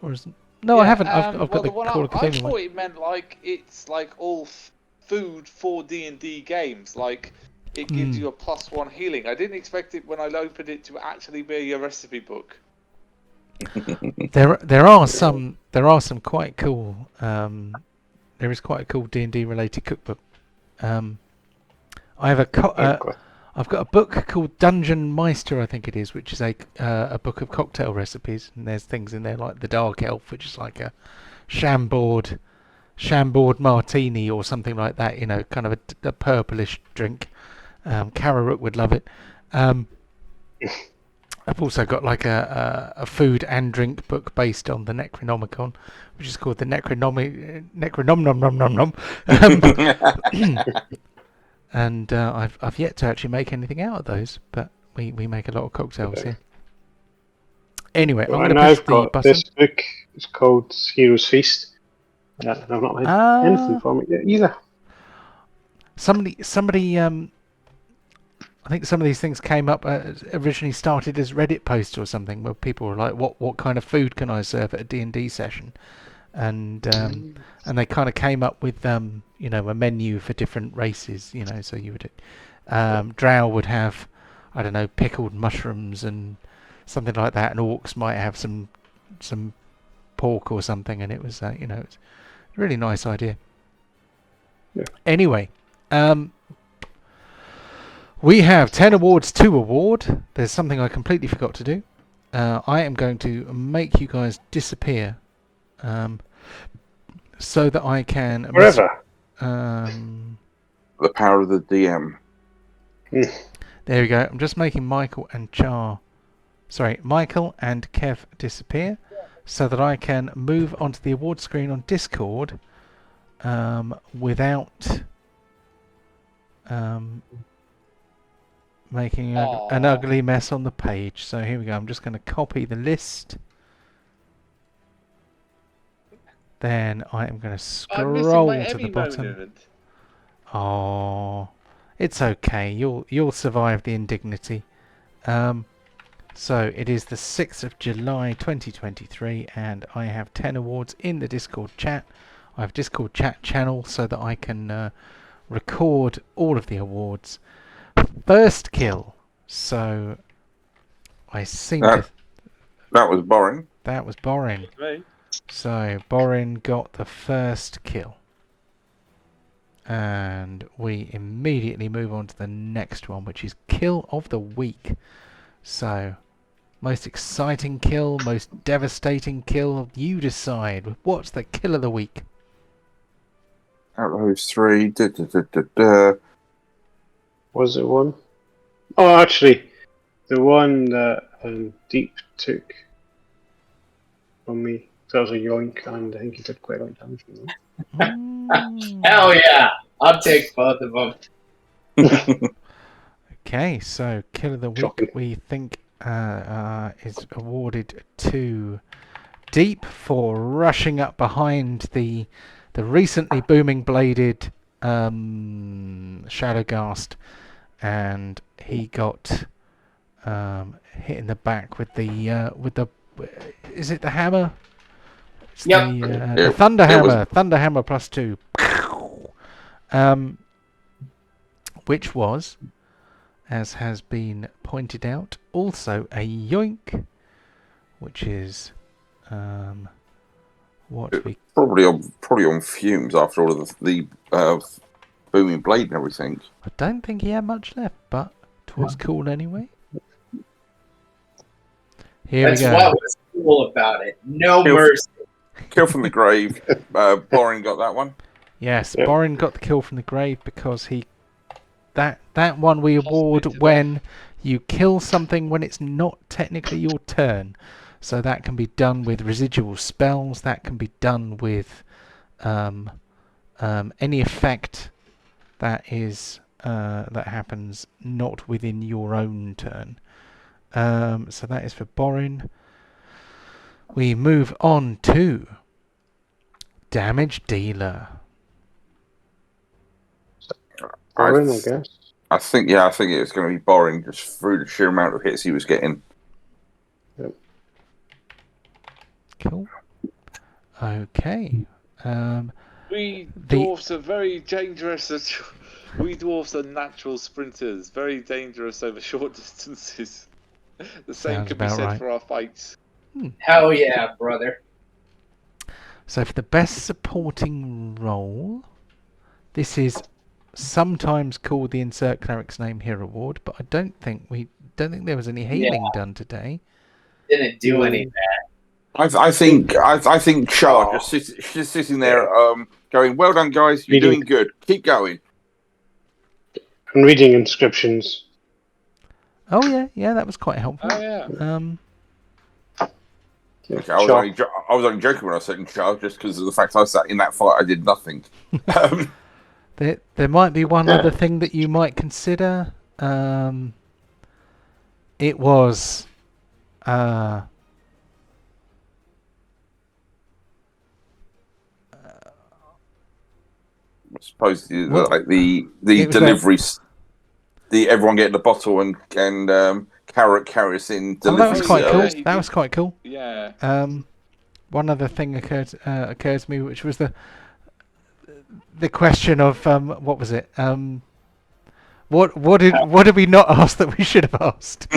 or is it? No, I haven't. I've got the Call of I Cthulhu thought one. it meant like it's like all food for D&D games. Like it gives you a +1 healing. I didn't expect it when I opened it to actually be a recipe book. There are some quite cool. There is quite a cool D&D related cookbook. I have I've got a book called Dungeon Meister, I think it is, which is a book of cocktail recipes, and there's things in there like the Dark Elf, which is like a Chambord martini or something like that. You know, kind of a purplish drink. Kara Rook would love it. I've also got like a food and drink book based on the Necronomicon, which is called the Necronom. And I've yet to actually make anything out of those, but we make a lot of cocktails here. Anyway, I'm going to push the button. This book. It's called Hero's Feast. I've not made anything from it yet either. Somebody. I think some of these things came up originally started as Reddit posts or something, where people were like, "What kind of food can I serve at a D&D session?" And they kind of came up with a menu for different races. You know, so you would Drow would have, I don't know, pickled mushrooms and something like that, and orcs might have some pork or something, and it was it's a really nice idea. Yeah. Anyway, we have 10 awards to award. There's something I completely forgot to do. I am going to make you guys disappear so that I can... Forever? The power of the DM. There we go. I'm just making Michael and Kev disappear so that I can move onto the award screen on Discord without making an ugly mess on the page. So here we go. I'm just going to copy the list. Then I am going to scroll to the bottom. Moment. Oh, it's okay. You'll survive the indignity. So it is the 6th of July 2023, and I have 10 awards in the Discord chat. I have Discord chat channel so that I can record all of the awards. First kill. So I seem to... That was boring. That was boring. Right. So Borin got the first kill. And we immediately move on to the next one, which is kill of the week. So, most exciting kill, most devastating kill, you decide. What's the kill of the week? Out of those three, Was it one? Oh, actually, the one that Deep took from me. That was a yoink, and I think he did quite a lot of damage from that. Hell yeah! I'll take both of them. Okay, so kill of the week Shocking. we think is awarded to Deep for rushing up behind the recently booming bladed Shadowghast, and he got hit in the back with the is it the hammer? It's Yep. the thunder hammer. Thunder hammer +2. Which was, as has been pointed out, also a yoink, which is what we probably on fumes after all of the booming blade and everything. I don't think he had much left, but it was cool anyway. Here That's we go. what was cool about it. No mercy. Kill from the grave. Boring got that one. Yes, Yep. Borin got the kill from the grave because that one we award Tossed it to when you kill something when it's not technically your turn. So that can be done with residual spells. That can be done with any effect that is that happens not within your own turn. So that is for Borin. We move on to damage dealer. Boring, I guess. I think it's going to be boring just through the sheer amount of hits he was getting. Cool. Okay. We dwarfs are very dangerous. We dwarfs are natural sprinters, very dangerous over short distances. The same Sounds could be about said right. for our fights. Hell yeah, brother. So for the best supporting role, this is sometimes called the Insert Cleric's Name Here award, but I don't think there was any healing done today. Didn't do any of that. I think Char just sitting there going, well done guys, you're doing good, keep going. And reading inscriptions. Oh yeah, that was quite helpful. Oh yeah. Okay, I was only joking when I said in Char, just because of the fact I sat in that fight I did nothing. There might be one other thing that you might consider. It was I suppose Well, like the it was deliveries, everyone getting the bottle and Carrot carry us in Oh, that was delivery quite cool. service. That was quite cool. Yeah. One other thing occurred to me, which was the question of what was it? What did we not ask that we should have asked?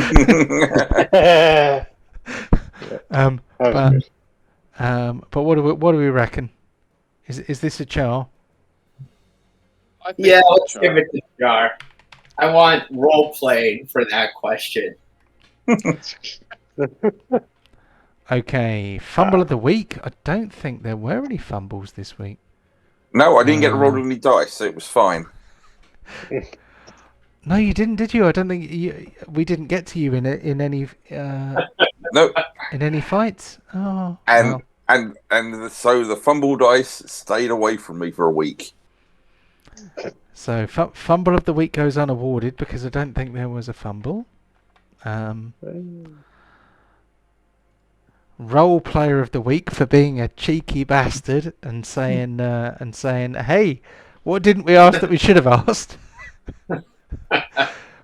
But what do we reckon? Is this a Char? I think Yeah, it's let's Char. give it to Jar. I want role playing for that question. Okay, fumble of the week. I don't think there were any fumbles this week. No, I didn't get to roll any dice, so it was fine. No, you didn't, did you? I don't think we didn't get to you in any No, in any fights. Oh, and well. so the fumble dice stayed away from me for a week. So fumble of the week goes unawarded because I don't think there was a fumble. Role player of the week for being a cheeky bastard and saying, hey, what didn't we ask that we should have asked?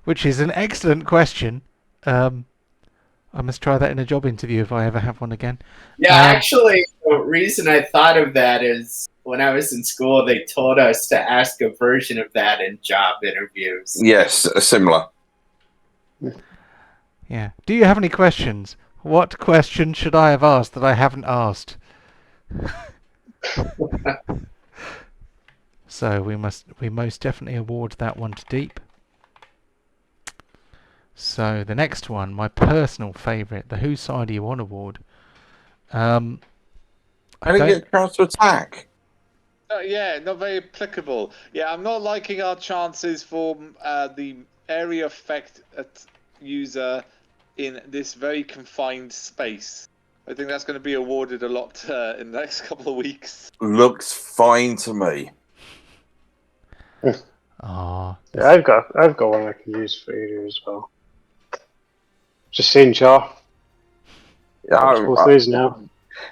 Which is an excellent question. I must try that in a job interview if I ever have one again. Yeah, actually, the reason I thought of that is when I was in school, they told us to ask a version of that in job interviews. Yes, similar. Yeah. Do you have any questions? What question should I have asked that I haven't asked? So we most definitely award that one to Deep. So the next one, my personal favourite, the Whose Side Are You On award. I didn't get a chance to attack. Yeah, not very applicable. Yeah, I'm not liking our chances for the area effect user in this very confined space. I think that's going to be awarded a lot in the next couple of weeks. Looks fine to me. Ah, Yeah, I've got one I can use for area as well. Just saying, Char. Yeah, Both ways now.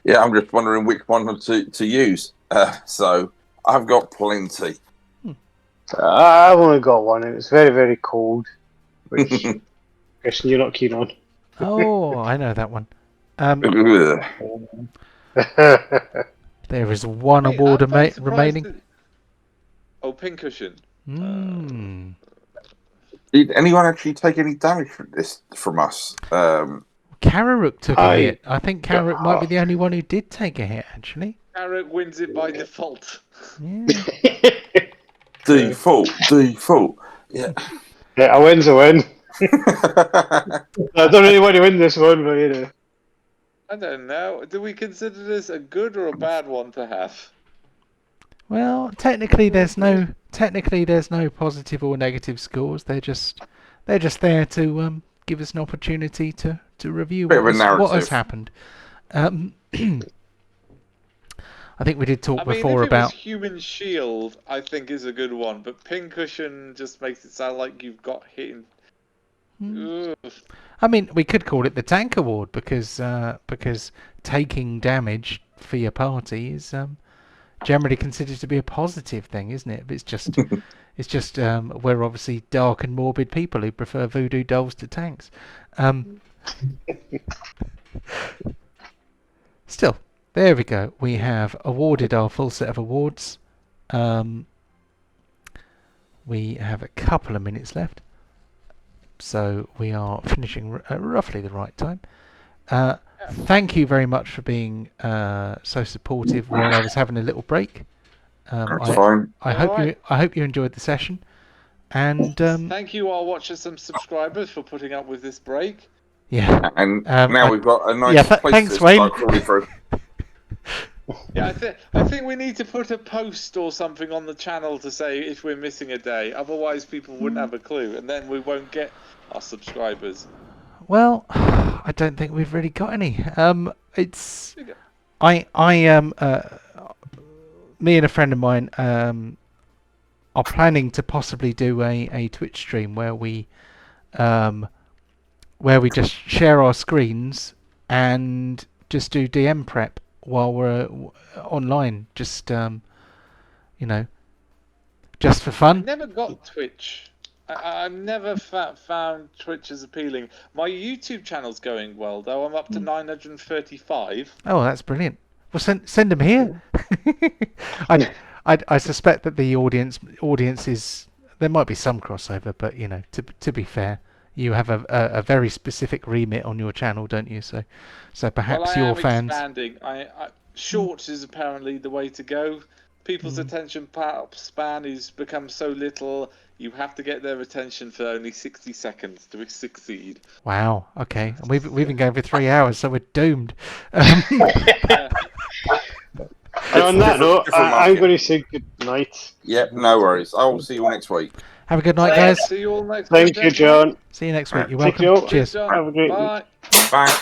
Yeah, I'm just wondering which one to use. So I've got plenty. I've only got one, and it's very, very cold, which I'm guessing you're not keen on. oh, I know that one. There is one award remaining. Oh, Pincushion. Did anyone actually take any damage from us? Kararuk took a hit. I think Kararuk might be the only one who did take a hit, actually. Kararuk wins it by default. Yeah. Default. Yeah. Yeah, a win's a win. I don't really want to win this one, but you know. I don't know. Do we consider this a good or a bad one to have? Well, technically there's no positive or negative scores. They're just there to give us an opportunity to review what has happened. I think we did talk before about Human Shield. I think is a good one, but Pincushion just makes it sound like you've got hit. I mean, we could call it the Tank Award because taking damage for your party is generally considered to be a positive thing, isn't it? But it's just we're obviously dark and morbid people who prefer voodoo dolls to tanks. Still, there we go. We have awarded our full set of awards. We have a couple of minutes left, so we are finishing at roughly the right time. Thank you very much for being so supportive while I was having a little break. That's fine. I hope you enjoyed the session, and thank you, our watchers and subscribers, for putting up with this break. Yeah, and now we've got a nice place thanks, to Wayne. start crawling through. Yeah, I think we need to put a post or something on the channel to say if we're missing a day. Otherwise, people wouldn't have a clue, and then we won't get our subscribers. Well, I don't think we've really got any. Me and a friend of mine are planning to possibly do a Twitch stream where we just share our screens and just do DM prep while we're online, just just for fun. I never got Twitch. I've never found Twitch as appealing. My YouTube channel's going well, though. I'm up to 935. Oh, that's brilliant. Well, send them here. I suspect that the audience is, there might be some crossover, but to be fair, you have a very specific remit on your channel, don't you? So perhaps your fans. Expanding. Shorts is apparently the way to go. People's attention span has become so little. You have to get their attention for only 60 seconds to succeed. Wow. Okay. And we've been going for 3 hours, so we're doomed. And on that note, I'm going to say good night. Yep, no worries. I will see you next week. Have a good night, Bye. guys. See you all next Thank week. you, gentlemen. John. See you next week. You're Thank welcome. you. Cheers. John. Have a great Bye. Bye.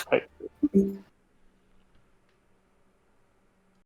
Bye.